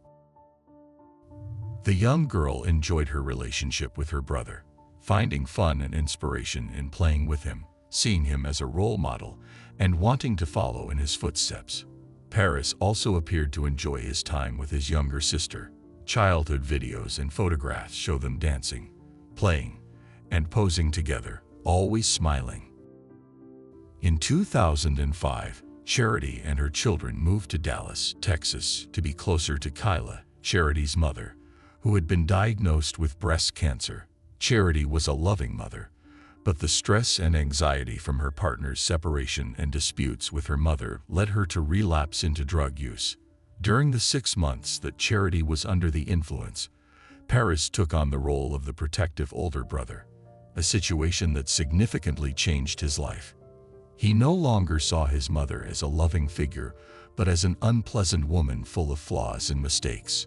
The young girl enjoyed her relationship with her brother, finding fun and inspiration in playing with him, seeing him as a role model, and wanting to follow in his footsteps. Paris also appeared to enjoy his time with his younger sister. Childhood videos and photographs show them dancing, playing, and posing together, always smiling. In 2005, Charity and her children moved to Dallas, Texas, to be closer to Kyla, Charity's mother, who had been diagnosed with breast cancer. Charity was a loving mother, but the stress and anxiety from her partner's separation and disputes with her mother led her to relapse into drug use. During the 6 months that Charity was under the influence, Paris took on the role of the protective older brother, a situation that significantly changed his life. He no longer saw his mother as a loving figure, but as an unpleasant woman full of flaws and mistakes.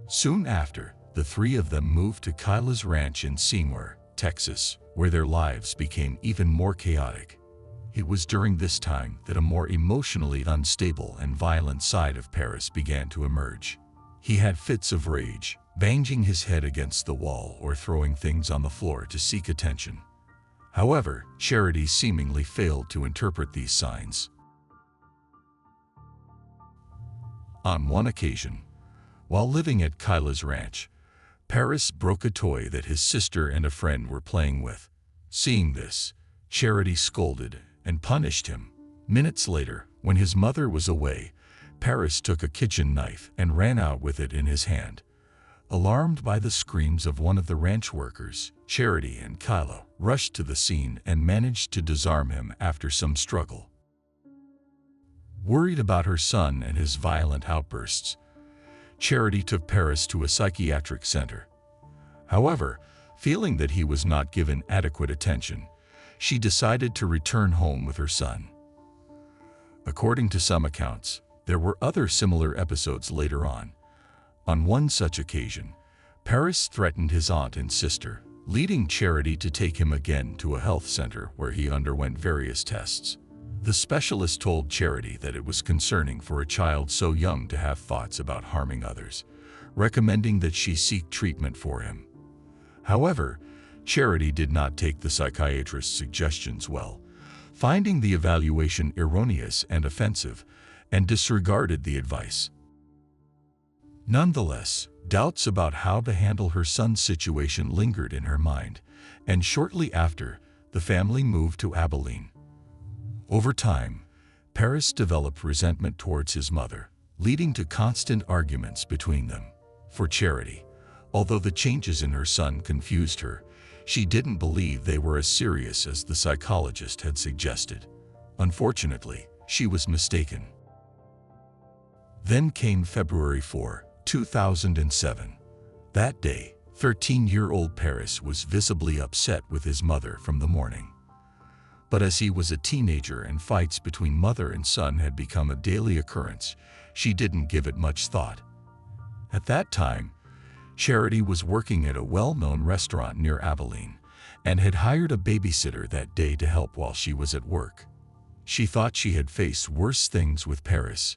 Soon after, the three of them moved to Kyla's ranch in Seymour, Texas, where their lives became even more chaotic. It was during this time that a more emotionally unstable and violent side of Paris began to emerge. He had fits of rage, banging his head against the wall or throwing things on the floor to seek attention. However, Charity seemingly failed to interpret these signs. On one occasion, while living at Kyla's ranch, Paris broke a toy that his sister and a friend were playing with. Seeing this, Charity scolded and punished him. Minutes later, when his mother was away, Paris took a kitchen knife and ran out with it in his hand. Alarmed by the screams of one of the ranch workers, Charity and Kyla rushed to the scene and managed to disarm him after some struggle. Worried about her son and his violent outbursts, Charity took Paris to a psychiatric center. However, feeling that he was not given adequate attention, she decided to return home with her son. According to some accounts, there were other similar episodes later on. On one such occasion, Paris threatened his aunt and sister, leading Charity to take him again to a health center where he underwent various tests. The specialist told Charity that it was concerning for a child so young to have thoughts about harming others, recommending that she seek treatment for him. However, Charity did not take the psychiatrist's suggestions well, finding the evaluation erroneous and offensive, and disregarded the advice. Nonetheless, doubts about how to handle her son's situation lingered in her mind, and shortly after, the family moved to Abilene. Over time, Paris developed resentment towards his mother, leading to constant arguments between them. For Charity, although the changes in her son confused her, she didn't believe they were as serious as the psychologist had suggested. Unfortunately, she was mistaken. Then came February 4, 2007. That day, 13-year-old Paris was visibly upset with his mother from the morning. But as he was a teenager and fights between mother and son had become a daily occurrence, she didn't give it much thought. At that time, Charity was working at a well-known restaurant near Abilene and had hired a babysitter that day to help while she was at work. She thought she had faced worse things with Paris,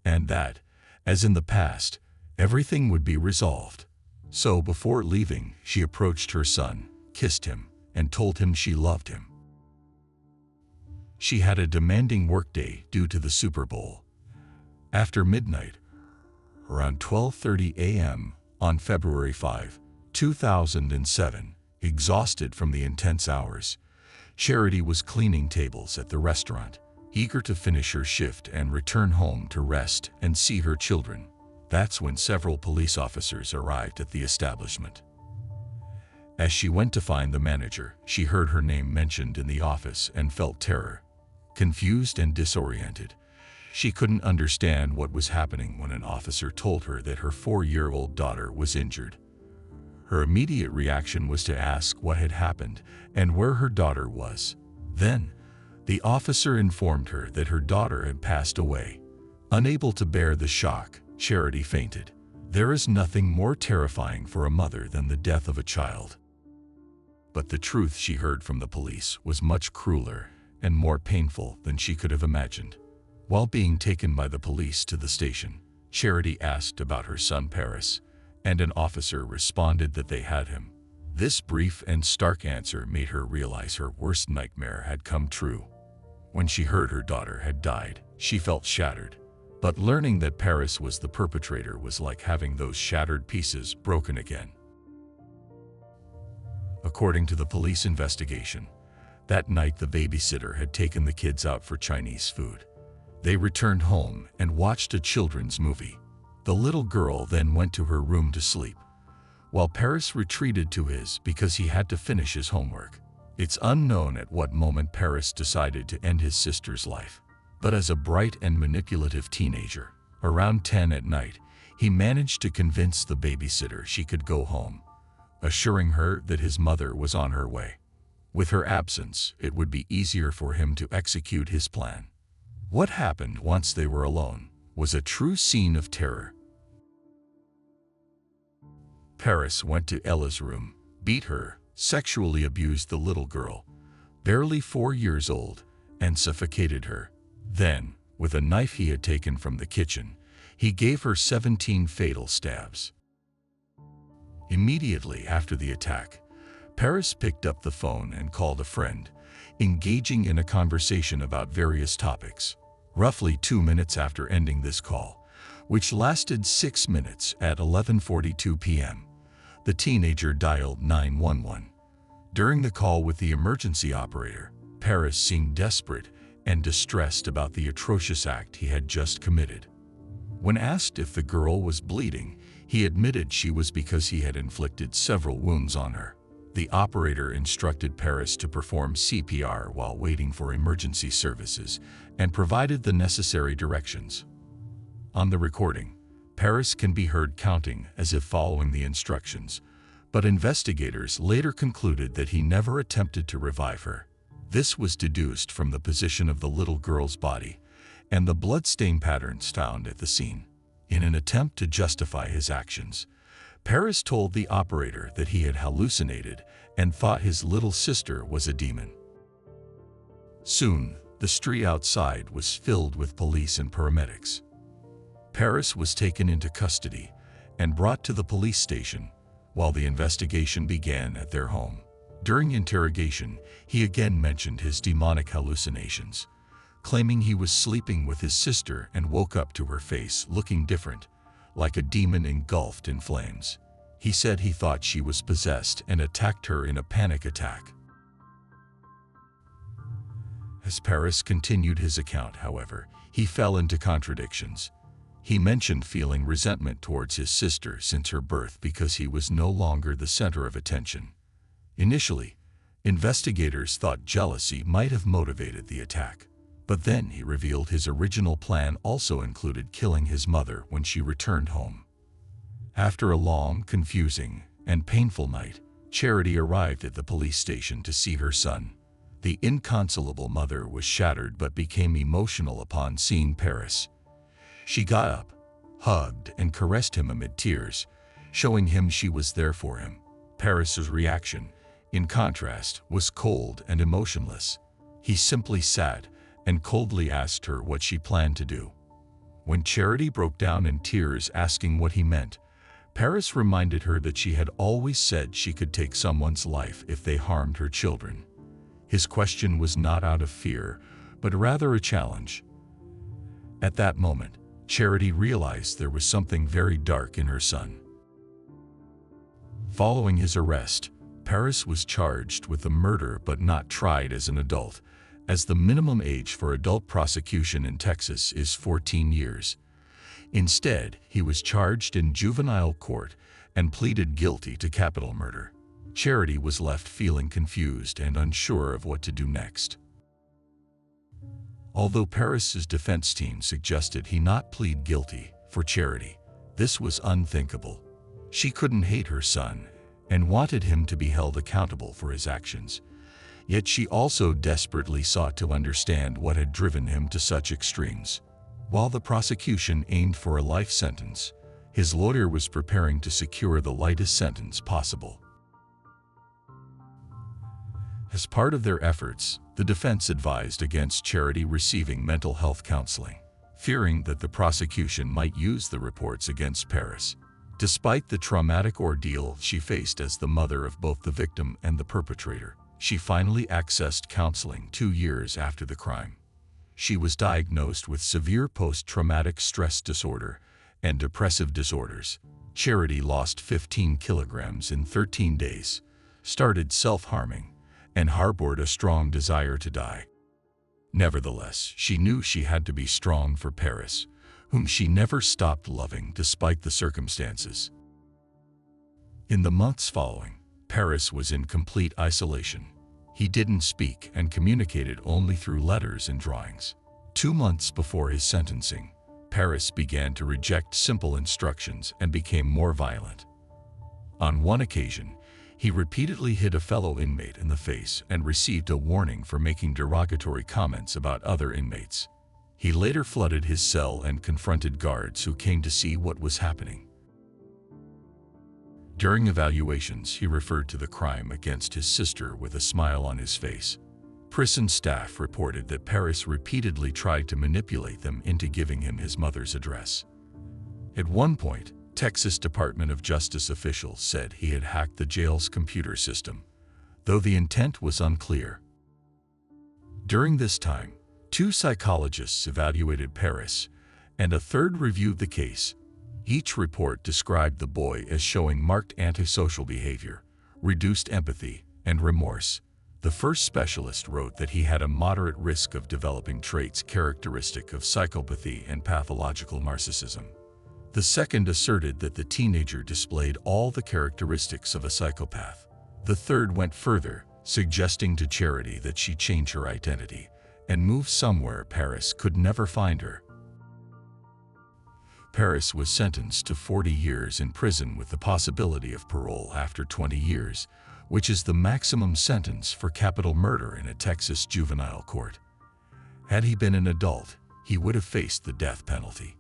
and that, as in the past, everything would be resolved. So before leaving, she approached her son, kissed him, and told him she loved him. She had a demanding workday due to the Super Bowl. After midnight, around 12:30 a.m. on February 5, 2007, exhausted from the intense hours, Charity was cleaning tables at the restaurant, eager to finish her shift and return home to rest and see her children. That's when several police officers arrived at the establishment. As she went to find the manager, she heard her name mentioned in the office and felt terror. Confused and disoriented, she couldn't understand what was happening when an officer told her that her 4-year-old daughter was injured. Her immediate reaction was to ask what had happened and where her daughter was. Then, the officer informed her that her daughter had passed away. Unable to bear the shock, Charity fainted. There is nothing more terrifying for a mother than the death of a child. But the truth she heard from the police was much crueler and more painful than she could have imagined. While being taken by the police to the station, Charity asked about her son Paris, and an officer responded that they had him. This brief and stark answer made her realize her worst nightmare had come true. When she heard her daughter had died, she felt shattered. But learning that Paris was the perpetrator was like having those shattered pieces broken again. According to the police investigation, that night the babysitter had taken the kids out for Chinese food. They returned home and watched a children's movie. The little girl then went to her room to sleep, while Paris retreated to his because he had to finish his homework. It's unknown at what moment Paris decided to end his sister's life. But as a bright and manipulative teenager, around 10 at night, he managed to convince the babysitter she could go home, assuring her that his mother was on her way. With her absence, it would be easier for him to execute his plan. What happened once they were alone was a true scene of terror. Paris went to Ella's room, beat her, sexually abused the little girl, barely 4 years old, and suffocated her. Then, with a knife he had taken from the kitchen, he gave her 17 fatal stabs. Immediately after the attack, Paris picked up the phone and called a friend, engaging in a conversation about various topics. Roughly 2 minutes after ending this call, which lasted 6 minutes at 11:42 p.m., the teenager dialed 911. During the call with the emergency operator, Paris seemed desperate and distressed about the atrocious act he had just committed. When asked if the girl was bleeding, he admitted she was because he had inflicted several wounds on her. The operator instructed Paris to perform CPR while waiting for emergency services and provided the necessary directions. On the recording, Paris can be heard counting as if following the instructions, but investigators later concluded that he never attempted to revive her. This was deduced from the position of the little girl's body and the bloodstain patterns found at the scene. In an attempt to justify his actions, Paris told the operator that he had hallucinated and thought his little sister was a demon. Soon, the street outside was filled with police and paramedics. Paris was taken into custody and brought to the police station while the investigation began at their home. During interrogation, he again mentioned his demonic hallucinations, claiming he was sleeping with his sister and woke up to her face looking different, like a demon engulfed in flames. He said he thought she was possessed and attacked her in a panic attack. As Paris continued his account, however, he fell into contradictions. He mentioned feeling resentment towards his sister since her birth because he was no longer the center of attention. Initially, investigators thought jealousy might have motivated the attack, but then he revealed his original plan also included killing his mother when she returned home. After a long, confusing, and painful night, Charity arrived at the police station to see her son. The inconsolable mother was shattered but became emotional upon seeing Paris. She got up, hugged, and caressed him amid tears, showing him she was there for him. Paris's reaction, in contrast, was cold and emotionless. He simply sat and coldly asked her what she planned to do. When Charity broke down in tears asking what he meant, Paris reminded her that she had always said she could take someone's life if they harmed her children. His question was not out of fear, but rather a challenge. At that moment, Charity realized there was something very dark in her son. Following his arrest, Paris was charged with the murder but not tried as an adult, as the minimum age for adult prosecution in Texas is 14 years. Instead, he was charged in juvenile court and pleaded guilty to capital murder. Charity was left feeling confused and unsure of what to do next. Although Paris's defense team suggested he not plead guilty, for Charity, this was unthinkable. She couldn't hate her son and wanted him to be held accountable for his actions. Yet she also desperately sought to understand what had driven him to such extremes. While the prosecution aimed for a life sentence, his lawyer was preparing to secure the lightest sentence possible. As part of their efforts, the defense advised against Charity receiving mental health counseling, fearing that the prosecution might use the reports against Paris. Despite the traumatic ordeal she faced as the mother of both the victim and the perpetrator, she finally accessed counseling 2 years after the crime. She was diagnosed with severe post-traumatic stress disorder and depressive disorders. Charity lost 15 kilograms in 13 days, started self-harming, and harbored a strong desire to die. Nevertheless, she knew she had to be strong for Paris, whom she never stopped loving despite the circumstances. In the months following, Paris was in complete isolation. He didn't speak and communicated only through letters and drawings. 2 months before his sentencing, Paris began to reject simple instructions and became more violent. On one occasion, he repeatedly hit a fellow inmate in the face and received a warning for making derogatory comments about other inmates. He later flooded his cell and confronted guards who came to see what was happening. During evaluations, he referred to the crime against his sister with a smile on his face. Prison staff reported that Paris repeatedly tried to manipulate them into giving him his mother's address. At one point, Texas Department of Justice officials said he had hacked the jail's computer system, though the intent was unclear. During this time, 2 psychologists evaluated Paris, and a third reviewed the case. Each report described the boy as showing marked antisocial behavior, reduced empathy, and remorse. The first specialist wrote that he had a moderate risk of developing traits characteristic of psychopathy and pathological narcissism. The second asserted that the teenager displayed all the characteristics of a psychopath. The third went further, suggesting to Charity that she change her identity and move somewhere Paris could never find her. Paris was sentenced to 40 years in prison with the possibility of parole after 20 years, which is the maximum sentence for capital murder in a Texas juvenile court. Had he been an adult, he would have faced the death penalty.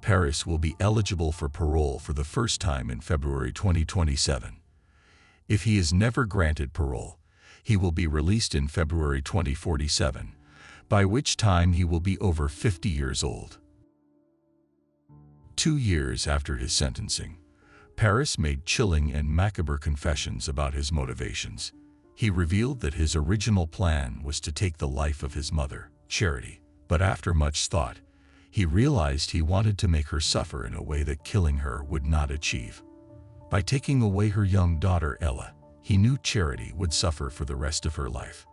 Paris will be eligible for parole for the first time in February 2027. If he is never granted parole, he will be released in February 2047, by which time he will be over 50 years old. 2 years after his sentencing, Paris made chilling and macabre confessions about his motivations. He revealed that his original plan was to take the life of his mother, Charity, but after much thought, he realized he wanted to make her suffer in a way that killing her would not achieve. By taking away her young daughter Ella, he knew Charity would suffer for the rest of her life.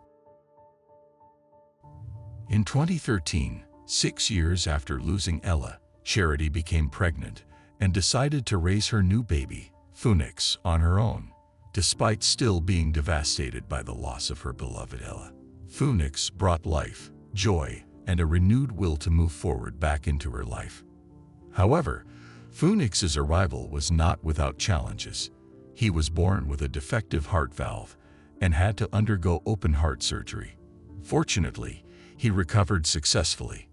In 2013, 6 years after losing Ella, Charity became pregnant and decided to raise her new baby, Phoenix, on her own, despite still being devastated by the loss of her beloved Ella. Phoenix brought life, joy, and a renewed will to move forward back into her life. However, Phoenix's arrival was not without challenges. He was born with a defective heart valve and had to undergo open-heart surgery. Fortunately, he recovered successfully.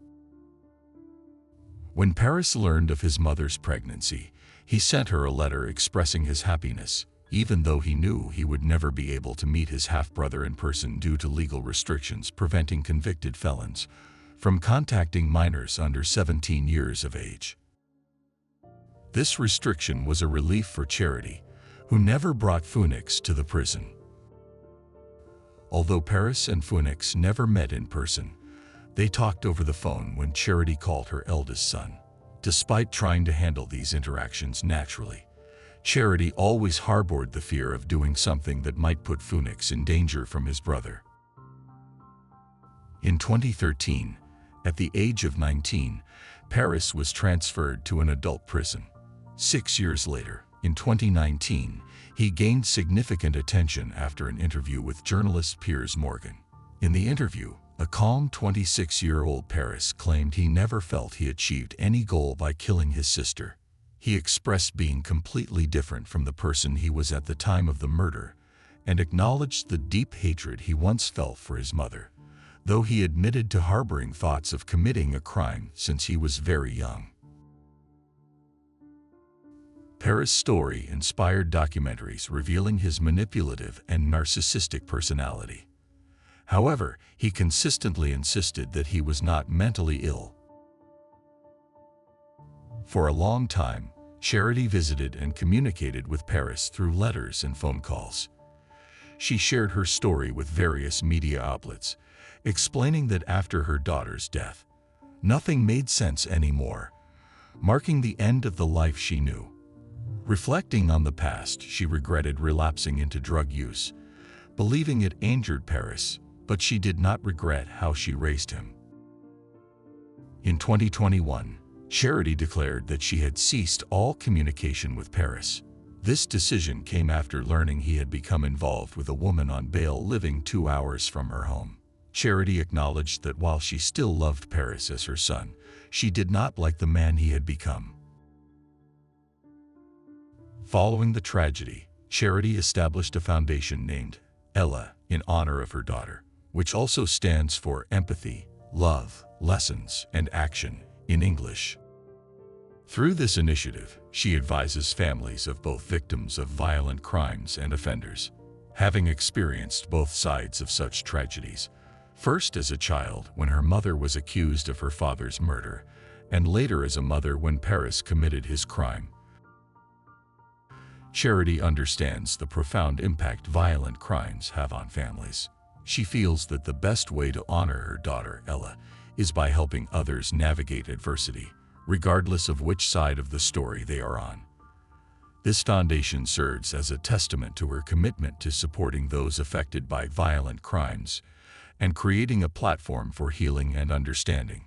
When Paris learned of his mother's pregnancy, he sent her a letter expressing his happiness, even though he knew he would never be able to meet his half-brother in person due to legal restrictions preventing convicted felons from contacting minors under 17 years of age. This restriction was a relief for Charity, who never brought Phoenix to the prison. Although Paris and Phoenix never met in person, they talked over the phone when Charity called her eldest son. Despite trying to handle these interactions naturally, Charity always harbored the fear of doing something that might put Phoenix in danger from his brother. In 2013, at the age of 19, Paris was transferred to an adult prison. 6 years later, in 2019, he gained significant attention after an interview with journalist Piers Morgan. In the interview, a calm 26-year-old Paris claimed he never felt he achieved any goal by killing his sister. He expressed being completely different from the person he was at the time of the murder and acknowledged the deep hatred he once felt for his mother, though he admitted to harboring thoughts of committing a crime since he was very young. Paris' story inspired documentaries revealing his manipulative and narcissistic personality. However, he consistently insisted that he was not mentally ill. For a long time, Charity visited and communicated with Paris through letters and phone calls. She shared her story with various media outlets, explaining that after her daughter's death, nothing made sense anymore, marking the end of the life she knew. Reflecting on the past, she regretted relapsing into drug use, believing it injured Paris, but she did not regret how she raised him. In 2021, Charity declared that she had ceased all communication with Paris. This decision came after learning he had become involved with a woman on bail living 2 hours from her home. Charity acknowledged that while she still loved Paris as her son, she did not like the man he had become. Following the tragedy, Charity established a foundation named Ella in honor of her daughter, which also stands for Empathy, Love, Lessons, and Action in English. Through this initiative, she advises families of both victims of violent crimes and offenders. Having experienced both sides of such tragedies, first as a child when her mother was accused of her father's murder, and later as a mother when Paris committed his crime, Charity understands the profound impact violent crimes have on families. She feels that the best way to honor her daughter, Ella, is by helping others navigate adversity, regardless of which side of the story they are on. This foundation serves as a testament to her commitment to supporting those affected by violent crimes and creating a platform for healing and understanding.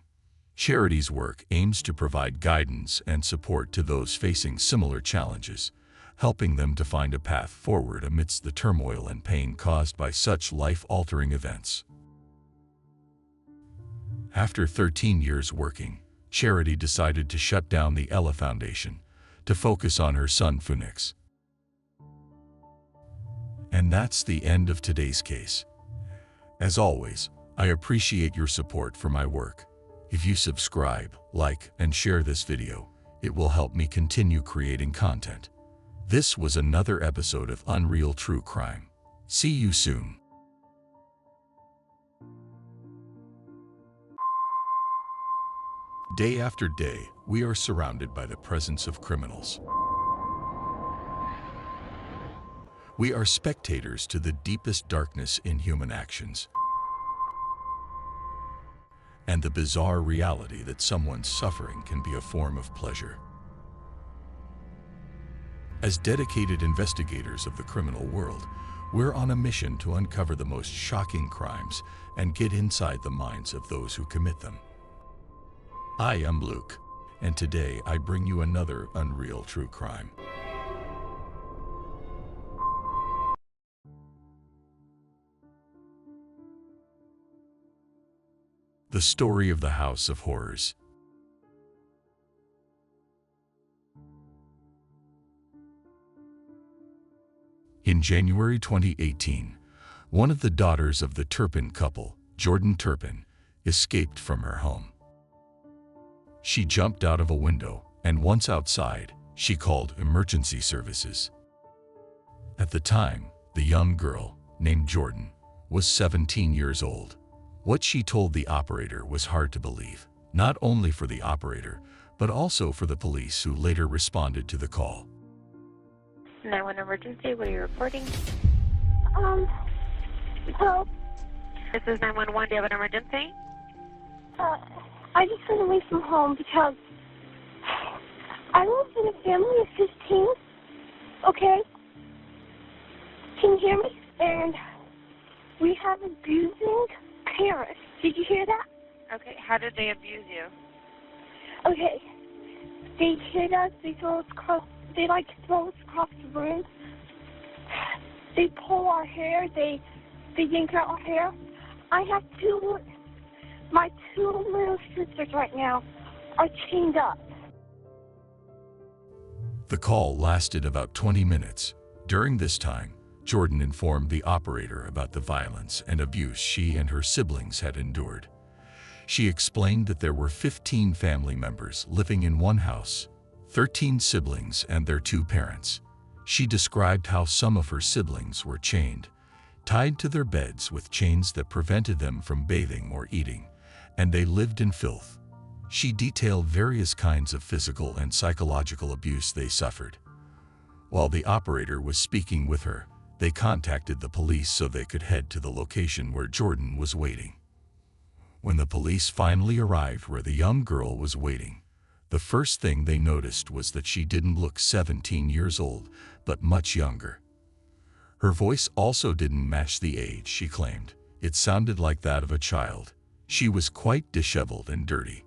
Charity's work aims to provide guidance and support to those facing similar challenges, helping them to find a path forward amidst the turmoil and pain caused by such life-altering events. After 13 years working, Charity decided to shut down the Ella Foundation to focus on her son Phoenix. And that's the end of today's case. As always, I appreciate your support for my work. If you subscribe, like, and share this video, it will help me continue creating content. This was another episode of Unreal True Crime. See you soon. Day after day, we are surrounded by the presence of criminals. We are spectators to the deepest darkness in human actions and the bizarre reality that someone's suffering can be a form of pleasure. As dedicated investigators of the criminal world, we're on a mission to uncover the most shocking crimes and get inside the minds of those who commit them. I am Luke, and today I bring you another Unreal True Crime. The story of the House of Horrors. In January 2018, one of the daughters of the Turpin couple, Jordan Turpin, escaped from her home. She jumped out of a window, and once outside, she called emergency services. At the time, the young girl, named Jordan, was 17 years old. What she told the operator was hard to believe, not only for the operator, but also for the police who later responded to the call. 911 emergency, what are you reporting? Help. This is 911, do you have an emergency? I just went away from home because I live in a family of 15, okay? Can you hear me? And we have abusing parents. Did you hear that? Okay, how did they abuse you? Okay. They hit us, they throw us across, they like to throw us across the room. They pull our hair, they yank out our hair. I have my two little sisters right now are chained up. The call lasted about 20 minutes. During this time, Jordan informed the operator about the violence and abuse she and her siblings had endured. She explained that there were 15 family members living in one house, 13 siblings and their two parents. She described how some of her siblings were chained, tied to their beds with chains that prevented them from bathing or eating, and they lived in filth. She detailed various kinds of physical and psychological abuse they suffered. While the operator was speaking with her, they contacted the police so they could head to the location where Jordan was waiting. When the police finally arrived where the young girl was waiting, the first thing they noticed was that she didn't look 17 years old, but much younger. Her voice also didn't match the age she claimed. It sounded like that of a child. She was quite disheveled and dirty.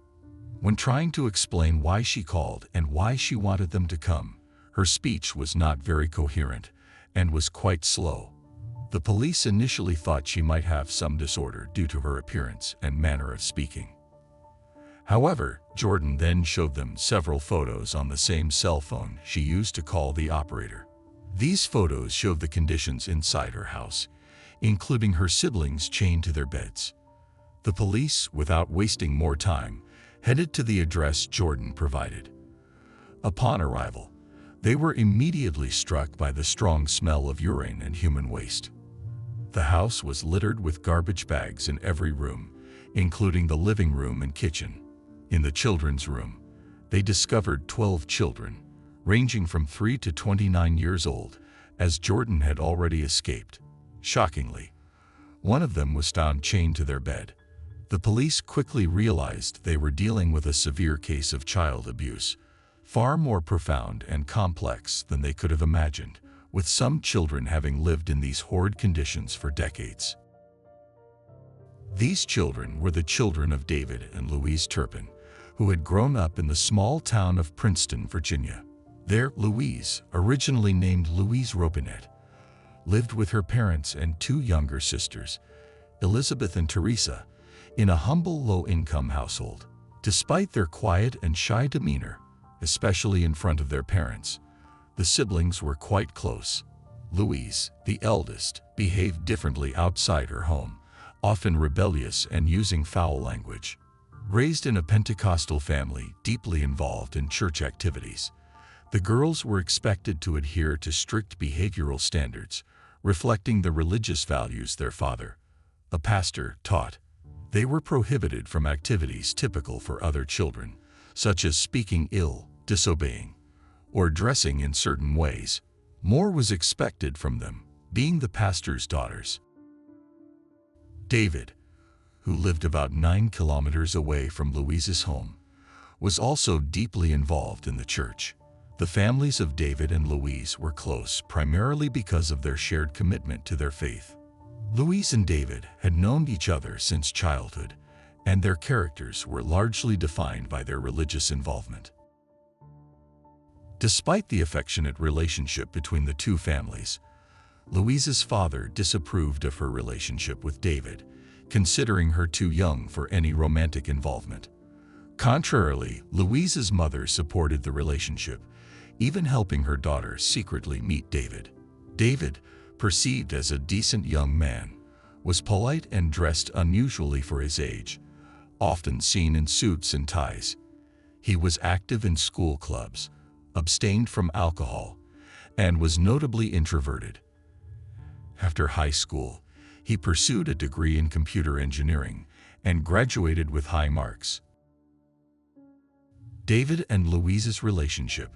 When trying to explain why she called and why she wanted them to come, her speech was not very coherent and was quite slow. The police initially thought she might have some disorder due to her appearance and manner of speaking. However, Jordan then showed them several photos on the same cell phone she used to call the operator. These photos showed the conditions inside her house, including her siblings chained to their beds. The police, without wasting more time, headed to the address Jordan provided. Upon arrival, they were immediately struck by the strong smell of urine and human waste. The house was littered with garbage bags in every room, including the living room and kitchen. In the children's room, they discovered 12 children, ranging from 3 to 29 years old, as Jordan had already escaped. Shockingly, one of them was found chained to their bed. The police quickly realized they were dealing with a severe case of child abuse, far more profound and complex than they could have imagined, with some children having lived in these horrid conditions for decades. These children were the children of David and Louise Turpin, who had grown up in the small town of Princeton, Virginia. There, Louise, originally named Louise Robinet, lived with her parents and two younger sisters, Elizabeth and Teresa, in a humble low-income household. Despite their quiet and shy demeanor, especially in front of their parents, the siblings were quite close. Louise, the eldest, behaved differently outside her home, often rebellious and using foul language. Raised in a Pentecostal family deeply involved in church activities, the girls were expected to adhere to strict behavioral standards, reflecting the religious values their father, a pastor, taught. They were prohibited from activities typical for other children, such as speaking ill, disobeying, or dressing in certain ways. More was expected from them, being the pastor's daughters. David, who lived about 9 kilometers away from Louise's home, was also deeply involved in the church. The families of David and Louise were close primarily because of their shared commitment to their faith. Louise and David had known each other since childhood, and their characters were largely defined by their religious involvement. Despite the affectionate relationship between the two families, Louise's father disapproved of her relationship with David, considering her too young for any romantic involvement. Contrarily, Louise's mother supported the relationship, even helping her daughter secretly meet David. David, perceived as a decent young man, was polite and dressed unusually for his age, often seen in suits and ties. He was active in school clubs, abstained from alcohol, and was notably introverted. After high school, he pursued a degree in computer engineering and graduated with high marks. David and Louise's relationship,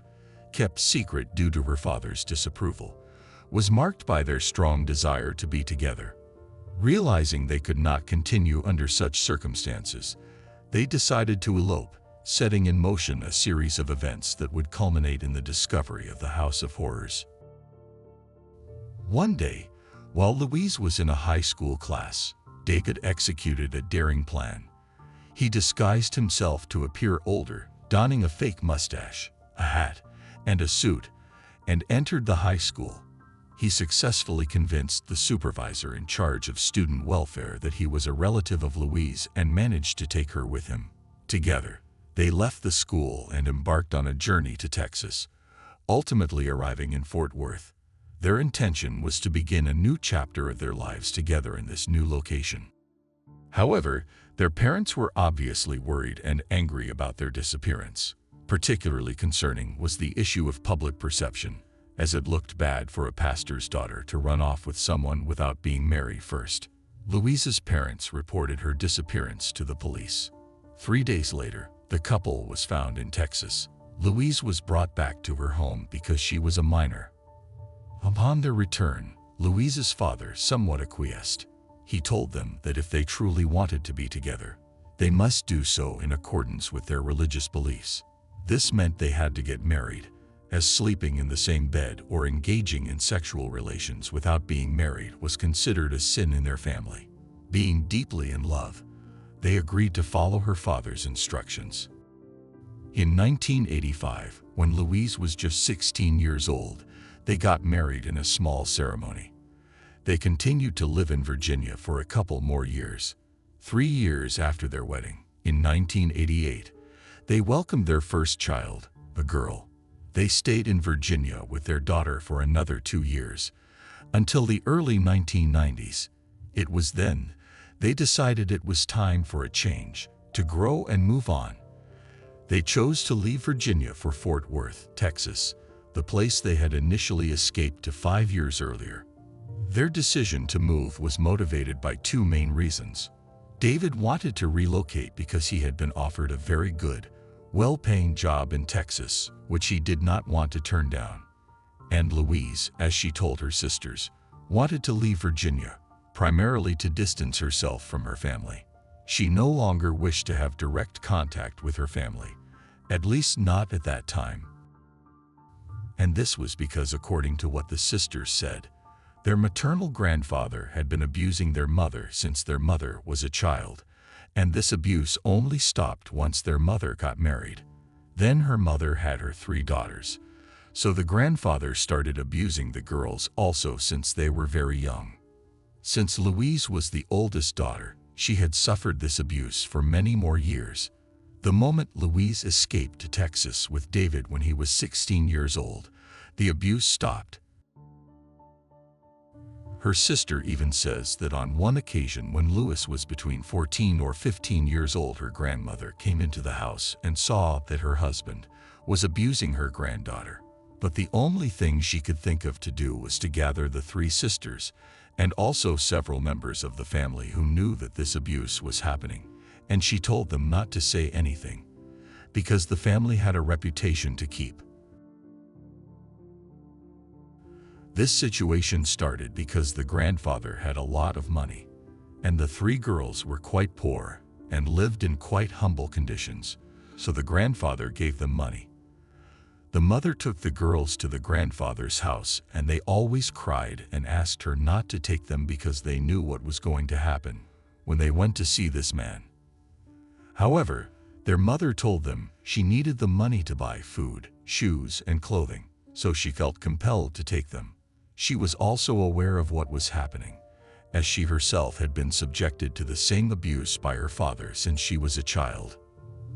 kept secret due to her father's disapproval, was marked by their strong desire to be together. Realizing they could not continue under such circumstances, they decided to elope, setting in motion a series of events that would culminate in the discovery of the House of Horrors. One day, while Louise was in a high school class, David executed a daring plan. He disguised himself to appear older, donning a fake mustache, a hat, and a suit, and entered the high school. He successfully convinced the supervisor in charge of student welfare that he was a relative of Louise and managed to take her with him. Together, they left the school and embarked on a journey to Texas, ultimately arriving in Fort Worth. Their intention was to begin a new chapter of their lives together in this new location. However, their parents were obviously worried and angry about their disappearance. Particularly concerning was the issue of public perception, as it looked bad for a pastor's daughter to run off with someone without being married first. Louise's parents reported her disappearance to the police. 3 days later, the couple was found in Texas. Louise was brought back to her home because she was a minor. Upon their return, Louise's father somewhat acquiesced. He told them that if they truly wanted to be together, they must do so in accordance with their religious beliefs. This meant they had to get married, as sleeping in the same bed or engaging in sexual relations without being married was considered a sin in their family. Being deeply in love, they agreed to follow her father's instructions. In 1985, when Louise was just 16 years old, they got married in a small ceremony. They continued to live in Virginia for a couple more years. 3 years after their wedding, in 1988, they welcomed their first child, a girl. They stayed in Virginia with their daughter for another 2 years, until the early 1990s. It was then they decided it was time for a change, to grow and move on. They chose to leave Virginia for Fort Worth, Texas, the place they had initially escaped to 5 years earlier. Their decision to move was motivated by 2 main reasons. David wanted to relocate because he had been offered a very good, well-paying job in Texas, which he did not want to turn down. And Louise, as she told her sisters, wanted to leave Virginia, primarily to distance herself from her family. She no longer wished to have direct contact with her family, at least not at that time. And this was because, according to what the sisters said, their maternal grandfather had been abusing their mother since their mother was a child, and this abuse only stopped once their mother got married. Then her mother had her 3 daughters, so the grandfather started abusing the girls also since they were very young. Since Louise was the oldest daughter, she had suffered this abuse for many more years. The moment Louise escaped to Texas with David when he was 16 years old, the abuse stopped. Her sister even says that on one occasion when Louise was between 14 or 15 years old, her grandmother came into the house and saw that her husband was abusing her granddaughter. But the only thing she could think of to do was to gather the 3 sisters and also several members of the family who knew that this abuse was happening, and she told them not to say anything, because the family had a reputation to keep. This situation started because the grandfather had a lot of money, and the 3 girls were quite poor and lived in quite humble conditions, so the grandfather gave them money. The mother took the girls to the grandfather's house, and they always cried and asked her not to take them because they knew what was going to happen when they went to see this man. However, their mother told them she needed the money to buy food, shoes, and clothing, so she felt compelled to take them. She was also aware of what was happening, as she herself had been subjected to the same abuse by her father since she was a child.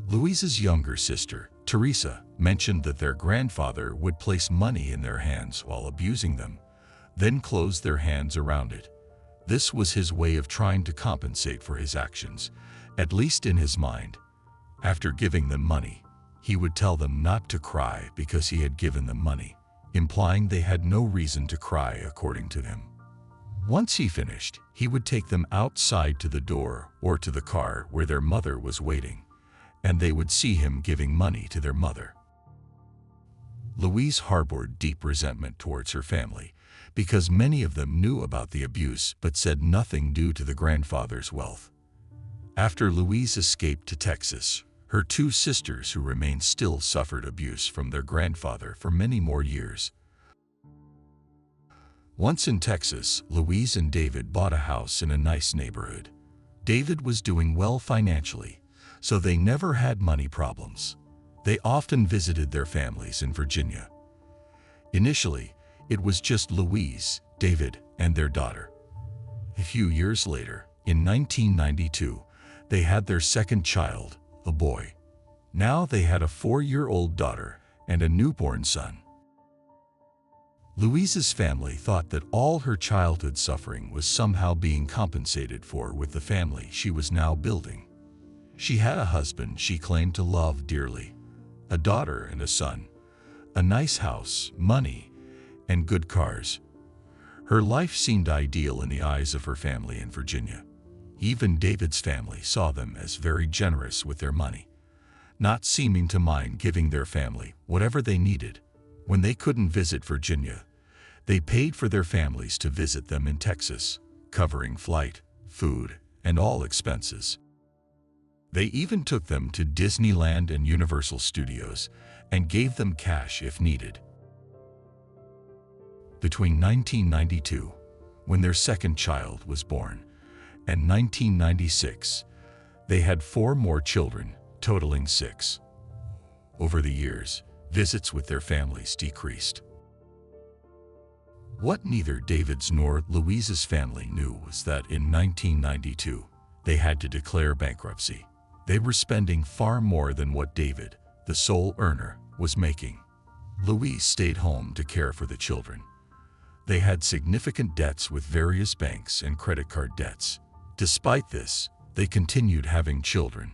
Louise's younger sister, Teresa, mentioned that their grandfather would place money in their hands while abusing them, then closed their hands around it. This was his way of trying to compensate for his actions, at least in his mind. After giving them money, he would tell them not to cry because he had given them money, implying they had no reason to cry according to him. Once he finished, he would take them outside to the door or to the car where their mother was waiting, and they would see him giving money to their mother. Louise harbored deep resentment towards her family because many of them knew about the abuse but said nothing due to the grandfather's wealth. After Louise escaped to Texas, her two sisters who remained still suffered abuse from their grandfather for many more years. Once in Texas, Louise and David bought a house in a nice neighborhood. David was doing well financially, so they never had money problems. They often visited their families in Virginia. Initially, it was just Louise, David, and their daughter. A few years later, in 1992, they had their second child, a boy. Now they had a 4-year-old daughter and a newborn son. Louise's family thought that all her childhood suffering was somehow being compensated for with the family she was now building. She had a husband she claimed to love dearly, a daughter and a son, a nice house, money, and good cars. Her life seemed ideal in the eyes of her family in Virginia. Even David's family saw them as very generous with their money, not seeming to mind giving their family whatever they needed. When they couldn't visit Virginia, they paid for their families to visit them in Texas, covering flight, food, and all expenses. They even took them to Disneyland and Universal Studios and gave them cash if needed. Between 1992, when their second child was born, and 1996, they had 4 more children, totaling 6. Over the years, visits with their families decreased. What neither David's nor Louise's family knew was that in 1992, they had to declare bankruptcy. They were spending far more than what David, the sole earner, was making. Louise stayed home to care for the children. They had significant debts with various banks and credit card debts. Despite this, they continued having children.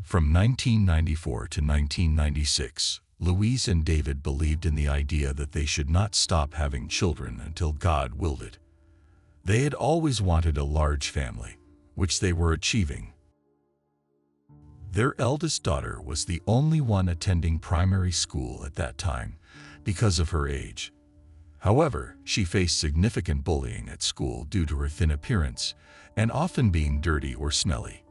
From 1994 to 1996, Louise and David believed in the idea that they should not stop having children until God willed it. They had always wanted a large family, which they were achieving. Their eldest daughter was the only one attending primary school at that time because of her age. However, she faced significant bullying at school due to her thin appearance and often being dirty or smelly.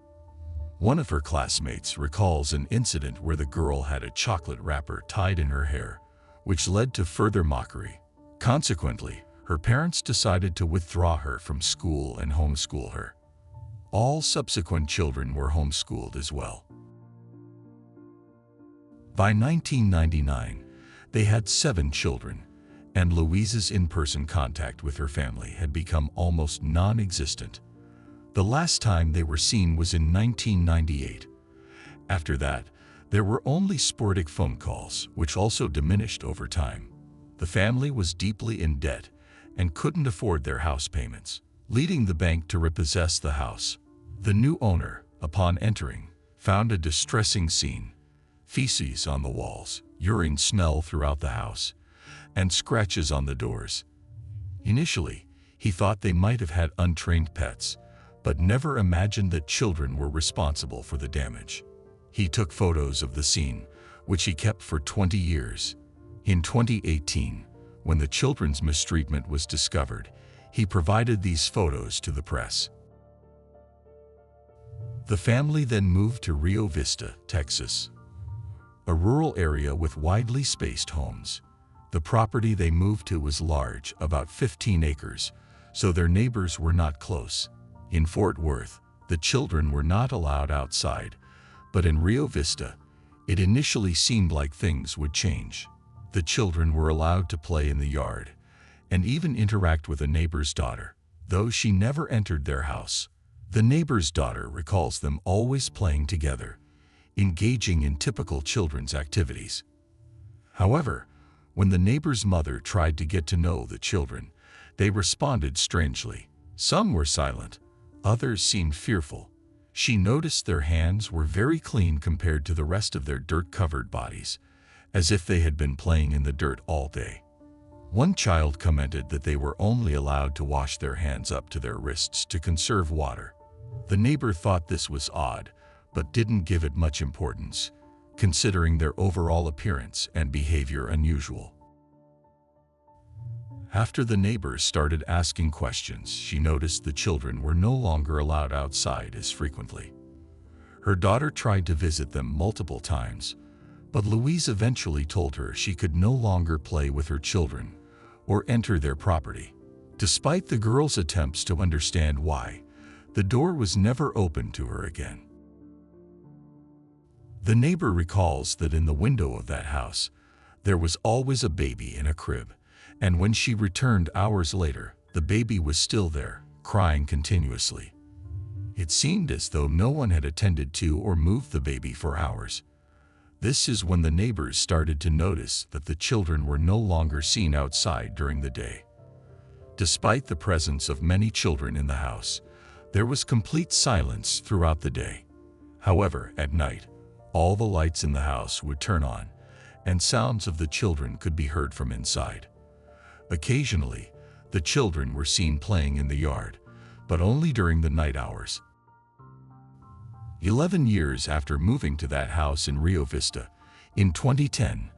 One of her classmates recalls an incident where the girl had a chocolate wrapper tied in her hair, which led to further mockery. Consequently, her parents decided to withdraw her from school and homeschool her. All subsequent children were homeschooled as well. By 1999, they had 7 children, and Louise's in-person contact with her family had become almost non-existent. The last time they were seen was in 1998. After that, there were only sporadic phone calls, which also diminished over time. The family was deeply in debt and couldn't afford their house payments, leading the bank to repossess the house. The new owner, upon entering, found a distressing scene: feces on the walls, urine smell throughout the house, and scratches on the doors. Initially, he thought they might have had untrained pets, but never imagined that children were responsible for the damage. He took photos of the scene, which he kept for 20 years. In 2018, when the children's mistreatment was discovered, he provided these photos to the press. The family then moved to Rio Vista, Texas, a rural area with widely spaced homes. The property they moved to was large, about 15 acres, so their neighbors were not close. In Fort Worth, the children were not allowed outside, but in Rio Vista, it initially seemed like things would change. The children were allowed to play in the yard and even interact with a neighbor's daughter, though she never entered their house. The neighbor's daughter recalls them always playing together, engaging in typical children's activities. However, When the neighbor's mother tried to get to know the children, they responded strangely. Some were silent, others seemed fearful. She noticed their hands were very clean compared to the rest of their dirt-covered bodies, as if they had been playing in the dirt all day. One child commented that they were only allowed to wash their hands up to their wrists to conserve water. The neighbor thought this was odd, but didn't give it much importance, considering their overall appearance and behavior unusual. After the neighbors started asking questions, she noticed the children were no longer allowed outside as frequently. Her daughter tried to visit them multiple times, but Louise eventually told her she could no longer play with her children or enter their property. Despite the girl's attempts to understand why, the door was never opened to her again. The neighbor recalls that in the window of that house, there was always a baby in a crib, and when she returned hours later, the baby was still there, crying continuously. It seemed as though no one had attended to or moved the baby for hours. This is when the neighbors started to notice that the children were no longer seen outside during the day. Despite the presence of many children in the house, there was complete silence throughout the day. However, at night, all the lights in the house would turn on, and sounds of the children could be heard from inside. Occasionally, the children were seen playing in the yard, but only during the night hours. 11 years after moving to that house in Rio Vista, in 2010,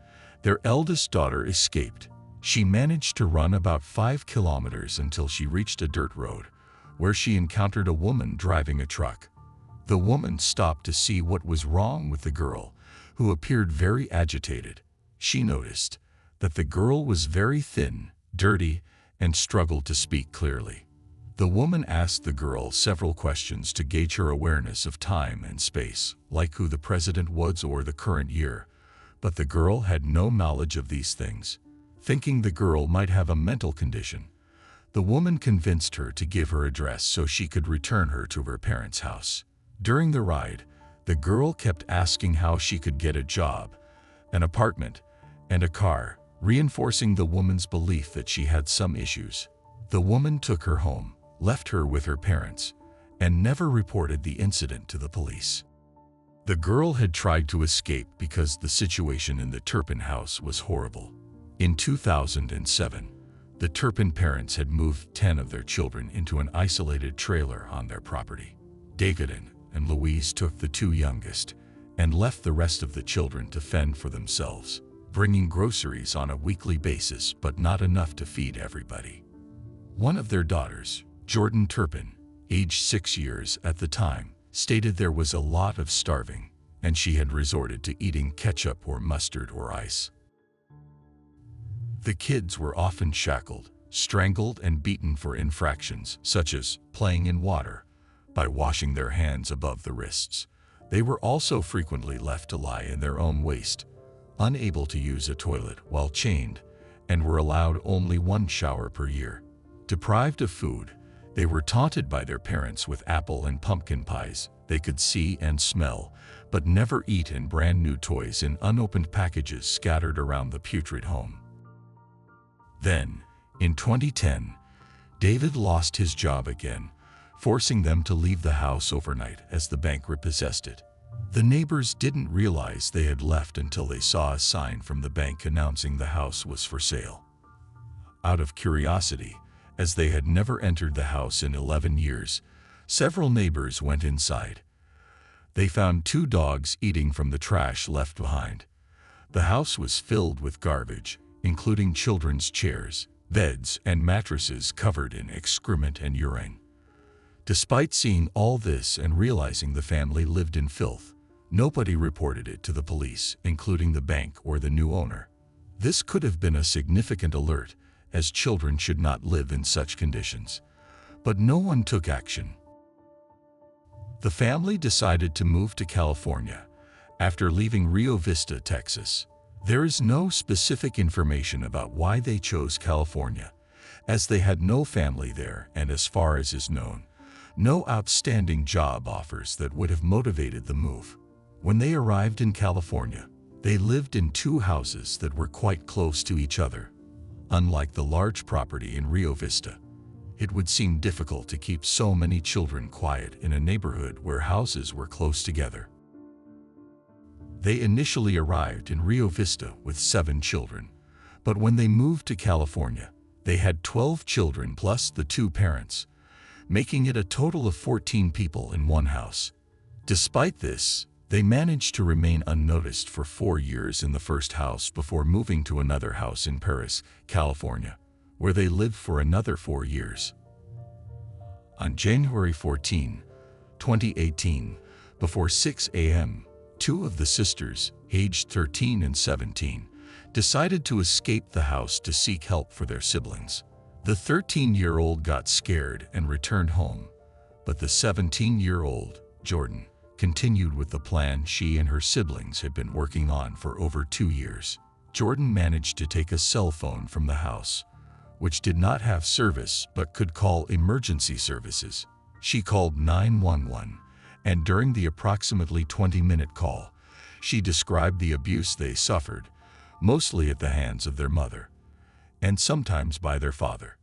their eldest daughter escaped. She managed to run about 5 kilometers until she reached a dirt road, where she encountered a woman driving a truck. The woman stopped to see what was wrong with the girl, who appeared very agitated. She noticed that the girl was very thin, dirty, and struggled to speak clearly. The woman asked the girl several questions to gauge her awareness of time and space, like who the president was or the current year, but the girl had no knowledge of these things. Thinking the girl might have a mental condition, the woman convinced her to give her address so she could return her to her parents' house. During the ride, the girl kept asking how she could get a job, an apartment, and a car, reinforcing the woman's belief that she had some issues. The woman took her home, left her with her parents, and never reported the incident to the police. The girl had tried to escape because the situation in the Turpin house was horrible. In 2007, the Turpin parents had moved 10 of their children into an isolated trailer on their property. David and Louise took the 2 youngest and left the rest of the children to fend for themselves, bringing groceries on a weekly basis but not enough to feed everybody. One of their daughters, Jordan Turpin, aged 6 years at the time, stated there was a lot of starving, and she had resorted to eating ketchup or mustard or ice. The kids were often shackled, strangled, and beaten for infractions such as playing in water by washing their hands above the wrists. They were also frequently left to lie in their own waste, unable to use a toilet while chained, and were allowed only 1 shower per year. Deprived of food, they were taunted by their parents with apple and pumpkin pies they could see and smell, but never eat, and brand new toys in unopened packages scattered around the putrid home. Then, in 2010, David lost his job again, forcing them to leave the house overnight as the bank repossessed it. The neighbors didn't realize they had left until they saw a sign from the bank announcing the house was for sale. Out of curiosity, as they had never entered the house in 11 years, several neighbors went inside. They found 2 dogs eating from the trash left behind. The house was filled with garbage, including children's chairs, beds, and mattresses covered in excrement and urine. Despite seeing all this and realizing the family lived in filth, nobody reported it to the police, including the bank or the new owner. This could have been a significant alert, as children should not live in such conditions, but no one took action. The family decided to move to California after leaving Rio Vista, Texas. There is no specific information about why they chose California, as they had no family there and, as far as is known, no outstanding job offers that would have motivated the move. When they arrived in California, They lived in two houses that were quite close to each other. Unlike the large property in Rio Vista, it would seem difficult to keep so many children quiet in a neighborhood where houses were close together. They initially arrived in Rio Vista with 7 children, but when they moved to California, they had 12 children plus the 2 parents, making it a total of 14 people in one house. Despite this, they managed to remain unnoticed for 4 years in the first house before moving to another house in Perris, California, where they lived for another 4 years. On January 14, 2018, before 6 a.m., 2 of the sisters, aged 13 and 17, decided to escape the house to seek help for their siblings. The 13-year-old got scared and returned home, but the 17-year-old, Jordan, continued with the plan she and her siblings had been working on for over 2 years. Jordan managed to take a cell phone from the house, which did not have service but could call emergency services. She called 911, and during the approximately 20-minute call, she described the abuse they suffered, mostly at the hands of their mother, and sometimes by their father.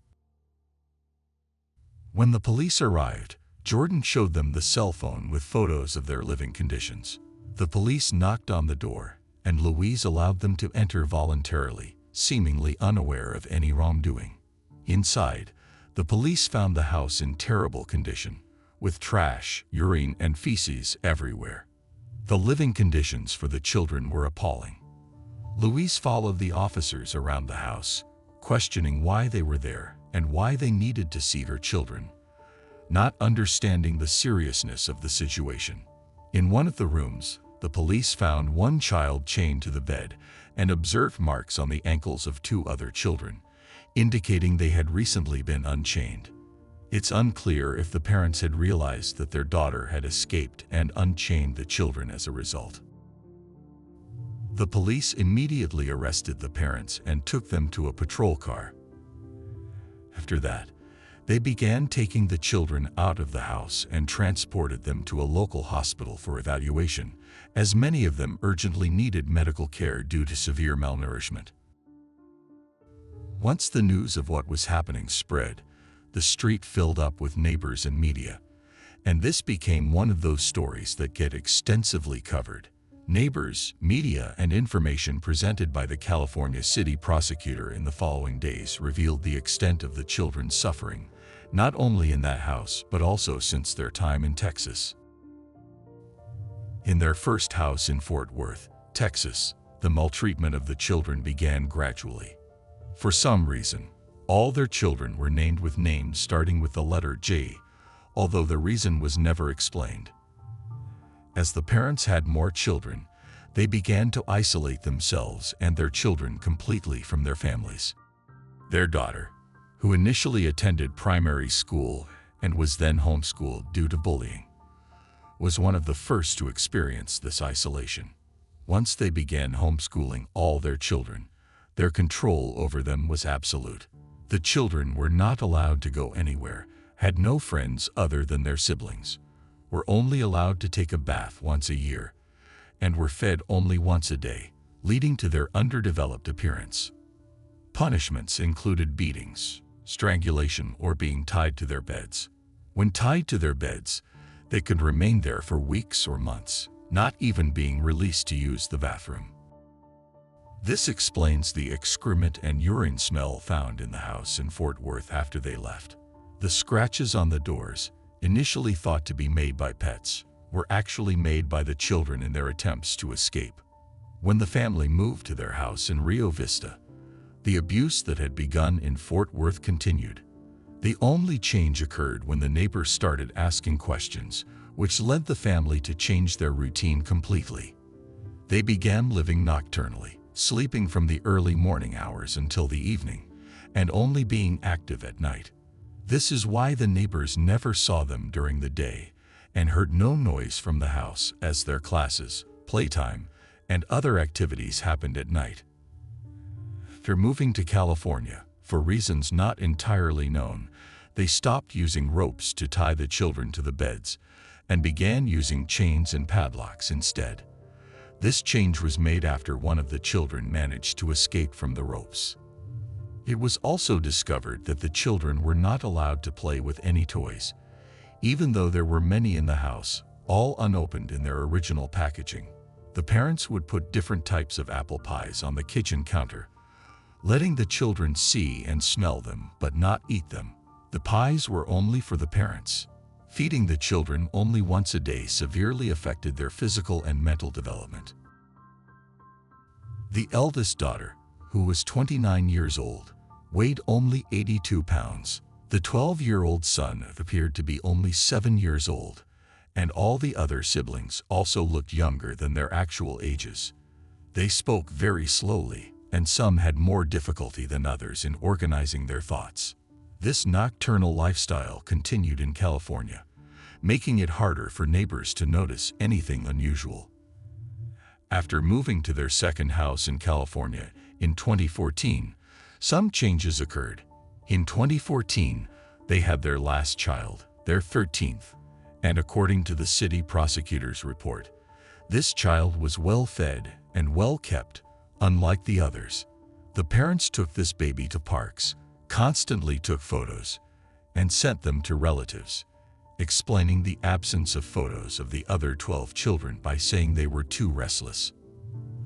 When the police arrived, Jordan showed them the cell phone with photos of their living conditions. The police knocked on the door, and Louise allowed them to enter voluntarily, seemingly unaware of any wrongdoing. Inside, the police found the house in terrible condition, with trash, urine, and feces everywhere. The living conditions for the children were appalling. Louise followed the officers around the house, questioning why they were there and why they needed to see her children, not understanding the seriousness of the situation. In one of the rooms, the police found one child chained to the bed and observed marks on the ankles of 2 other children, indicating they had recently been unchained. It's unclear if the parents had realized that their daughter had escaped and unchained the children as a result. The police immediately arrested the parents and took them to a patrol car. After that, they began taking the children out of the house and transported them to a local hospital for evaluation, as many of them urgently needed medical care due to severe malnourishment. Once the news of what was happening spread, the street filled up with neighbors and media, and this became one of those stories that get extensively covered. Neighbors, media, and information presented by the California City Prosecutor in the following days revealed the extent of the children's suffering, not only in that house but also since their time in Texas. In their first house in Fort Worth, Texas, the maltreatment of the children began gradually. For some reason, all their children were named with names starting with the letter J, although the reason was never explained. As the parents had more children, they began to isolate themselves and their children completely from their families. Their daughter, who initially attended primary school and was then homeschooled due to bullying, was one of the first to experience this isolation. Once they began homeschooling all their children, their control over them was absolute. The children were not allowed to go anywhere, had no friends other than their siblings, were only allowed to take a bath once a year, and were fed only once a day, leading to their underdeveloped appearance. Punishments included beatings, strangulation, or being tied to their beds. When tied to their beds, they could remain there for weeks or months, not even being released to use the bathroom. This explains the excrement and urine smell found in the house in Fort Worth after they left. The scratches on the doors, initially thought to be made by pets, were actually made by the children in their attempts to escape. When the family moved to their house in Rio Vista, the abuse that had begun in Fort Worth continued. The only change occurred when the neighbors started asking questions, which led the family to change their routine completely. They began living nocturnally, sleeping from the early morning hours until the evening, and only being active at night. This is why the neighbors never saw them during the day and heard no noise from the house as their classes, playtime, and other activities happened at night. After moving to California, for reasons not entirely known, they stopped using ropes to tie the children to the beds and began using chains and padlocks instead. This change was made after one of the children managed to escape from the ropes. It was also discovered that the children were not allowed to play with any toys, even though there were many in the house, all unopened in their original packaging. The parents would put different types of apple pies on the kitchen counter, letting the children see and smell them but not eat them. The pies were only for the parents. Feeding the children only once a day severely affected their physical and mental development. The eldest daughter, who was 29 years old, weighed only 82 pounds. The 12-year-old son appeared to be only 7 years old, and all the other siblings also looked younger than their actual ages. They spoke very slowly, and some had more difficulty than others in organizing their thoughts. This nocturnal lifestyle continued in California, making it harder for neighbors to notice anything unusual. After moving to their second house in California in 2014, some changes occurred. In 2014, they had their last child, their 13th, and according to the city prosecutor's report, this child was well-fed and well-kept, unlike the others. The parents took this baby to parks, constantly took photos, and sent them to relatives, explaining the absence of photos of the other 12 children by saying they were too restless.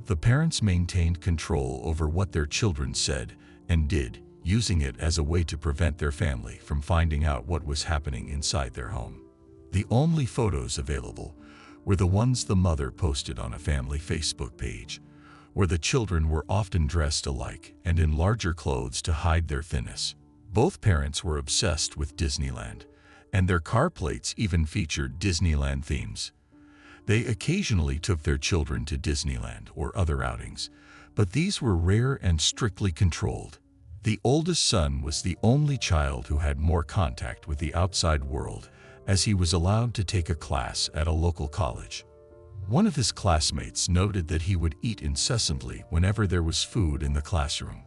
The parents maintained control over what their children said and did, using it as a way to prevent their family from finding out what was happening inside their home. The only photos available were the ones the mother posted on a family Facebook page, where the children were often dressed alike and in larger clothes to hide their thinness. Both parents were obsessed with Disneyland, and their car plates even featured Disneyland themes. They occasionally took their children to Disneyland or other outings, but these were rare and strictly controlled. The oldest son was the only child who had more contact with the outside world, as he was allowed to take a class at a local college. One of his classmates noted that he would eat incessantly whenever there was food in the classroom,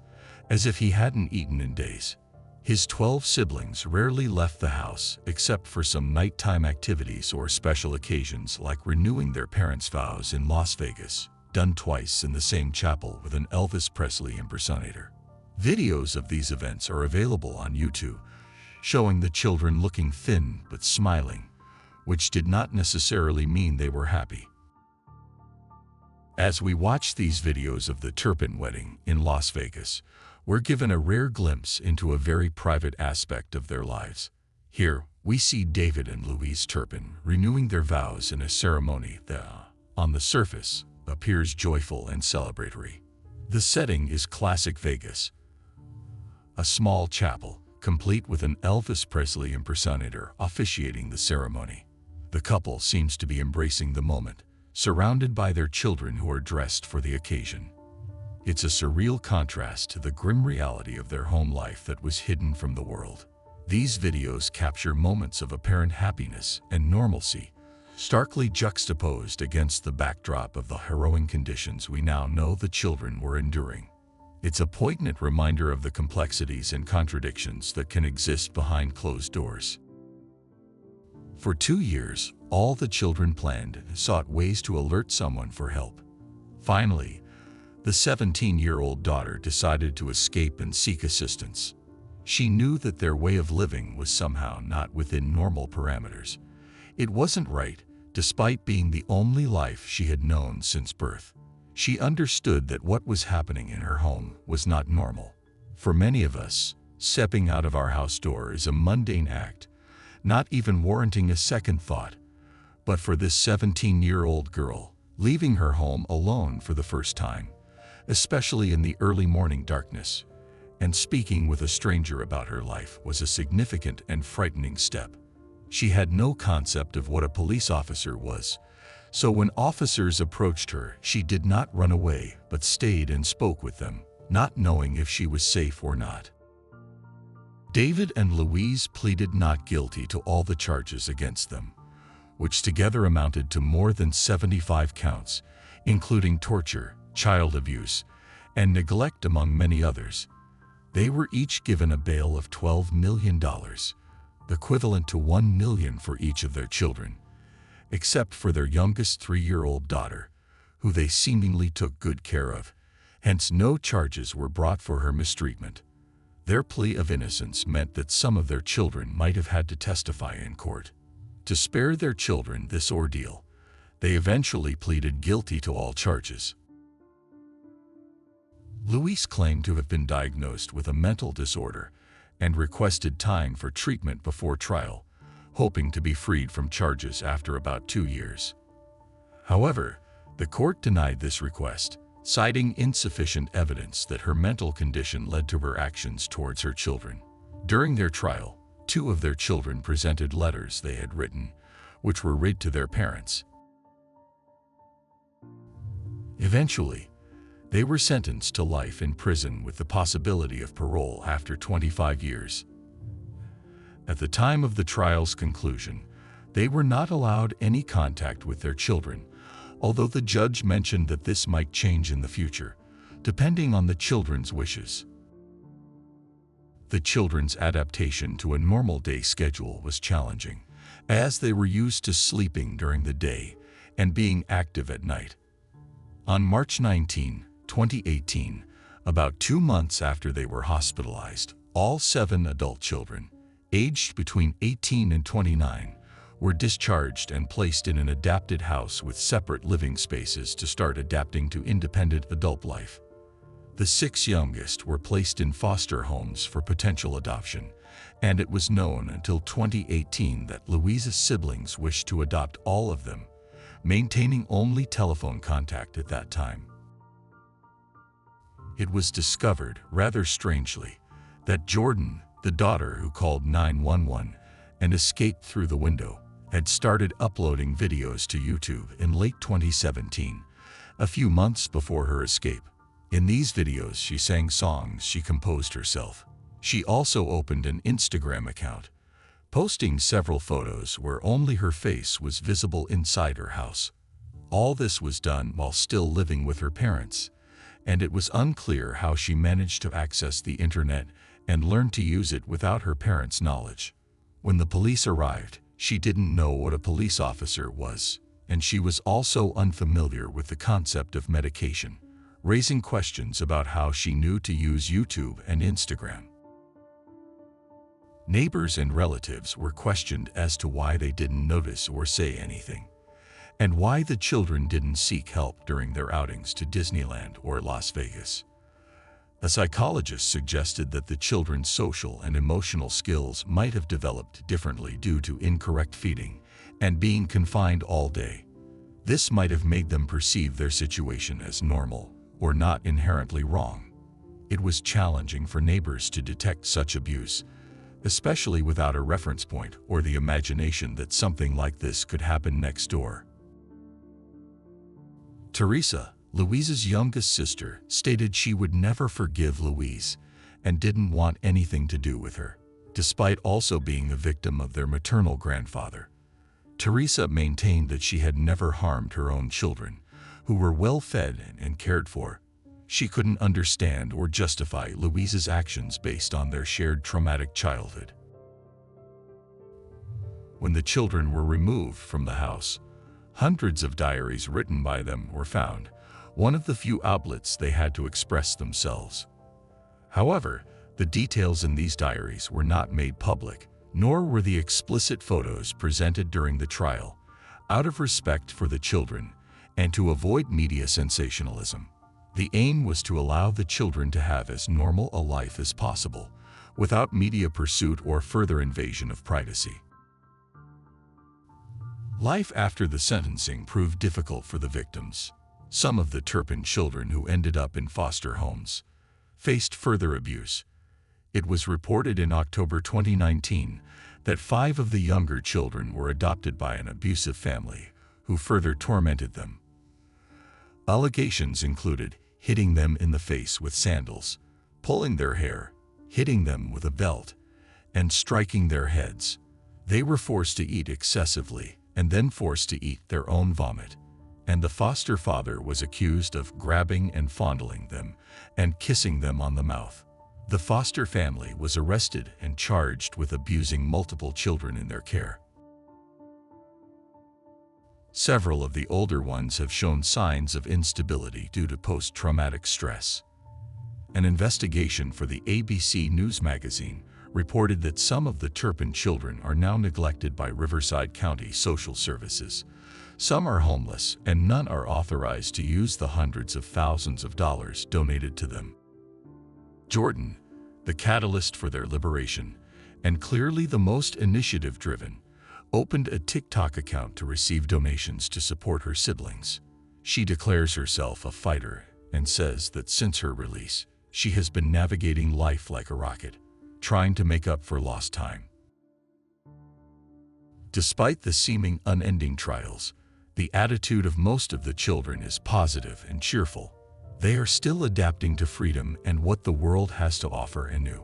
as if he hadn't eaten in days. His 12 siblings rarely left the house except for some nighttime activities or special occasions like renewing their parents' vows in Las Vegas, done twice in the same chapel with an Elvis Presley impersonator. Videos of these events are available on YouTube, showing the children looking thin but smiling, which did not necessarily mean they were happy. As we watch these videos of the Turpin wedding in Las Vegas, we're given a rare glimpse into a very private aspect of their lives. Here, we see David and Louise Turpin renewing their vows in a ceremony that, on the surface, appears joyful and celebratory. The setting is classic Vegas. A small chapel, complete with an Elvis Presley impersonator officiating the ceremony. The couple seems to be embracing the moment, surrounded by their children who are dressed for the occasion. It's a surreal contrast to the grim reality of their home life that was hidden from the world. These videos capture moments of apparent happiness and normalcy, starkly juxtaposed against the backdrop of the harrowing conditions we now know the children were enduring. It's a poignant reminder of the complexities and contradictions that can exist behind closed doors. For 2 years, all the children planned and sought ways to alert someone for help. Finally, the 17-year-old daughter decided to escape and seek assistance. She knew that their way of living was somehow not within normal parameters. It wasn't right, despite being the only life she had known since birth. She understood that what was happening in her home was not normal. For many of us, stepping out of our house door is a mundane act, not even warranting a second thought. But for this 17-year-old girl, leaving her home alone for the first time, especially in the early morning darkness, and speaking with a stranger about her life was a significant and frightening step. She had no concept of what a police officer was, so when officers approached her, she did not run away but stayed and spoke with them, not knowing if she was safe or not. David and Louise pleaded not guilty to all the charges against them, which together amounted to more than 75 counts, including torture, child abuse, and neglect among many others. They were each given a bail of $12 million, equivalent to $1 million for each of their children, except for their youngest 3-year-old daughter, who they seemingly took good care of. Hence, no charges were brought for her mistreatment. Their plea of innocence meant that some of their children might have had to testify in court. To spare their children this ordeal, they eventually pleaded guilty to all charges. Louise claimed to have been diagnosed with a mental disorder and requested time for treatment before trial, hoping to be freed from charges after about 2 years. However, the court denied this request, citing insufficient evidence that her mental condition led to her actions towards her children. During their trial, 2 of their children presented letters they had written, which were read to their parents. Eventually, they were sentenced to life in prison with the possibility of parole after 25 years. At the time of the trial's conclusion, they were not allowed any contact with their children, although the judge mentioned that this might change in the future, depending on the children's wishes. The children's adaptation to a normal day schedule was challenging, as they were used to sleeping during the day and being active at night. On March 19, 2018, about 2 months after they were hospitalized, all 7 adult children, aged between 18 and 29, were discharged and placed in an adapted house with separate living spaces to start adapting to independent adult life. The 6 youngest were placed in foster homes for potential adoption, and it was known until 2018 that Louise's siblings wished to adopt all of them, maintaining only telephone contact at that time. It was discovered, rather strangely, that Jordan, the daughter who called 911 and escaped through the window, had started uploading videos to YouTube in late 2017, a few months before her escape. In these videos, she sang songs she composed herself. She also opened an Instagram account, posting several photos where only her face was visible inside her house. All this was done while still living with her parents, and it was unclear how she managed to access the internet and learn to use it without her parents' knowledge. When the police arrived, she didn't know what a police officer was, and she was also unfamiliar with the concept of medication, raising questions about how she knew to use YouTube and Instagram. Neighbors and relatives were questioned as to why they didn't notice or say anything, and why the children didn't seek help during their outings to Disneyland or Las Vegas. A psychologist suggested that the children's social and emotional skills might have developed differently due to incorrect feeding and being confined all day. This might have made them perceive their situation as normal or not inherently wrong. It was challenging for neighbors to detect such abuse, especially without a reference point or the imagination that something like this could happen next door. Teresa, Louise's youngest sister, stated she would never forgive Louise and didn't want anything to do with her, despite also being a victim of their maternal grandfather. Teresa maintained that she had never harmed her own children, who were well fed and cared for. She couldn't understand or justify Louise's actions based on their shared traumatic childhood. When the children were removed from the house, hundreds of diaries written by them were found, one of the few outlets they had to express themselves. However, the details in these diaries were not made public, nor were the explicit photos presented during the trial, out of respect for the children and to avoid media sensationalism. The aim was to allow the children to have as normal a life as possible, without media pursuit or further invasion of privacy. Life after the sentencing proved difficult for the victims. Some of the Turpin children who ended up in foster homes faced further abuse. It was reported in October 2019 that 5 of the younger children were adopted by an abusive family who further tormented them. Allegations included hitting them in the face with sandals, pulling their hair, hitting them with a belt, and striking their heads. They were forced to eat excessively and then forced to eat their own vomit, and the foster father was accused of grabbing and fondling them and kissing them on the mouth. The foster family was arrested and charged with abusing multiple children in their care. Several of the older ones have shown signs of instability due to post-traumatic stress. An investigation for the ABC News magazine reported that some of the Turpin children are now neglected by Riverside County Social Services. Some are homeless, and none are authorized to use the hundreds of thousands of dollars donated to them. Jordan, the catalyst for their liberation, and clearly the most initiative-driven, opened a TikTok account to receive donations to support her siblings. She declares herself a fighter and says that since her release, she has been navigating life like a rocket, trying to make up for lost time. Despite the seeming unending trials, the attitude of most of the children is positive and cheerful. They are still adapting to freedom and what the world has to offer anew.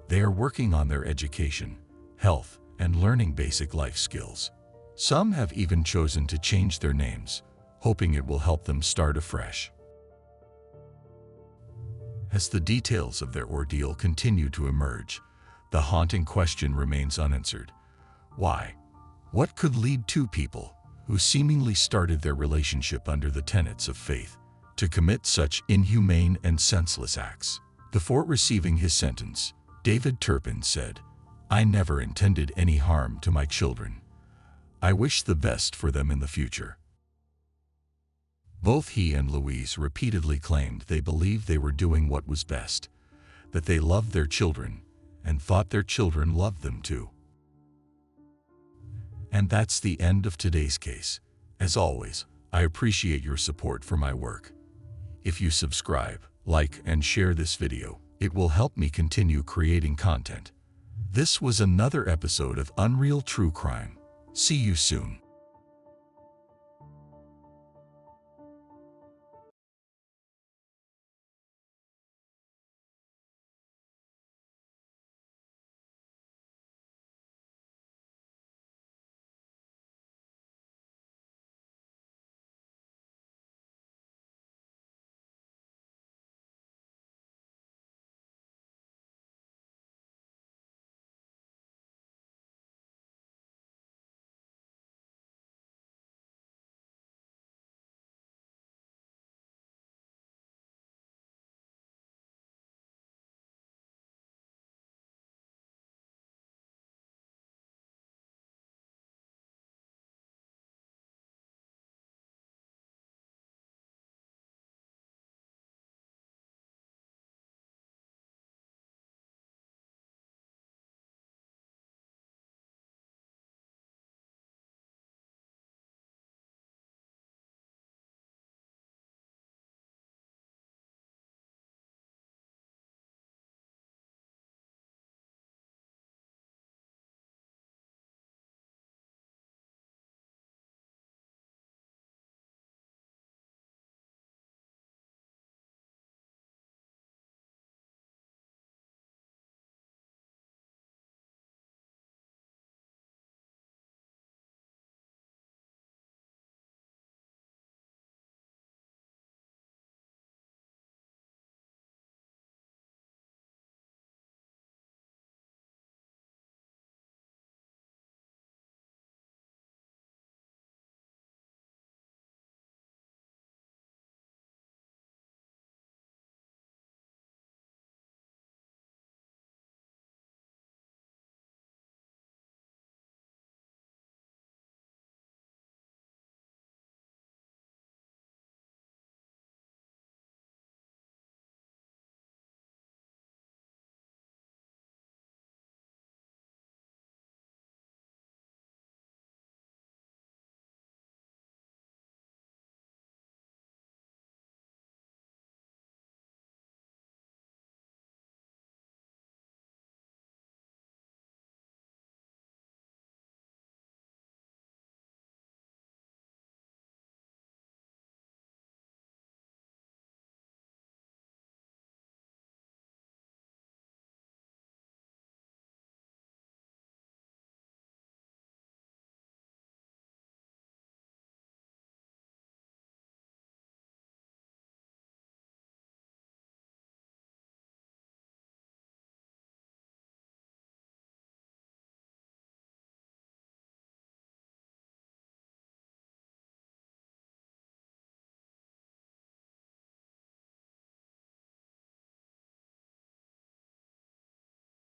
They are working on their education, health, and learning basic life skills. Some have even chosen to change their names, hoping it will help them start afresh. As the details of their ordeal continue to emerge, the haunting question remains unanswered. Why? What could lead two people, who seemingly started their relationship under the tenets of faith, to commit such inhumane and senseless acts? Before receiving his sentence, David Turpin said, "I never intended any harm to my children. I wish the best for them in the future." Both he and Louise repeatedly claimed they believed they were doing what was best, that they loved their children, and thought their children loved them too. And that's the end of today's case. As always, I appreciate your support for my work. If you subscribe, like, and share this video, it will help me continue creating content. This was another episode of Unreal True Crime. See you soon.